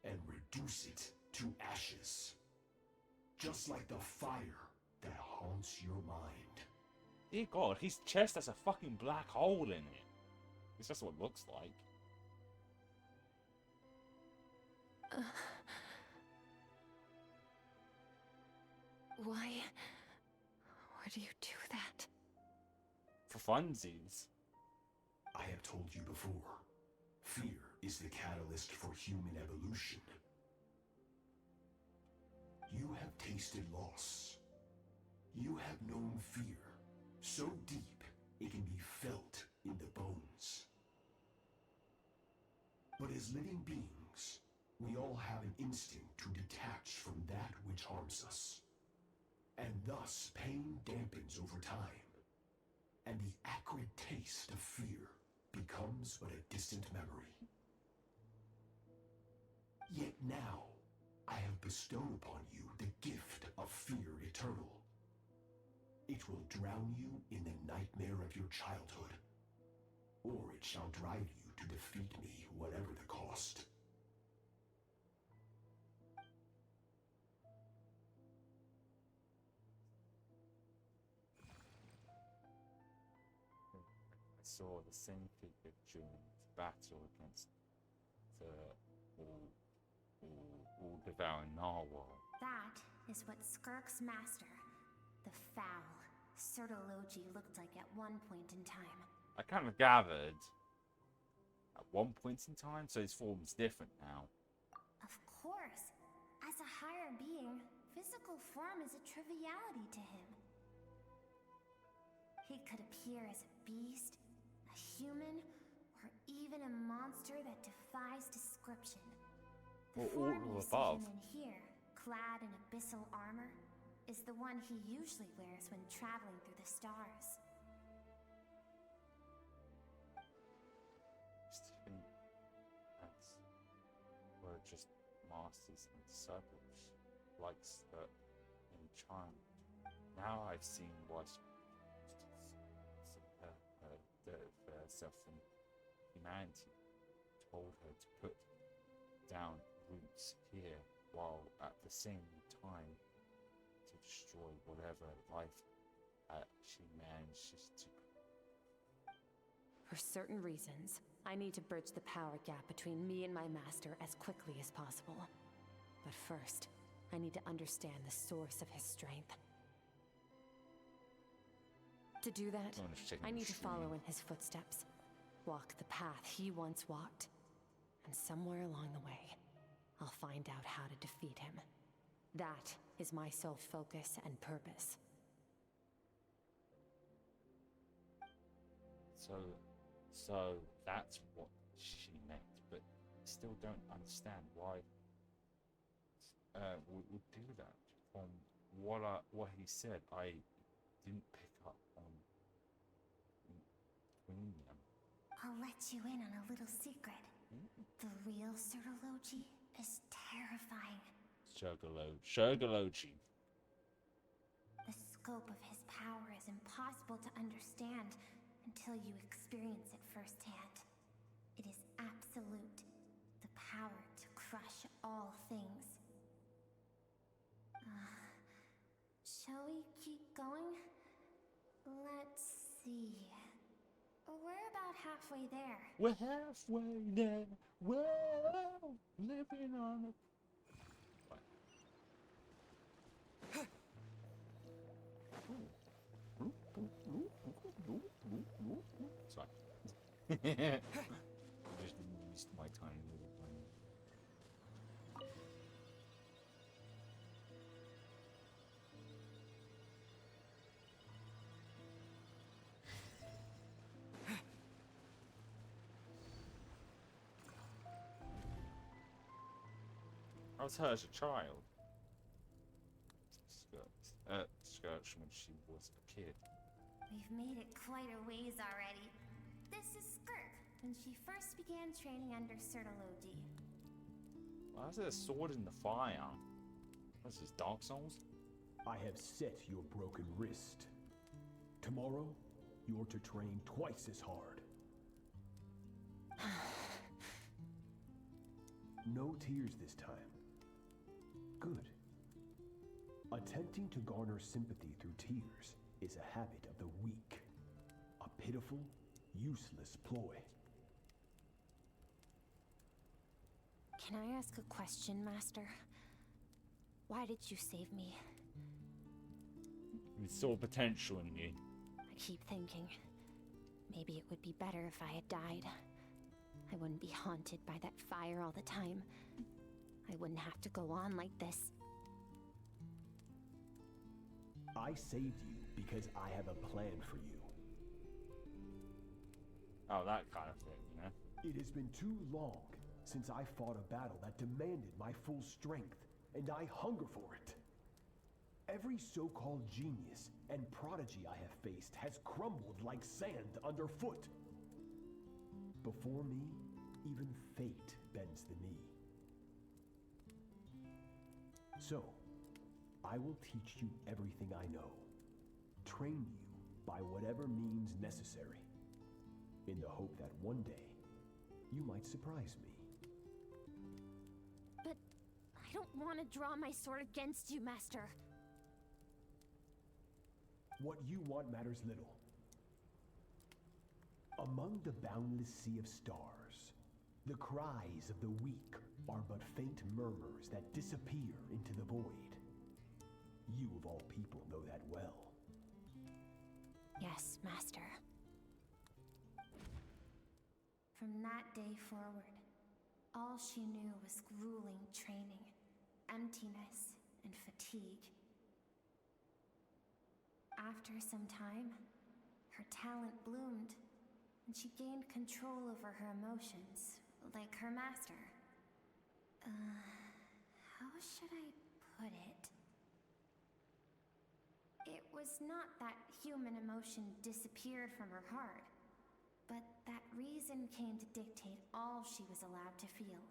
and reduce it to ashes. Just like the fire that haunts your mind. Dear God, his chest has a fucking black hole in it. It's just what it looks like. Why do you do that? For funsies. I have told you before, fear is the catalyst for human evolution. You have tasted loss. You have known fear, so deep it can be felt in the bones. But as living beings, we all have an instinct to detach from that which harms us. And thus, pain dampens over time, and the acrid taste of fear becomes but a distant memory. Yet now, I have bestowed upon you the gift of fear eternal. It will drown you in the nightmare of your childhood. Or it shall drive you to defeat me, whatever the cost. I saw the same figure during the battle against the all-devouring narwhal. That is what Skirk's master, the foul Sertology, looked like at one point in time. I kind of gathered at one point in time, so his form's different now. Of course. As a higher being, physical form is a triviality to him. He could appear as a beast, a human, or even a monster that defies description. The Or all form of you the see above. him in here, clad in abyssal armor, is the one he usually wears when traveling through the stars. Stephen, that's we're just masters and disciples, like in Charm. Now I've seen what self and humanity told her to put down roots here, while at the same time to destroy whatever life she manages to. For certain reasons, I need to bridge the power gap between me and my master as quickly as possible. But first, I need to understand the source of his strength. To do that, I need to follow in his footsteps, walk the path he once walked, and somewhere along the way, I'll find out how to defeat him. That is my sole focus and purpose. So that's what she meant, but I still don't understand why would do that. From what he said, I didn't pick up on between them. I'll let you in on a little secret. The real Sertology is terrifying. Shurgology. The scope of his power is impossible to understand until you experience it firsthand. It is absolute, the power to crush all things. Shall we keep going? Let's see. We're about halfway there. We're halfway there. Whoa, living on a... Sorry. I just used my tiny little brain. I was her as a child. Scourge when she was a kid. We've made it quite a ways already. This is Skirk, when she first began training under Sertology. Why is there a sword in the fire? What's this, Dark Souls? I have set your broken wrist. Tomorrow, you're to train twice as hard. No tears this time. Good. Attempting to garner sympathy through tears is a habit of the weak. A pitiful, useless ploy. Can I ask a question, Master? Why did you save me? We saw potential in you. I keep thinking, maybe it would be better if I had died. I wouldn't be haunted by that fire all the time. I wouldn't have to go on like this. I saved you because I have a plan for you. Oh, that kind of thing, you know? It has been too long since I fought a battle that demanded my full strength, and I hunger for it. Every so-called genius and prodigy I have faced has crumbled like sand underfoot. Before me, even fate bends the knee. So, I will teach you everything I know. train you by whatever means necessary, in the hope that one day you might surprise me. But I don't want to draw my sword against you, Master. What you want matters little. Among the boundless sea of stars, the cries of the weak are but faint murmurs that disappear into the void. You of all people know that well. Yes, Master. From that day forward, all she knew was grueling training, emptiness, and fatigue. After some time, her talent bloomed, and she gained control over her emotions, like her master. How should I put it? It was not that human emotion disappeared from her heart, but that reason came to dictate all she was allowed to feel.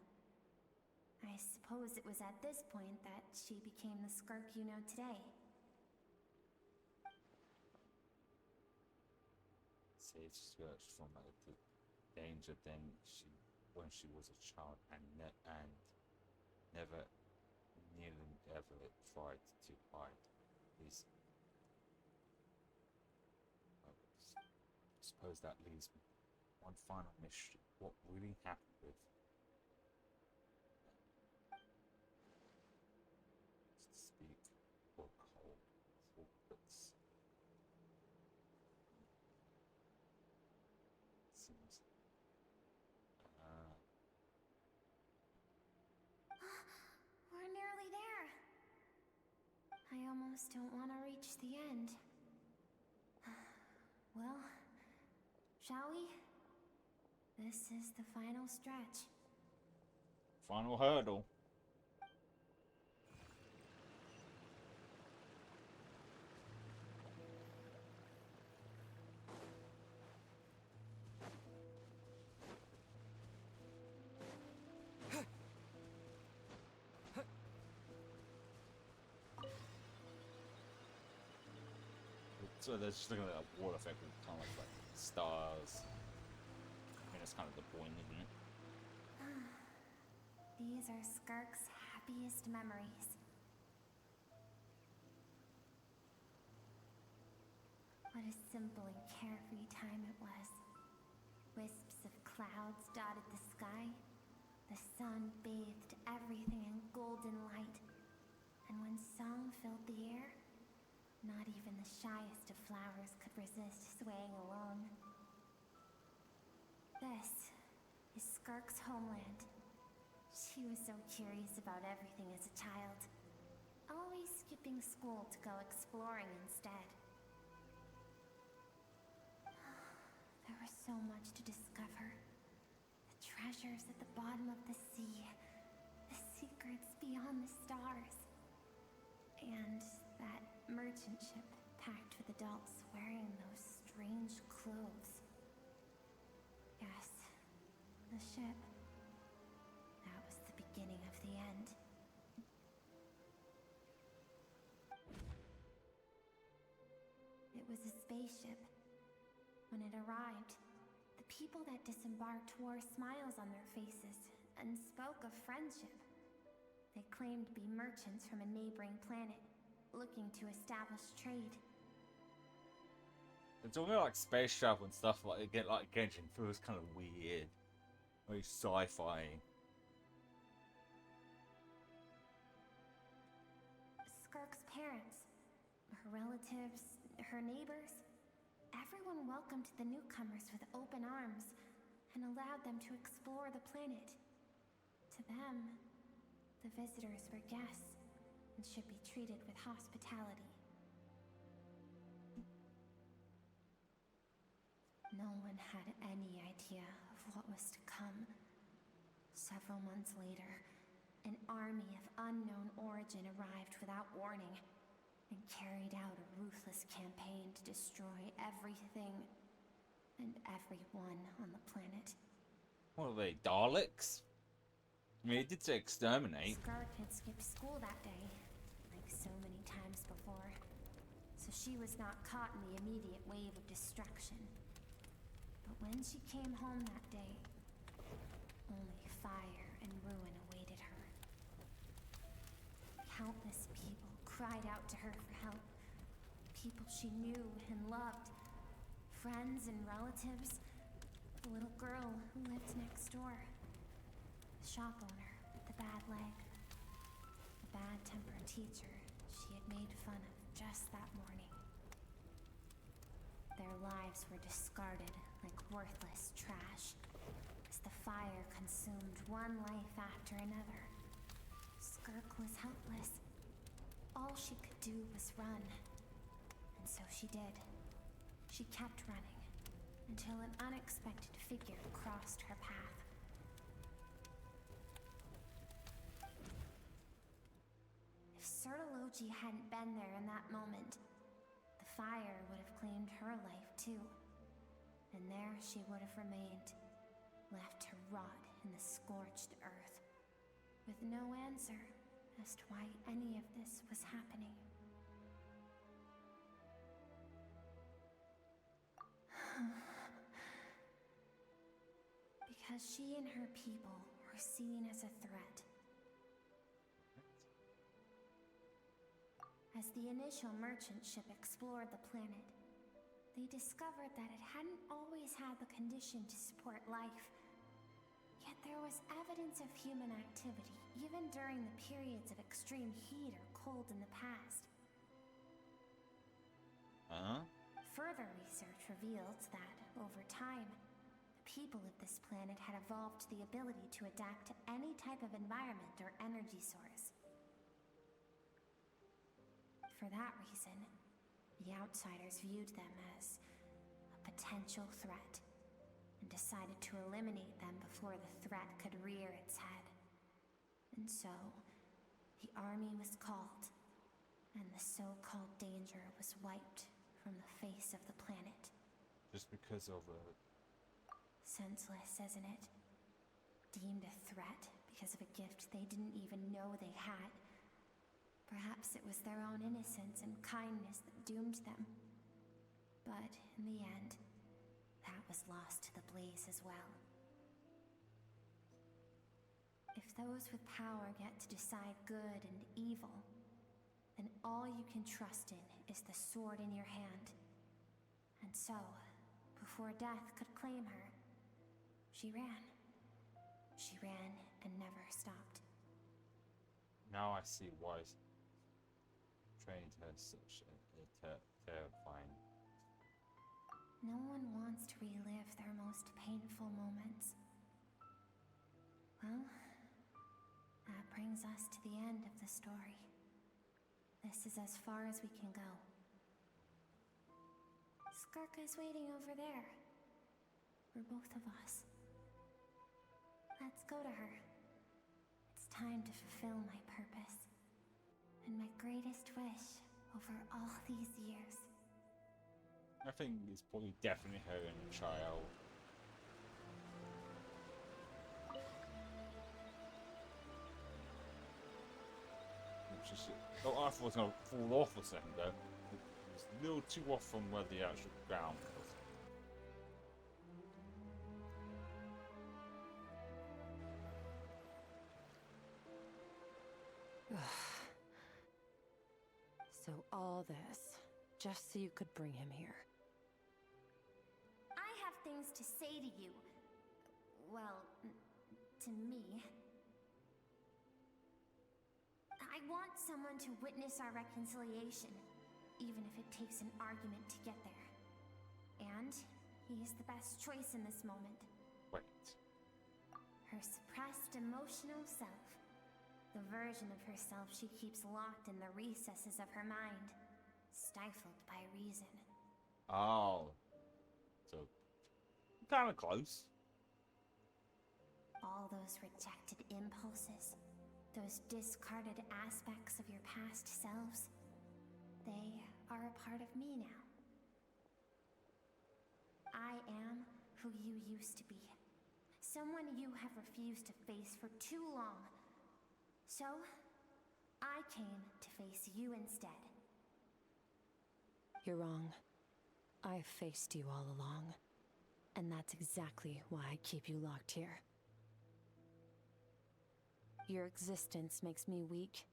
I suppose it was at this point that she became the Skirk you know today. Saved Skirk from the danger when she was a child and never nearly ever tried to hide these. I suppose that leaves me one final mystery. What really happened with speak or cold thoughts? Seems We're nearly there. I almost don't want to reach the end. Well, shall we? This is the final stretch. Final hurdle. So they're just looking at that water effect with kind of like stars. I mean, that's kind of the point, isn't it? These are Skirk's happiest memories. What a simple and carefree time it was. Wisps of clouds dotted the sky. The sun bathed everything in golden light. And when song filled the air, not even the shyest of flowers could resist swaying along. This is Skirk's homeland. She was so curious about everything as a child, always skipping school to go exploring instead. There was so much to discover. The treasures at the bottom of the sea, the secrets beyond the stars, and that merchant ship packed with adults wearing those strange clothes. Yes, the ship. That was the beginning of the end. It was a spaceship. When it arrived, the people that disembarked wore smiles on their faces and spoke of friendship. They claimed to be merchants from a neighboring planet, looking to establish trade. It's all like space travel and stuff like Genshin feels kind of weird, very sci-fi. Skirk's parents, her relatives, her neighbors, everyone welcomed the newcomers with open arms and allowed them to explore the planet. To them, the visitors were guests and should be treated with hospitality. No one had any idea of what was to come. Several months later, an army of unknown origin arrived without warning and carried out a ruthless campaign to destroy everything and everyone on the planet. What are they, Daleks? I mean, it did say exterminate. Skirk had skipped school that day, like so many times before, so she she was not caught in the immediate wave of destruction. But when she came home that day, only fire and ruin awaited her. Countless people cried out to her for help. People she knew and loved. Friends and relatives. The little girl who lived next door. The shop owner with the bad leg. The bad-tempered teacher she had made fun of just that morning. Their lives were discarded like worthless trash as the fire consumed one life after another. Skirk was helpless. All she could do was run. And so she did. She kept running until an unexpected figure crossed her path. If Sertology hadn't been there in that moment, the fire would have claimed her life too. And there she would have remained, left to rot in the scorched earth, with no answer as to why any of this was happening. Because she and her people were seen as a threat. As the initial merchant ship explored the planet, they discovered that it hadn't always had the condition to support life. Yet there was evidence of human activity, even during the periods of extreme heat or cold in the past. Further research revealed that, over time, the people of this planet had evolved the ability to adapt to any type of environment or energy source. For that reason, the outsiders viewed them as a potential threat and decided to eliminate them before the threat could rear its head. And so, the army was called, and the so-called danger was wiped from the face of the planet. Just because of a... Senseless, isn't it? Deemed a threat because of a gift they didn't even know they had. Perhaps it was their own innocence and kindness that doomed them. But in the end, that was lost to the blaze as well. If those with power get to decide good and evil, then all you can trust in is the sword in your hand. And so, before death could claim her, she ran. She ran and never stopped. Now I see why trained her such a terrifying. No one wants to relive their most painful moments. Well, that brings us to the end of the story. This is as far as we can go. Skirka's waiting over there. For both of us. Let's go to her. It's time to fulfill my purpose. And my greatest wish over all these years. I think it's probably definitely her and a child. Which is, oh, I thought it was going to fall off a second though. It was a little too off from where the actual ground was. So all this, just so you could bring him here. I have things to say to you. Well, to me. I want someone to witness our reconciliation, even if it takes an argument to get there. And he is the best choice in this moment. Wait. Her suppressed emotional self. The version of herself she keeps locked in the recesses of her mind, stifled by reason. Oh. So, kind of close. All those rejected impulses, those discarded aspects of your past selves, they are a part of me now. I am who you used to be. Someone you have refused to face for too long. So, I came to face you instead. You're wrong. I've faced you all along. And that's exactly why I keep you locked here. Your existence makes me weak.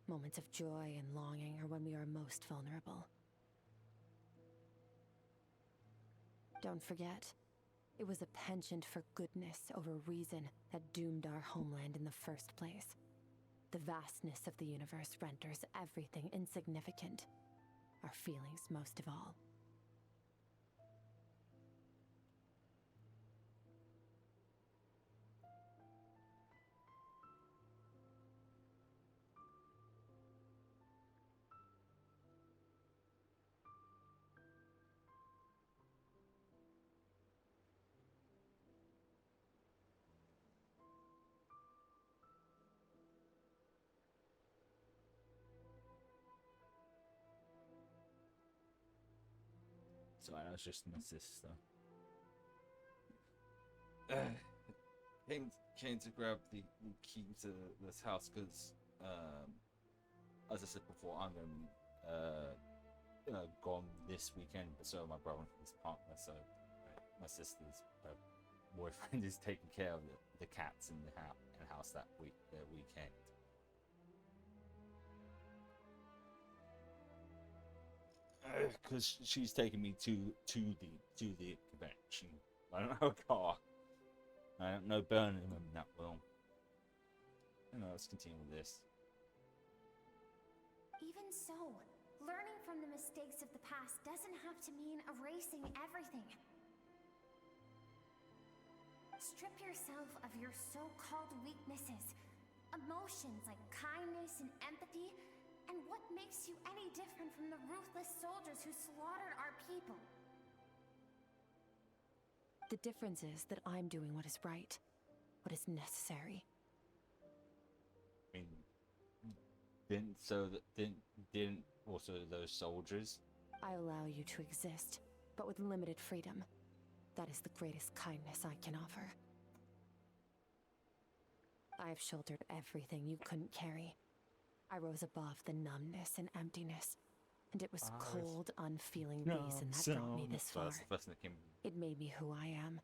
Moments of joy and longing are when we are most vulnerable. Don't forget, it was a penchant for goodness over reason that doomed our homeland in the first place. The vastness of the universe renders everything insignificant. Our feelings most of all. Sorry, that was just my sister. Came to grab the key to this house because, as I said before, I'm gone this weekend. So my brother and his partner, so my sister's boyfriend is taking care of the cats in the house that weekend. Because she's taking me to the convention. I don't have a car. I don't know Birmingham that well. Let's continue with this. Even so, learning from the mistakes of the past doesn't have to mean erasing everything. Strip yourself of your so-called weaknesses, emotions like kindness and empathy, and what makes you any different from the ruthless soldiers who slaughtered our people? The difference is that I'm doing what is right, what is necessary. I mean, didn't also those soldiers? I allow you to exist, but with limited freedom. That is the greatest kindness I can offer. I've shouldered everything you couldn't carry. I rose above the numbness and emptiness, and it was cold, unfeeling reason that brought me this far. It made me who I am.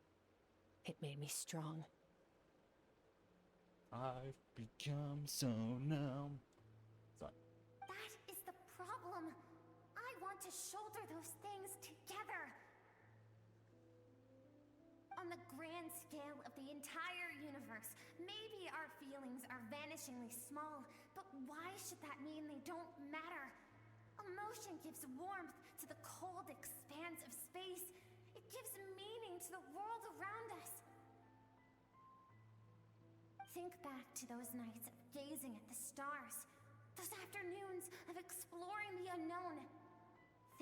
It made me strong. I've become so numb. Sorry. That is the problem. I want to shoulder those things together. On the grand scale of the entire universe, maybe our feelings are vanishingly small, but why should that mean they don't matter? Emotion gives warmth to the cold expanse of space. It gives meaning to the world around us. Think back to those nights of gazing at the stars, those afternoons of exploring the unknown.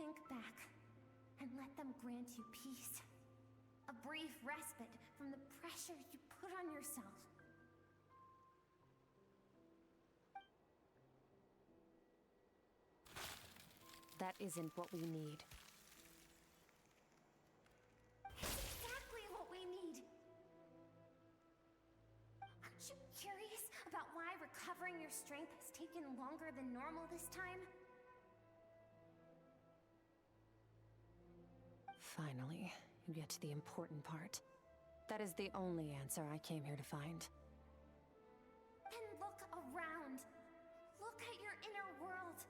Think back and let them grant you peace. A brief respite from the pressure you put on yourself. That isn't what we need. Exactly what we need. Aren't you curious about why recovering your strength has taken longer than normal this time? Finally, you get to the important part. That is the only answer I came here to find. Then look around. Look at your inner world.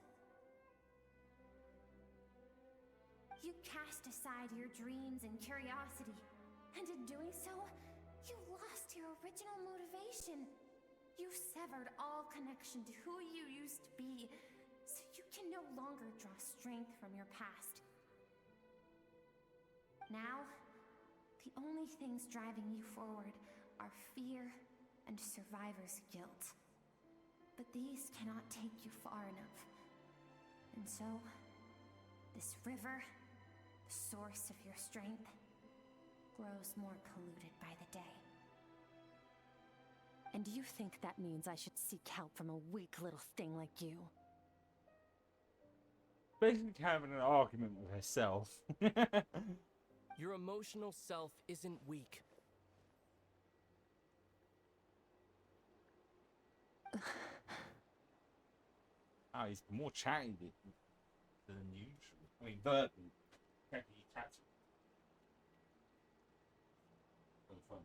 You cast aside your dreams and curiosity, and in doing so, you lost your original motivation. You severed all connection to who you used to be, so you can no longer draw strength from your past. Now, the only things driving you forward are fear and survivor's guilt. But these cannot take you far enough. And so, this river, the source of your strength, grows more polluted by the day. And you think that means I should seek help from a weak little thing like you? Basically having an argument with herself. Your emotional self isn't weak. Oh, he's more chatty than usual. I mean, verbally. Apparently, tattoo. For the fun.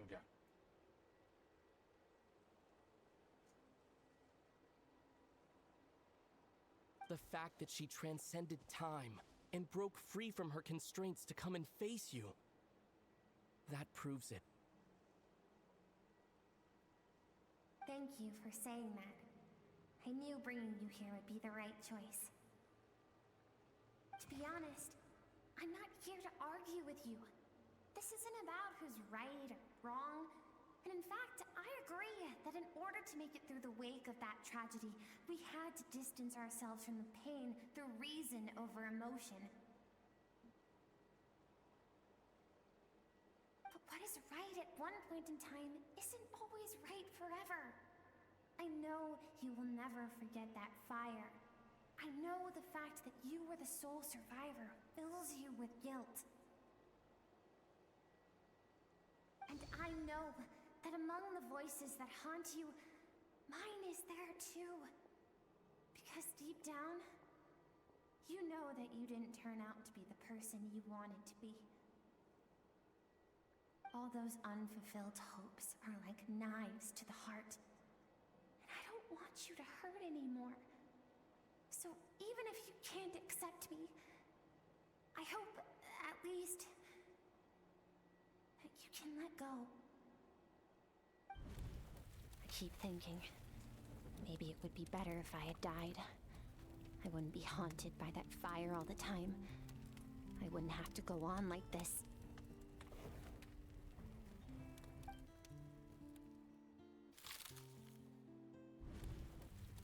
Yeah. The fact that she transcended time and broke free from her constraints to come and face you. That proves it. Thank you for saying that. I knew bringing you here would be the right choice. To be honest, I'm not here to argue with you. This isn't about who's right or wrong. And in fact, I agree that in order to make it through the wake of that tragedy, we had to distance ourselves from the pain through reason over emotion. But what is right at one point in time isn't always right forever. I know you will never forget that fire. I know the fact that you were the sole survivor fills you with guilt. And I know that among the voices that haunt you, mine is there too. Because deep down, you know that you didn't turn out to be the person you wanted to be. All those unfulfilled hopes are like knives to the heart. And I don't want you to hurt anymore. So even if you can't accept me, I hope, at least, that you can let go. I keep thinking, maybe it would be better if I had died. I wouldn't be haunted by that fire all the time. I wouldn't have to go on like this.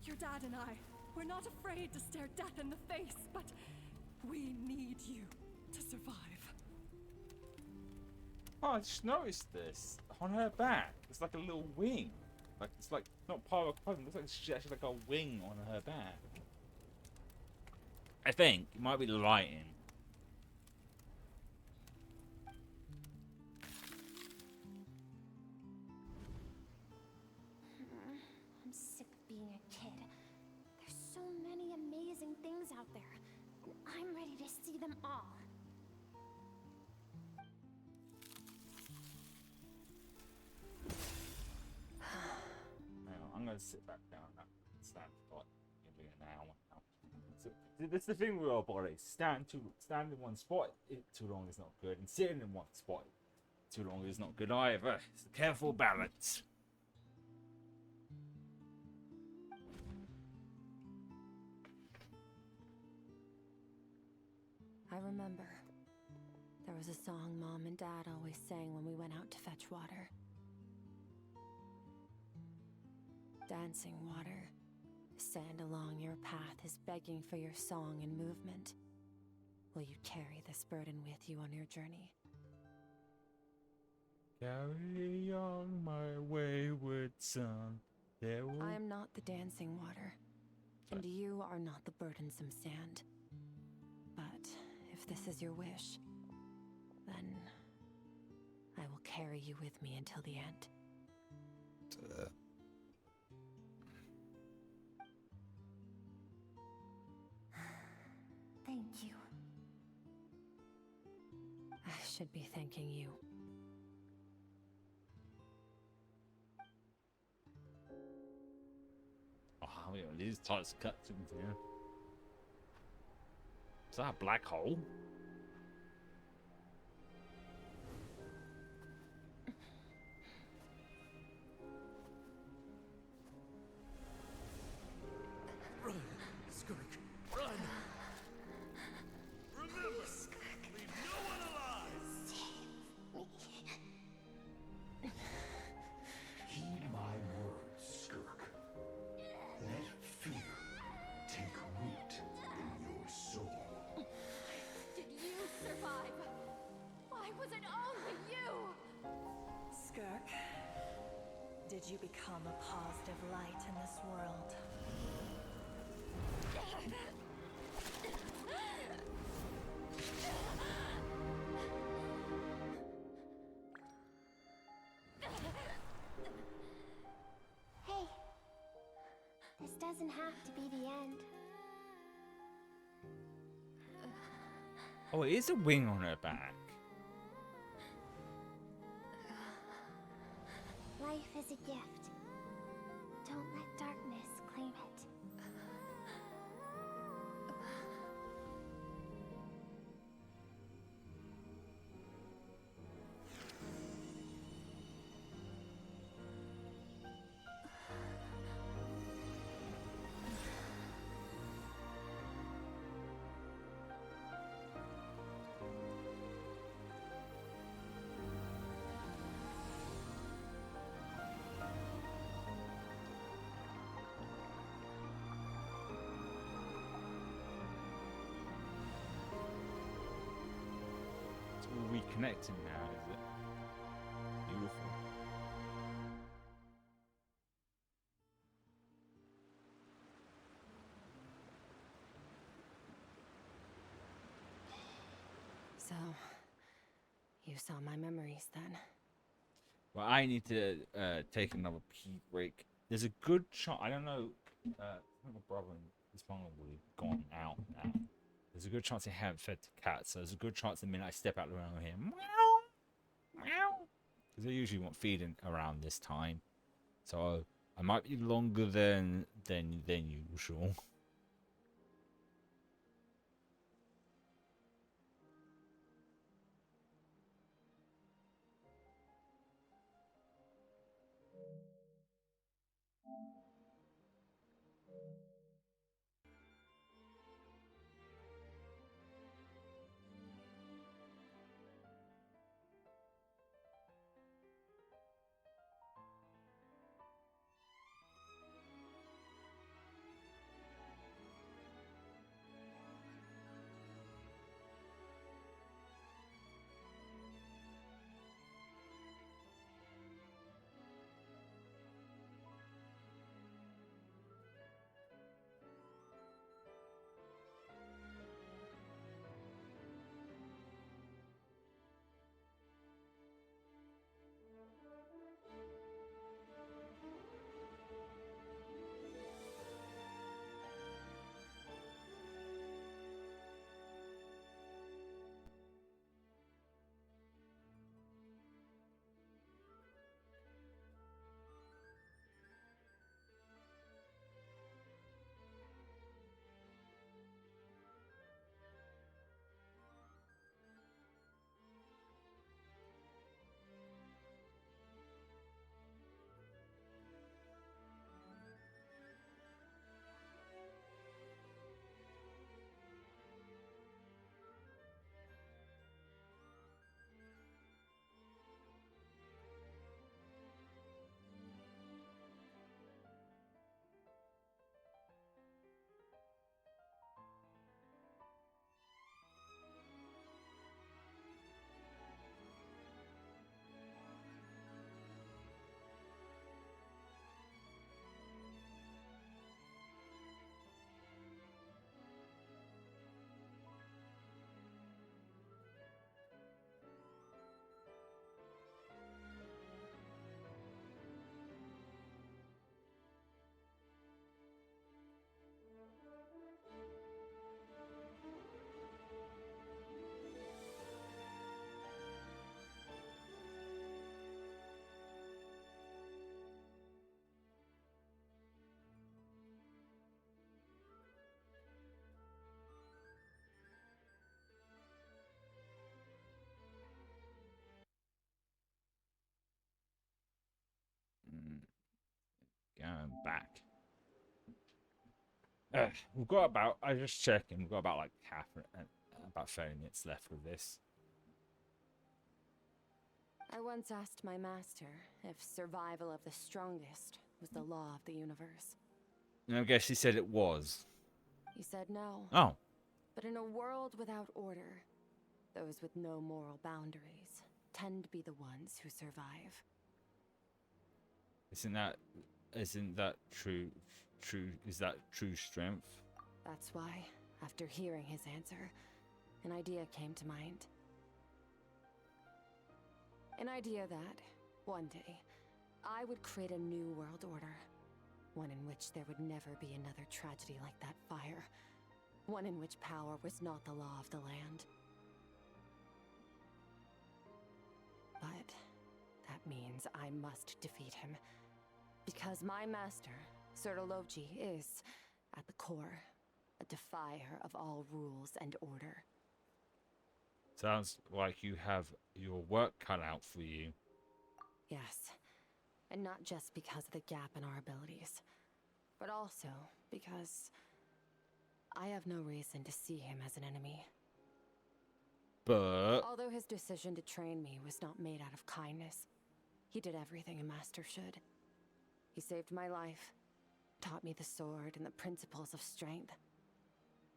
Your dad and I, we're not afraid to stare death in the face, but we need you to survive. Oh, I just noticed this. On her back, it's like a little wing. Like, it's like, not part of a clothing, it looks like she's actually like a wing on her back. I think. It might be the lighting. I'm sick of being a kid. There's so many amazing things out there, and I'm ready to see them all. I'm gonna sit back down and stand for like maybe an hour now. So, that's the thing with our bodies. Stand in one spot too long is not good, and sitting in one spot too long is not good either. It's a careful balance. I remember. There was a song Mom and Dad always sang when we went out to fetch water. Dancing water. The sand along your path is begging for your song and movement. Will you carry this burden with you on your journey? Carry on my wayward son. I am not the dancing water, and you are not the burdensome sand. But if this is your wish, then I will carry you with me until the end. Thank you. I should be thanking you. Oh, yeah, these types of cutscenes here. Is that a black hole? Run, Skirk, run! Remember, leave no one alive! Heed my words, Skirk. Let fear take root in your soul. Did you survive? Why was it only you? Skirk, did you become a positive light in this world? Hey, this doesn't have to be the end. Oh, it is a wing on her back. Life is a gift. Don't let darkness claim it. We're reconnecting now, is it? Beautiful. So, you saw my memories then? Well, I need to take another pee break. There's a good chance. I don't know. My brother and his mom will have gone out now. There's a good chance they haven't fed the cats. So there's a good chance the minute I step out the room, I hear meow, meow, because they usually want feeding around this time. So I might be longer than usual. Going back. We've got about, I just checking, we've got about like about 30 minutes left of this. I once asked my master if survival of the strongest was the law of the universe. And I guess he said it was. He said no. Oh. But in a world without order, those with no moral boundaries tend to be the ones who survive. Isn't that true? Is that true strength? That's why, after hearing his answer, an idea came to mind. An idea that, one day, I would create a new world order. One in which there would never be another tragedy like that fire. One in which power was not the law of the land, But that means I must defeat him. Because my master, Sertalovji, is, at the core, a defier of all rules and order. Sounds like you have your work cut out for you. Yes, and not just because of the gap in our abilities, but also because I have no reason to see him as an enemy. But Although his decision to train me was not made out of kindness, he did everything a master should. He saved my life, taught me the sword and the principles of strength.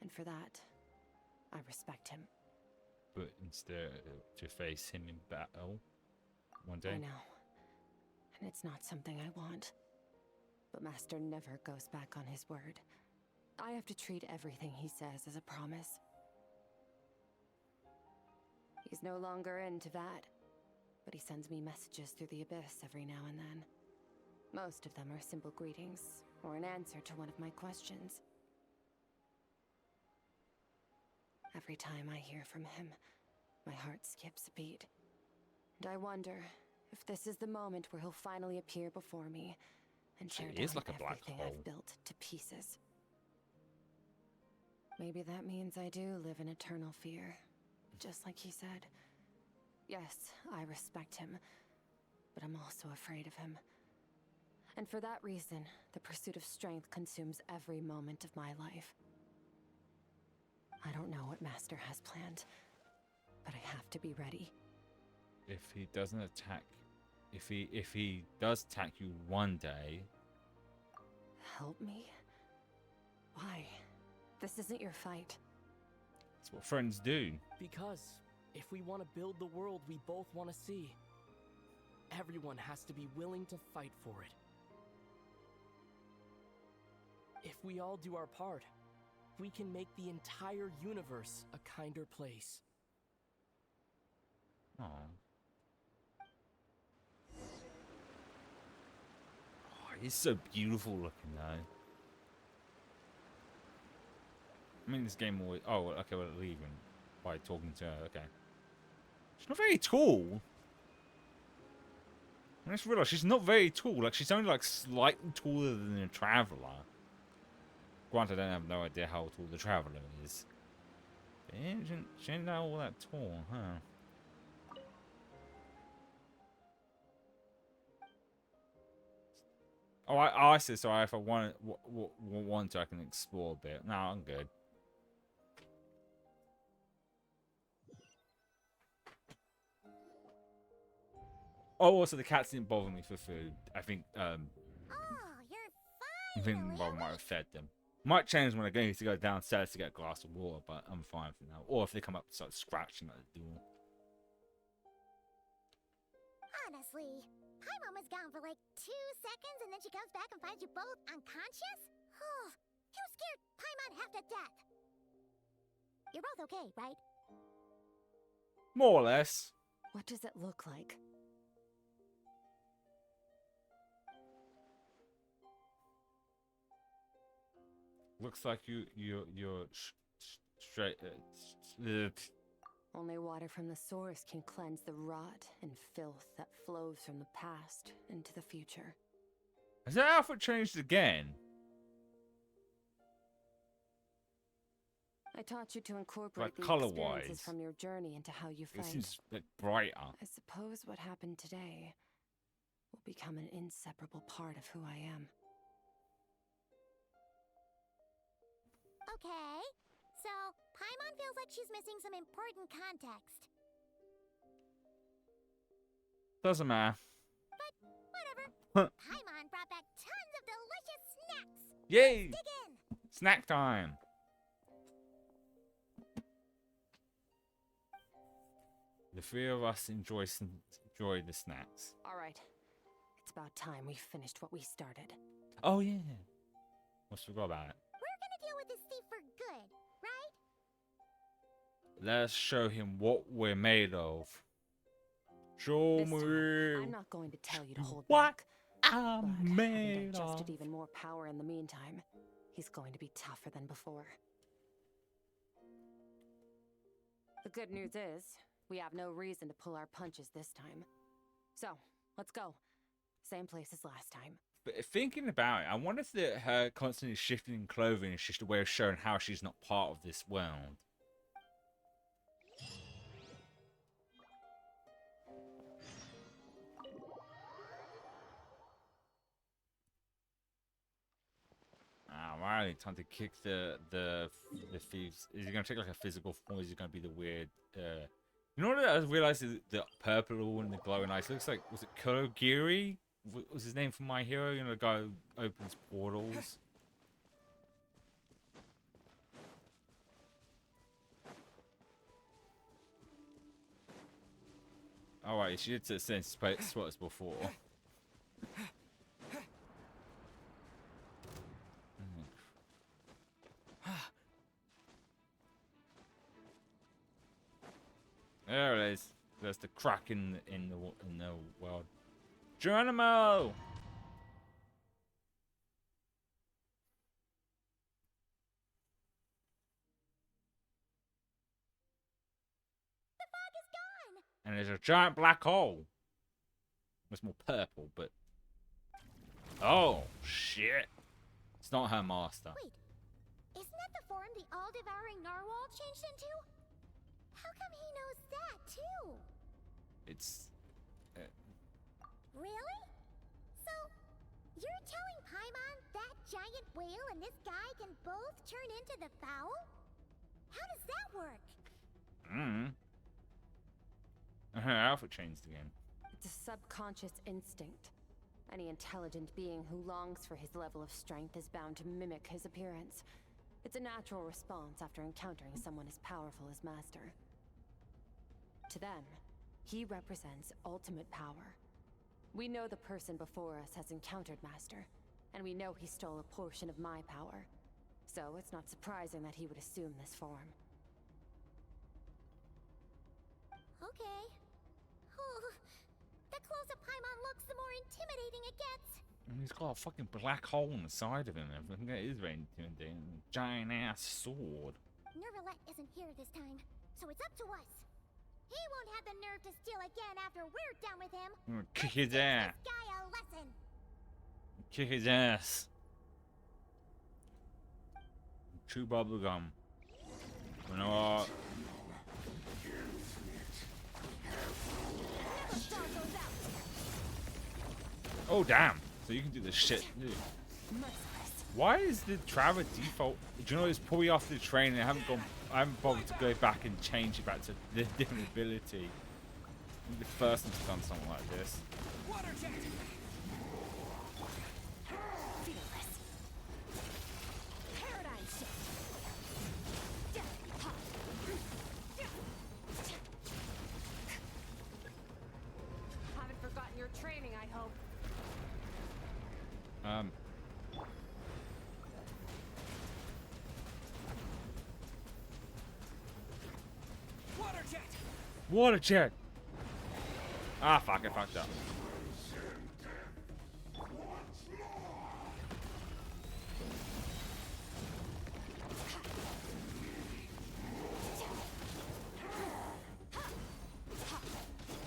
And for that, I respect him. But instead to face him in battle one day. I know. And it's not something I want. But Master never goes back on his word. I have to treat everything he says as a promise. He's no longer into that, but he sends me messages through the abyss every now and then. Most of them are simple greetings, or an answer to one of my questions. Every time I hear from him, my heart skips a beat. And I wonder if this is the moment where he'll finally appear before me and tear down like a black everything hole. I've built to pieces. Maybe that means I do live in eternal fear, just like he said. Yes, I respect him, but I'm also afraid of him. And for that reason, the pursuit of strength consumes every moment of my life. I don't know what Master has planned, but I have to be ready. If he doesn't attack, if he does attack you one day, Help me? Why? This isn't your fight. that's what friends do. Because if we want to build the world we both want to see, everyone has to be willing to fight for it. If we all do our part, we can make the entire universe a kinder place. Aww. Oh, he's so beautiful looking though. I mean, this game always... Oh, okay, we're leaving by talking to her. Okay. She's not very tall. I just realised she's not very tall. Like, she's only, like, slightly taller than a Traveller. Granted, I have no idea how tall the Traveller is. But yeah, she ain't all that tall, huh? Oh, I see. So if I want to, I can explore a bit. No, I'm good. Oh, also the cats didn't bother me for food. I think Oh, you're fine. I think Bob might have fed them. Might change when I need to go downstairs to get a glass of water, but I'm fine for now. Or if they come up and start scratching at the door. Honestly, Paimon was gone for like 2 seconds and then she comes back and finds you both unconscious? Oh, you scared Paimon half to death. You're both okay, right? More or less. What does it look like? Looks like you're straight. Only water from the source can cleanse the rot and filth that flows from the past into the future. Has that outfit changed again? I taught you to incorporate Like the color-wise. experiences from your journey into how you It fight. seems like brighter. I suppose what happened today will become an inseparable part of who I am. Okay, so Paimon feels like she's missing some important context. Doesn't matter. But whatever. Huh. Paimon brought back tons of delicious snacks. Yay! Let's dig in. Snack time. The three of us enjoy the snacks. All right. It's about time we finished what we started. Oh yeah. Almost forgot about it. We're gonna deal with this thief for good, right? Let's show him what we're made of. Show This time, me I'm not going to tell you to hold what back. I'm But having made digested of. even more power in the meantime, he's going to be tougher than before. The good news is, We have no reason to pull our punches this time. So, let's go. Same place as last time. But thinking about it, I wonder if her constantly shifting clothing is just a way of showing how she's not part of this world. Alright, time to kick the thieves. Is he gonna take like a physical form, or is he gonna be the weird you know what I realized, the purple and the glowing eyes looks like, was it Kurogiri? What was his name from My Hero? You know, the guy who opens portals. Alright, she did sense spots before. There it is. There's the crack in the world. Geronimo! The fog is gone! And there's a giant black hole. It's more purple, but... Oh, shit. It's not her master. Wait, isn't that the form the all-devouring narwhal changed into? How come he knows that, too? It's... Really? So, you're telling Paimon that giant whale and this guy can both turn into the fowl? How does that work? Her outfit changed again. It's a subconscious instinct. Any intelligent being who longs for his level of strength is bound to mimic his appearance. It's a natural response after encountering someone as powerful as Master. To them, he represents ultimate power. We know the person before us has encountered Master, and we know he stole a portion of my power. So it's not surprising that he would assume this form. Okay. Oh, the closer Paimon looks, the more intimidating it gets. And he's got a fucking black hole on the side of him. Everything that is very intimidating. A giant ass sword. Nervalette isn't here this time, so it's up to us. He won't have the nerve to steal again after we're done with him. I'm gonna kick his ass. This guy a lesson. Kick his ass. Chew bubblegum. You know what? Oh damn! So you can do this shit. Dude. Why is the Traver default? Do you know it's probably after the training? I haven't bothered to go back and change it back to the different ability. I'm the first one to done something like this. Water jet! Paradigm shift. Haven't forgotten your training, I hope. Water jet! Water jet! Ah, fuck, I fucked up.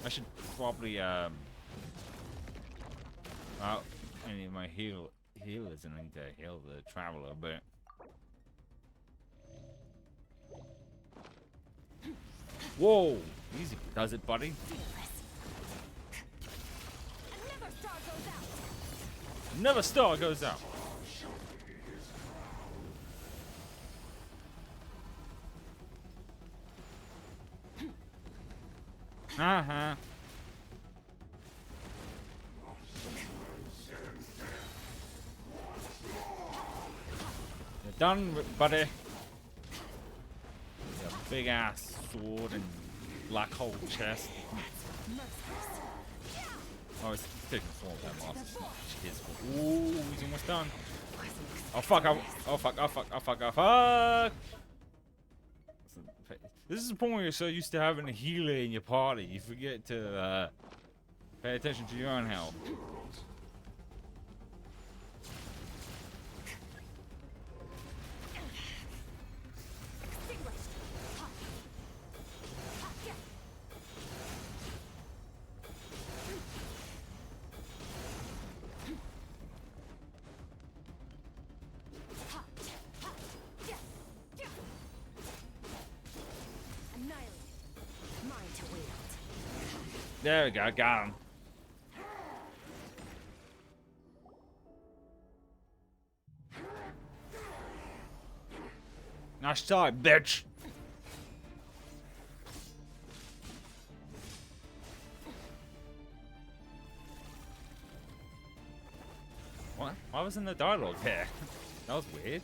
I should probably, well, any of my healers, and I need to heal the Traveler a bit. Whoa! Easy does it, buddy. Another star goes out. Uh-huh. You're done, buddy. Your big ass sword and black hole chest. Oh, it's taking form of that master. Ooh, he's almost done. Oh fuck! Oh fuck! Oh fuck! Oh fuck! Oh fuck! This is the point where you're so used to having a healer in your party, you forget to pay attention to your own health. There we go, got him. Nice time, bitch. What? Why wasn't the dialogue there? That was weird.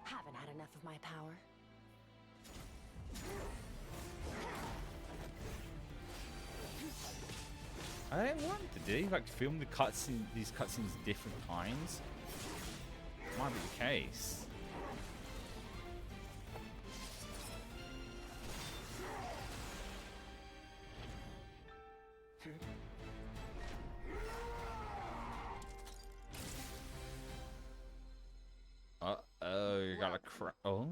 Haven't had enough of my power. I didn't want to do. Like film the cutscene, these cutscenes different times. Might be the case. Uh-oh, you got a oh.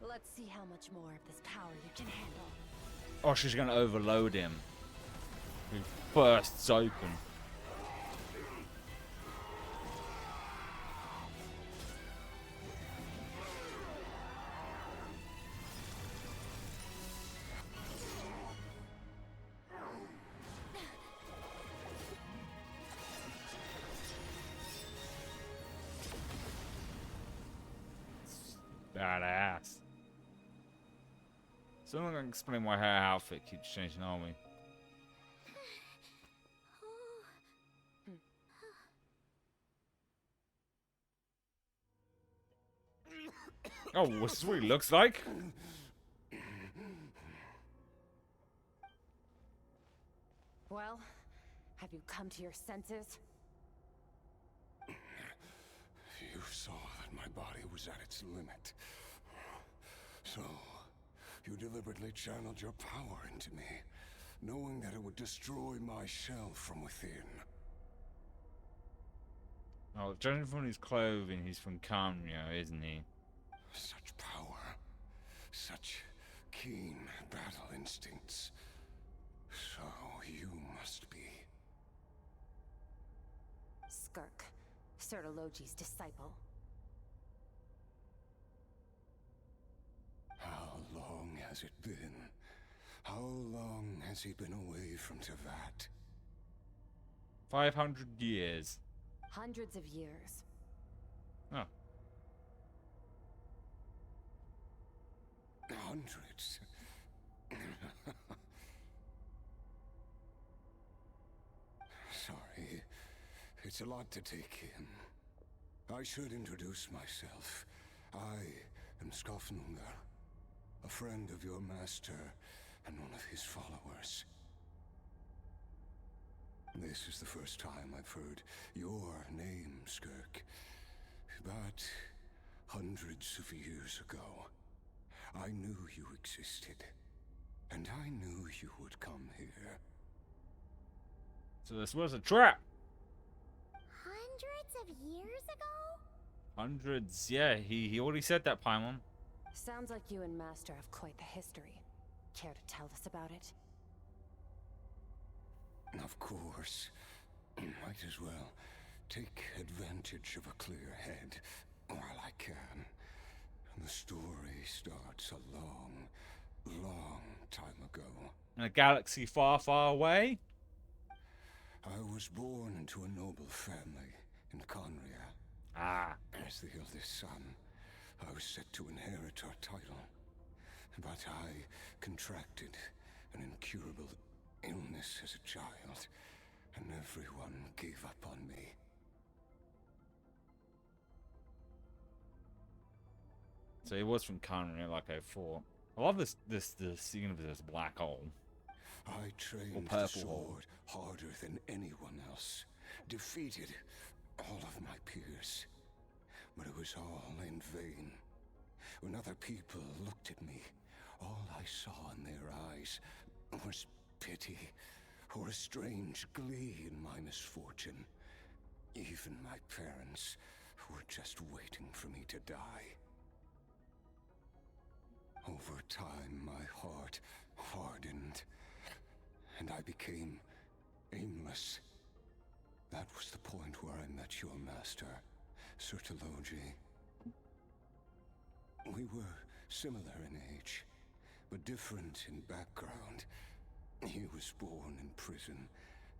Let's see how much more of this power you can handle. Oh, she's gonna overload him. He bursts open. Badass. Someone can explain why her outfit keeps changing on me. Oh, this is what he looks like. Well, have you come to your senses? You saw that my body was at its limit. So, you deliberately channeled your power into me, knowing that it would destroy my shell from within. Oh, judging from his clothing, he's from Kamio, isn't he? Such power, such keen battle instincts. So you must be. Skirk, Sertologi's disciple. How long has it been? How long has he been away from Tevat? 500 years. Hundreds of years. Oh. Hundreds? Sorry, it's a lot to take in. I should introduce myself. I am Skafnungar, a friend of your master and one of his followers. This is the first time I've heard your name, Skirk. But hundreds of years ago, I knew you existed. And I knew you would come here. So this was a trap. Hundreds of years ago? Hundreds, yeah, he already said that, Paimon. Sounds like you and Master have quite the history. Care to tell us about it? Of course. Might as well take advantage of a clear head while I can. The story starts a long, long time ago. In a galaxy far, far away? I was born into a noble family in Conria. Ah. As the eldest son, I was set to inherit our title. But I contracted an incurable illness as a child, and everyone gave up on me. So he was from Conria, like I thought. I love the scene of this black hole. I trained purple the sword hole. harder than anyone else. Defeated all of my peers. But it was all in vain. When other people looked at me, all I saw in their eyes was pity, or a strange glee in my misfortune. Even my parents were just waiting for me to die. Over time, my heart hardened, and I became aimless. That was the point where I met your master, Sertologi. We were similar in age, but different in background. He was born in prison,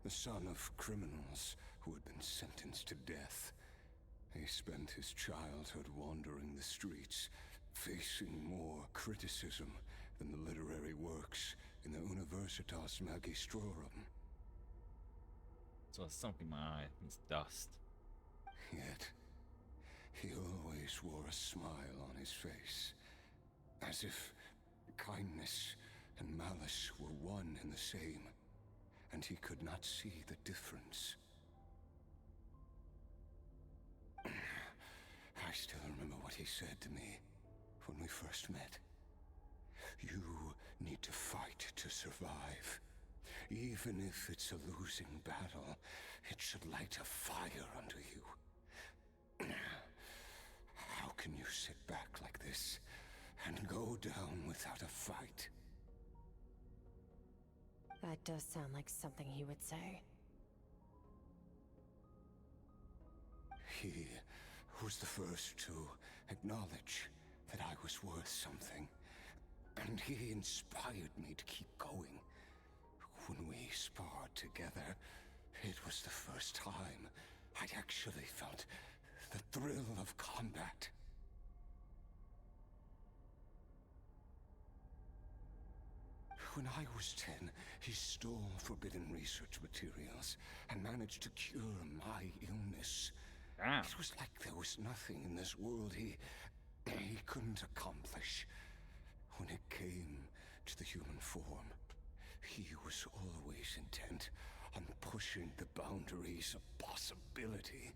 the son of criminals who had been sentenced to death. He spent his childhood wandering the streets, facing more criticism than the literary works in the Universitas Magistrorum. So I sunk in my eye. It's dust. Yet, he always wore a smile on his face, as if kindness and malice were one and the same, and he could not see the difference. I still remember what he said to me when we first met. You need to fight to survive. Even if it's a losing battle, it should light a fire under you. How can you sit back like this and go down without a fight? That does sound like something he would say. He was the first to acknowledge that I was worth something, and he inspired me to keep going. When we sparred together, it was the first time I'd actually felt the thrill of combat. When I was 10, he stole forbidden research materials and managed to cure my illness. Damn. It was like there was nothing in this world he couldn't accomplish. When it came to the human form, he was always intent on pushing the boundaries of possibility.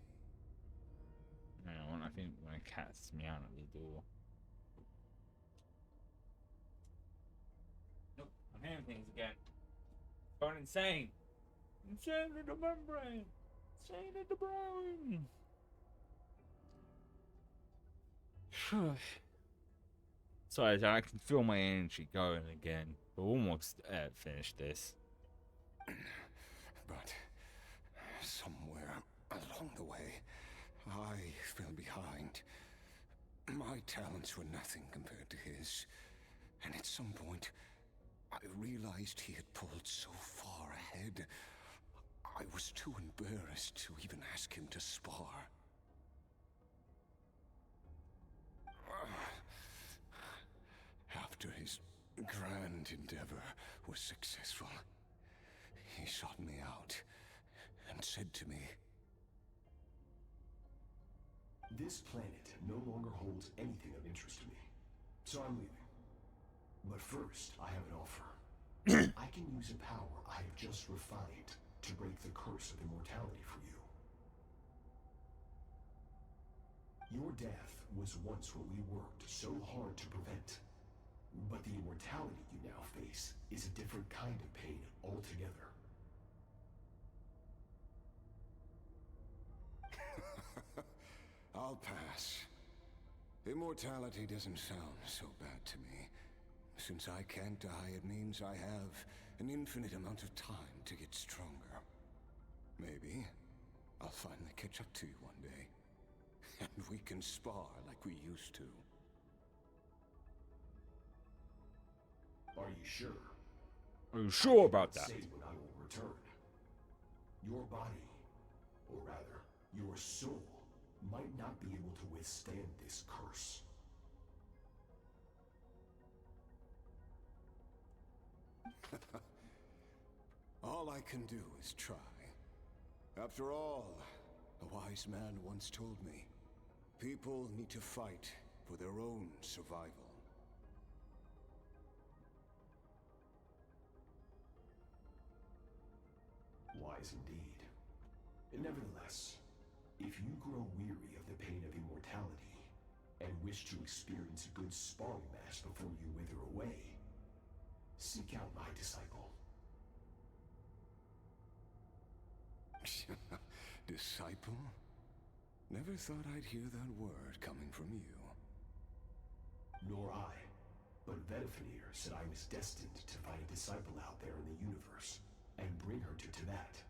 I think my cat's meowing at the door. Nope, I'm hearing things again. Going insane. Insane in the membrane. Insane in the brain. Sorry, I can feel my energy going again. We're almost finished this. But somewhere along the way, I fell behind. My talents were nothing compared to his. And at some point, I realized he had pulled so far ahead, I was too embarrassed to even ask him to spar. After his grand endeavor was successful, he sought me out and said to me, "This planet no longer holds anything of interest to me, so I'm leaving. But first, I have an offer. I can use a power I have just refined to break the curse of immortality for you. Your death was once what we worked so hard to prevent. But the immortality you now face is a different kind of pain altogether." I'll pass. Immortality doesn't sound so bad to me. Since I can't die, it means I have an infinite amount of time to get stronger. Maybe I'll finally catch up to you one day, and we can spar like we used to. Are you sure? Are you sure about that? Say when I will return. Your body, or rather, your soul, might not be able to withstand this curse. All I can do is try. After all, a wise man once told me, people need to fight for their own survival. Wise indeed. Nevertheless, if you grow weary of the pain of immortality and wish to experience a good sparring match before you wither away, seek out my disciple. Disciple? Never thought I'd hear that word coming from you. Nor I. But Vedifenir said I was destined to find a disciple out there in the universe and bring her to Tibet.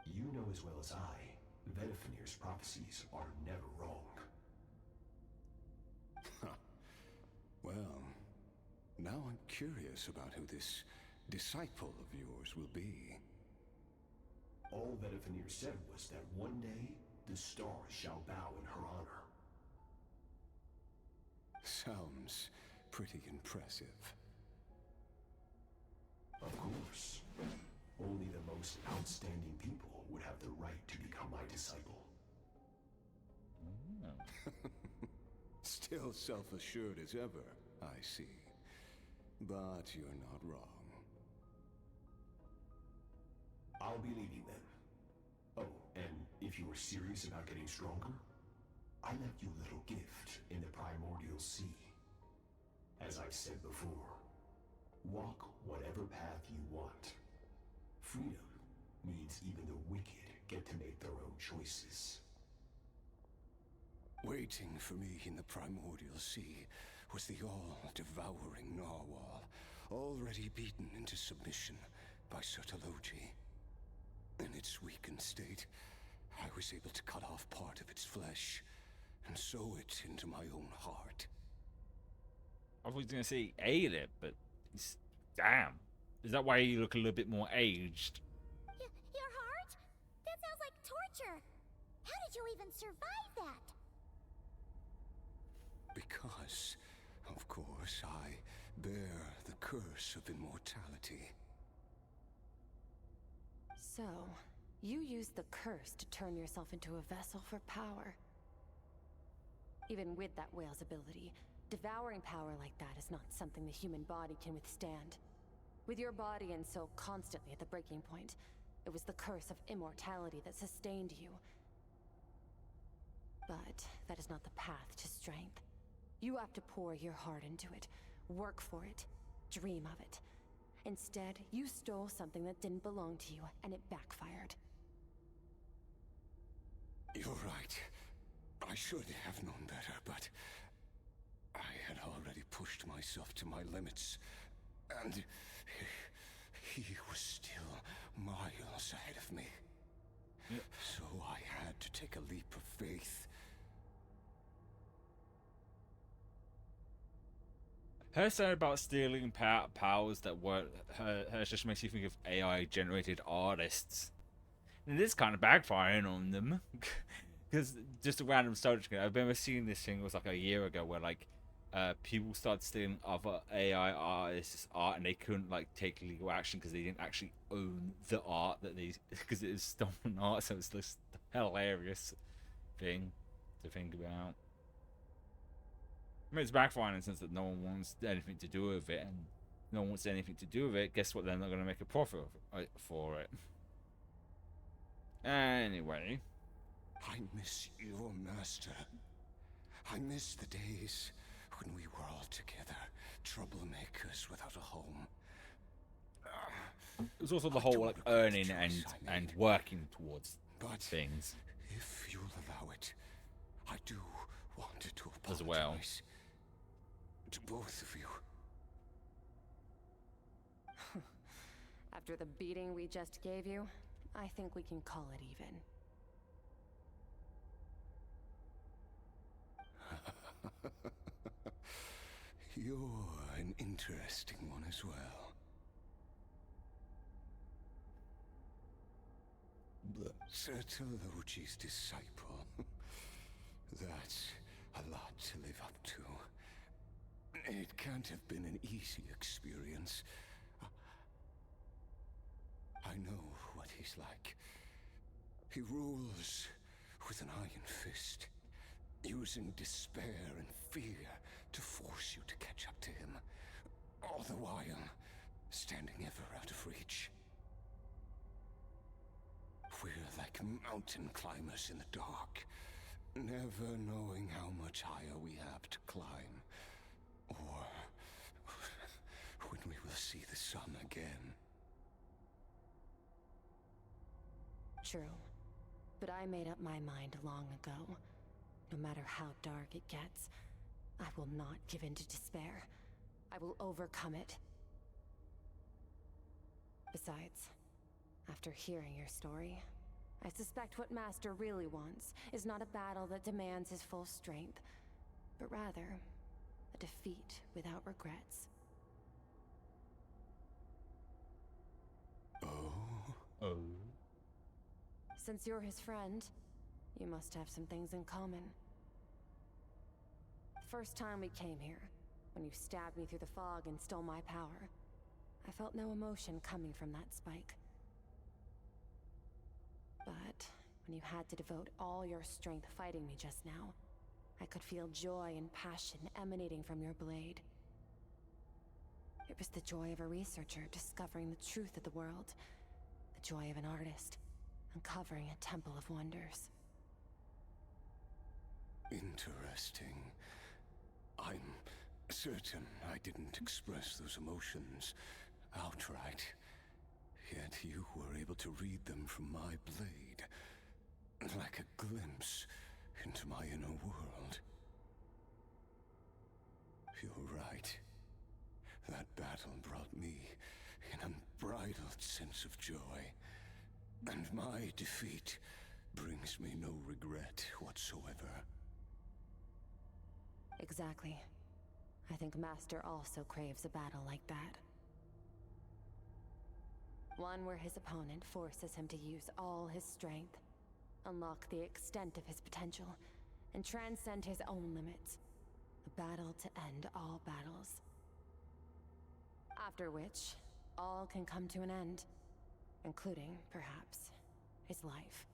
You know as well as I, Vedifenir's prophecies are never wrong. Well, now I'm curious about who this disciple of yours will be. All that Veneer said was that one day, the stars shall bow in her honor. Sounds pretty impressive. Of course. Only the most outstanding people would have the right to become my disciple. Still self-assured as ever, I see. But you're not wrong. I'll be leaving then. Oh, and if you were serious about getting stronger, I left you a little gift in the primordial sea. As I've said before, walk whatever path you want. Freedom means even the wicked get to make their own choices. Waiting for me in the primordial sea was the all-devouring narwhal, already beaten into submission by Sertologi. In its weakened state, I was able to cut off part of its flesh and sew it into my own heart. I was going to say ate it, but damn. Is that why you look a little bit more aged? Your heart? That sounds like torture. How did you even survive that? Because, of course, I bear the curse of immortality. So, you used the curse to turn yourself into a vessel for power. Even with that whale's ability, devouring power like that is not something the human body can withstand. With your body and so constantly at the breaking point, it was the curse of immortality that sustained you. But that is not the path to strength. You have to pour your heart into it, work for it, dream of it. Instead, you stole something that didn't belong to you, and it backfired. You're right. I should have known better, but I had already pushed myself to my limits, and he was still miles ahead of me. Yep. So I had to take a leap of faith. Her saying about stealing powers that weren't hers just makes you think of AI-generated artists. And it is kind of backfiring on them. Because just a random story, I remember seeing this thing, it was like a year ago, where like people started stealing other AI artists' art and they couldn't like take legal action because they didn't actually own the art that they, because it was stolen art. So it's this hilarious thing to think about. I mean, it's backfiring in the sense that no one wants anything to do with it, and no one wants anything to do with it. Guess what? They're not going to make a profit for it. Anyway. I miss your master. I miss the days when we were all together, troublemakers without a home. It was also the whole like earning and working towards things. If you'll allow it, I do want to apologize as well to both of you. After the beating we just gave you, I think we can call it even. You're an interesting one as well. Sertologi's disciple. That's a lot to live up to. It can't have been an easy experience. I know what he's like. He rules with an iron fist, using despair and fear to force you to catch up to him, all the while standing ever out of reach. We're like mountain climbers in the dark, never knowing how much higher we have to climb, or when we will see the sun again. True. But I made up my mind long ago. No matter how dark it gets, I will not give in to despair. I will overcome it. Besides, after hearing your story, I suspect what Master really wants is not a battle that demands his full strength, but rather A defeat without regrets. Oh? Since you're his friend, you must have some things in common. The first time we came here, when you stabbed me through the fog and stole my power, I felt no emotion coming from that spike. But when you had to devote all your strength fighting me just now, I could feel joy and passion emanating from your blade. It was the joy of a researcher discovering the truth of the world, the joy of an artist uncovering a temple of wonders. Interesting. I'm certain I didn't express those emotions outright. Yet you were able to read them from my blade, like a glimpse into my inner world. You're right. That battle brought me an unbridled sense of joy, and my defeat brings me no regret whatsoever. Exactly. I think Master also craves a battle like that. One where his opponent forces him to use all his strength, unlock the extent of his potential, and transcend his own limits. A battle to end all battles. After which, all can come to an end, including, perhaps, his life.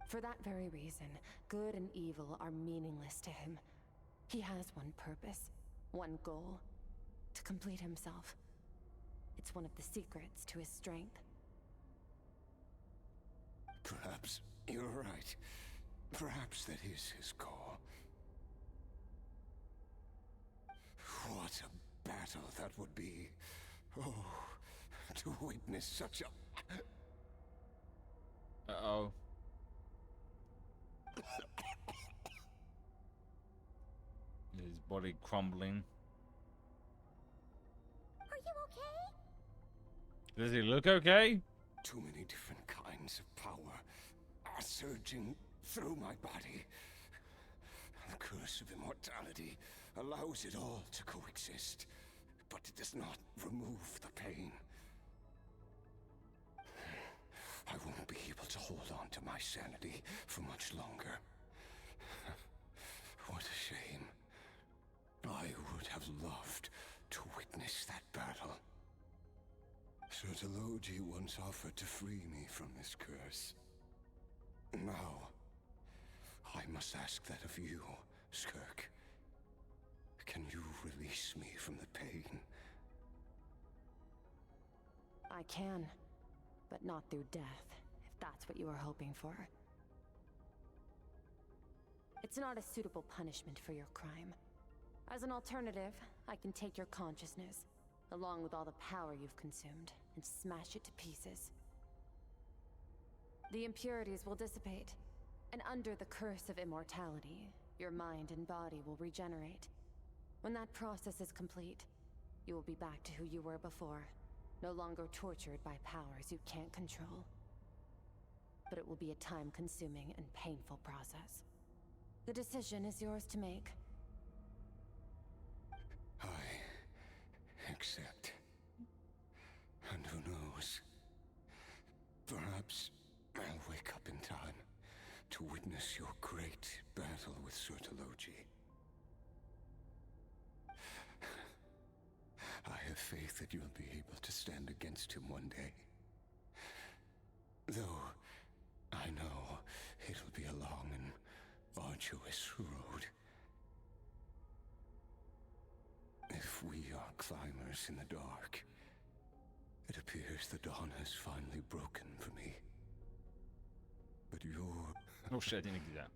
For that very reason, good and evil are meaningless to him. He has one purpose, one goal: to complete himself. It's one of the secrets to his strength. Perhaps you're right. Perhaps that is his call. What a battle that would be. Oh, to witness such a... Uh-oh. His body crumbling. Are you okay? Does he look okay? Too many different kinds of power are surging through my body. The curse of immortality allows it all to coexist, but it does not remove the pain. I won't be able to hold on to my sanity for much longer. What a shame. I would have loved to witness that battle. Sertologi once offered to free me from this curse. Now, I must ask that of you, Skirk. Can you release me from the pain? I can, but not through death, if that's what you were hoping for. It's not a suitable punishment for your crime. As an alternative, I can take your consciousness, along with all the power you've consumed, and smash it to pieces. The impurities will dissipate, and under the curse of immortality, your mind and body will regenerate. When that process is complete, you will be back to who you were before, no longer tortured by powers you can't control. But it will be a time-consuming and painful process. The decision is yours to make. I accept. And who knows? Perhaps I'll wake up in time to witness your great battle with Sertologi. I have faith that you'll be able to stand against him one day. Though I know it'll be a long and arduous road. If we are climbers in the dark, it appears the dawn has finally broken for me. But you're... Oh shit, I didn't do that.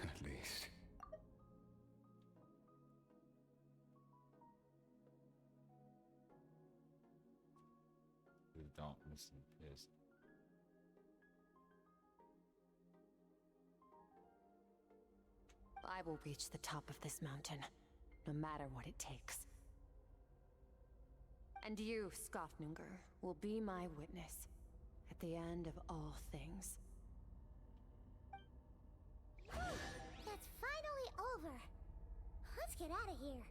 At least. The darkness and pierced. I will reach the top of this mountain, no matter what it takes. And you, Skofnunger, will be my witness at the end of all things. It's finally over. Let's get out of here.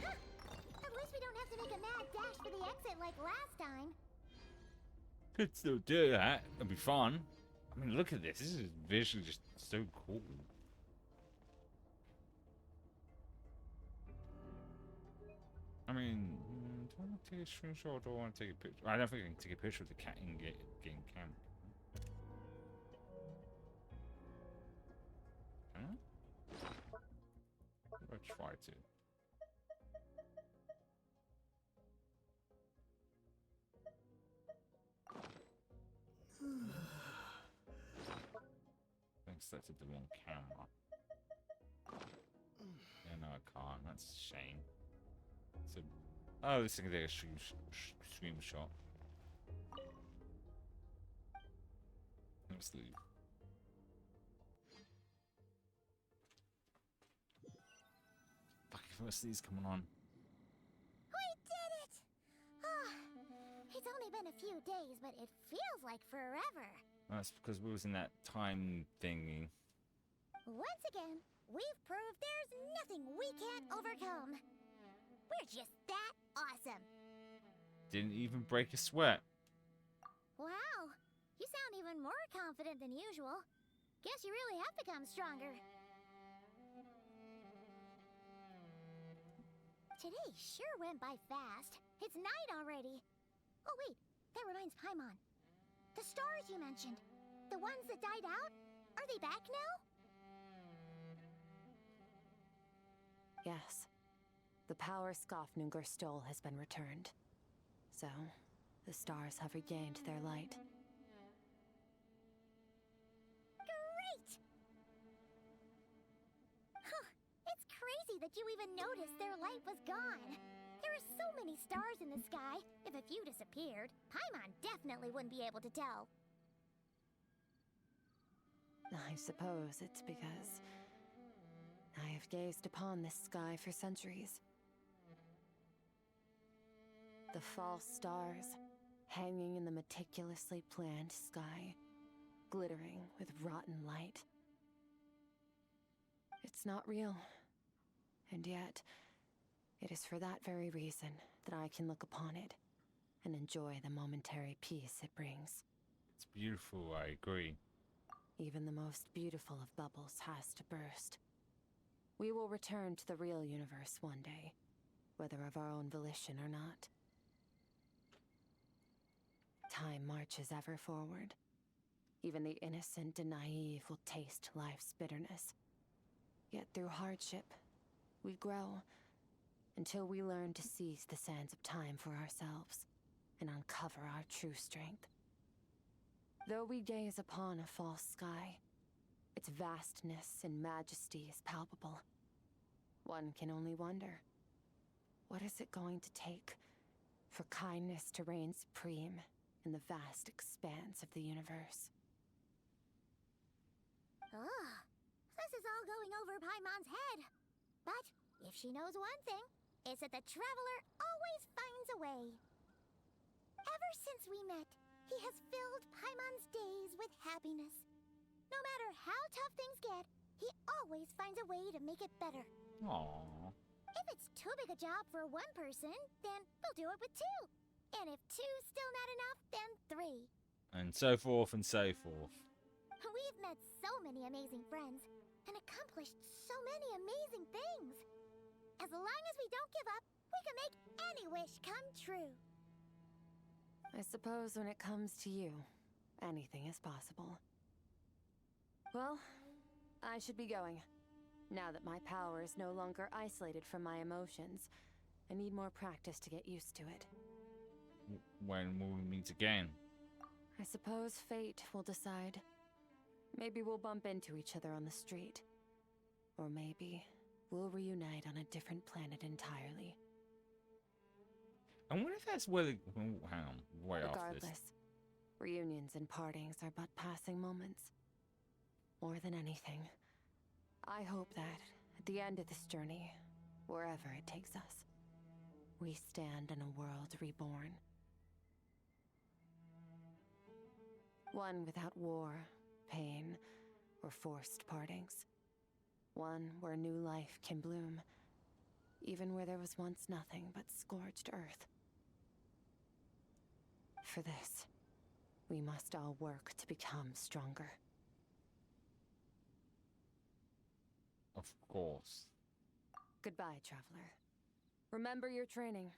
Huh. At least we don't have to make a mad dash for the exit like last time. Could still do that. It'd be fun. I mean, look at this. This is visually just so cool. I mean, do I want to take a screenshot or do I want to take a picture? I don't think I can take a picture of the cat in game cam. Huh? I'll try to. I think selected the wrong camera. Yeah, no, I can't. That's a shame. So, oh, this thing can take a stream shot. Let's leave. Fucking first these coming on. We did it! It's only been a few days, but it feels like forever. That's because we was in that time thingy. Once again, we've proved there's nothing we can't overcome. We're just that awesome. Didn't even break a sweat. Wow, you sound even more confident than usual. Guess you really have become stronger. Today sure went by fast. It's night already. Oh wait, that reminds Paimon. The stars you mentioned, the ones that died out, are they back now? Yes. The power Skofnungur stole has been returned. So, the stars have regained their light. Great! Huh, it's crazy that you even noticed their light was gone. There are so many stars in the sky. If a few disappeared, Paimon definitely wouldn't be able to tell. I suppose it's because I have gazed upon this sky for centuries. The false stars, hanging in the meticulously planned sky, glittering with rotten light. It's not real. And yet, it is for that very reason that I can look upon it and enjoy the momentary peace it brings. It's beautiful, I agree. Even the most beautiful of bubbles has to burst. We will return to the real universe one day, whether of our own volition or not. Time marches ever forward. Even the innocent and naive will taste life's bitterness. Yet through hardship, we grow, until we learn to seize the sands of time for ourselves, and uncover our true strength. Though we gaze upon a false sky, its vastness and majesty is palpable. One can only wonder, what is it going to take for kindness to reign supreme in the vast expanse of the universe? Ugh, this is all going over Paimon's head. But if she knows one thing, it's that the Traveler always finds a way. Ever since we met, he has filled Paimon's days with happiness. No matter how tough things get, he always finds a way to make it better. Aww. If it's too big a job for one person, then we'll do it with two. And if two's still not enough, then three. And so forth and so forth. We've met so many amazing friends, and accomplished so many amazing things. As long as we don't give up, we can make any wish come true. I suppose when it comes to you, anything is possible. Well, I should be going. Now that my power is no longer isolated from my emotions, I need more practice to get used to it. When will we meet again? I suppose fate will decide. Maybe we'll bump into each other on the street. Or maybe we'll reunite on a different planet entirely. I wonder if that's where the... Hang on, way off this. Regardless, reunions and partings are but passing moments. More than anything, I hope that at the end of this journey, wherever it takes us, we stand in a world reborn. One without war, pain, or forced partings. One where new life can bloom, even where there was once nothing but scorched earth. For this, we must all work to become stronger. Of course. Goodbye, traveler. Remember your training.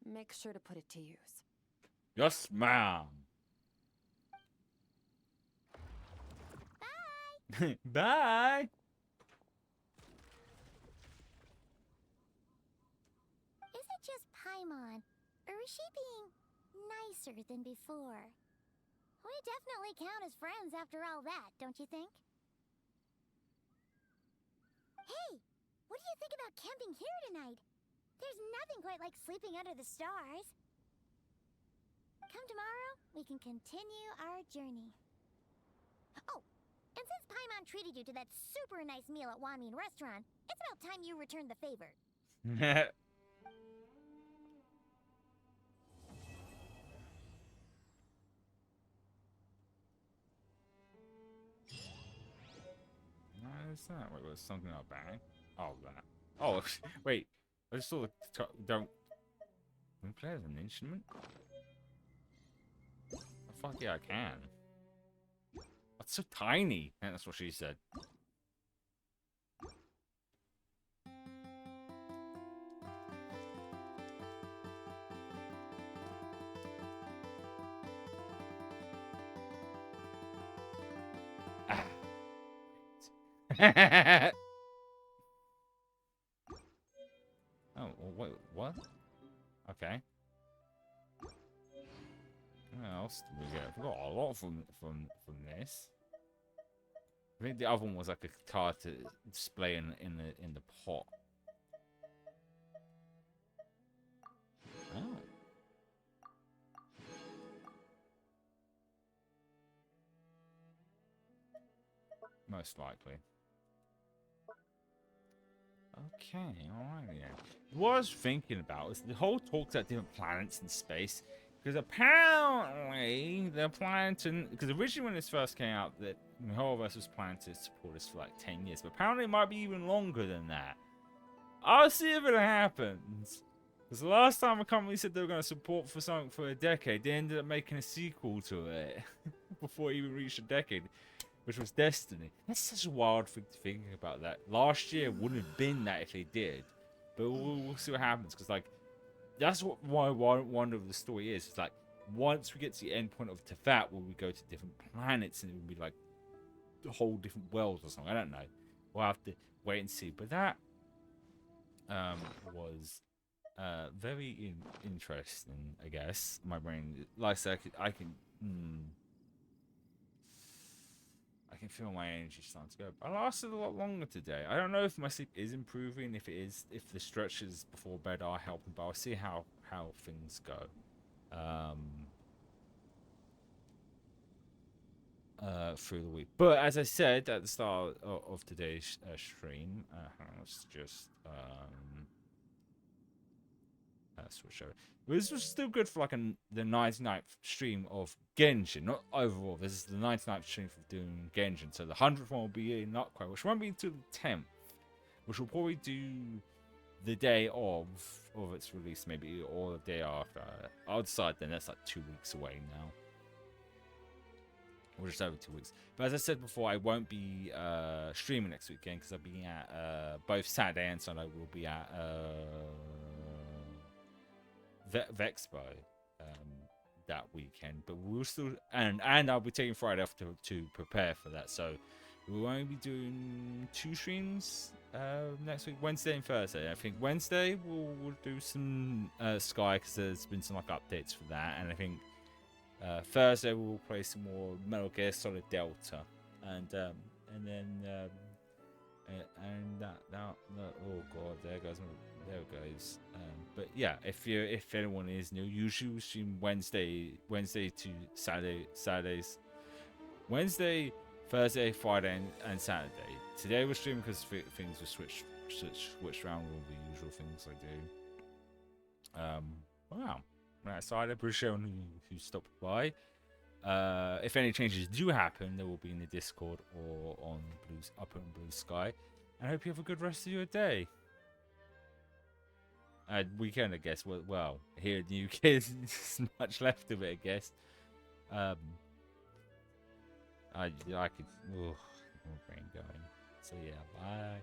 Make sure to put it to use. Yes, ma'am. Bye. Bye. Is it just Paimon, or is she being nicer than before? We definitely count as friends after all that, don't you think? Hey, what do you think about camping here tonight? There's nothing quite like sleeping under the stars. Come tomorrow, we can continue our journey. Oh, and since Paimon treated you to that super nice meal at Wanmin Restaurant, it's about time you returned the favor. What is that? Wait, was something out back? Oh, that. Oh, wait. I just saw the. Don't. Can we play as an instrument? Oh, fuck yeah, I can. That's so tiny. And that's what she said. Oh, wait, what? Okay. What else did we get? We got a lot from this. I think the other one was like a card to display in the pot. Oh. Most likely. Okay, alright then. What I was thinking about is the whole talk about different planets in space. Because apparently they're planning to. Because originally when this first came out, that Mihoverse was planning to support us for like 10 years. But apparently it might be even longer than that. I'll see if it happens. Because the last time a company said they were going to support for something for a decade, they ended up making a sequel to it. Before it even reached a decade. Which was Destiny. That's such a wild thing to think about that. Last year wouldn't have been that if they did. But we'll see what happens. Because, like, that's what my wonder of the story is. It's like, once we get to the end point of Tefat, will we go to different planets and it will be like a whole different world or something? I don't know. We'll have to wait and see. But that was very interesting, I guess. My brain, like I said, I can feel my energy starting to go. I lasted a lot longer today. I don't know if my sleep is improving, if the stretches before bed are helping, but I'll see how things go. Through the week. But as I said at the start of today's stream, let's just switch over. This was still good for like the 99th stream of Genshin, not overall. This is the 99th stream for doing Genshin. So the 100th one will be in Nutcracker, which won't be until the 10th, which will probably do the day of its release, maybe, or the day after. I'll decide then. That's like 2 weeks away now. Or just over 2 weeks. But as I said before, I won't be streaming next week again because I'll be at both Saturday and Sunday. We'll be at Vexpo that weekend, but we'll still and I'll be taking Friday off to prepare for that. So we'll only be doing 2 streams next week, Wednesday and Thursday. I think Wednesday we'll do some Sky because there's been some like updates for that, and I think Thursday we'll play some more Metal Gear Solid Delta, and then that oh god, there it goes. But yeah, if anyone is new, usually we stream Wednesday to Saturdays, Wednesday, Thursday, Friday, and Saturday. Today we're streaming because things were switched around with all the usual things I do. Wow. Right, so I appreciate anyone who stopped by. If any changes do happen, they will be in the Discord or on Blue Sky. And I hope you have a good rest of your day. Weekend, I guess. Well, here in the UK, there's much left of it, I guess. I could. Oh, my brain going. So yeah, bye.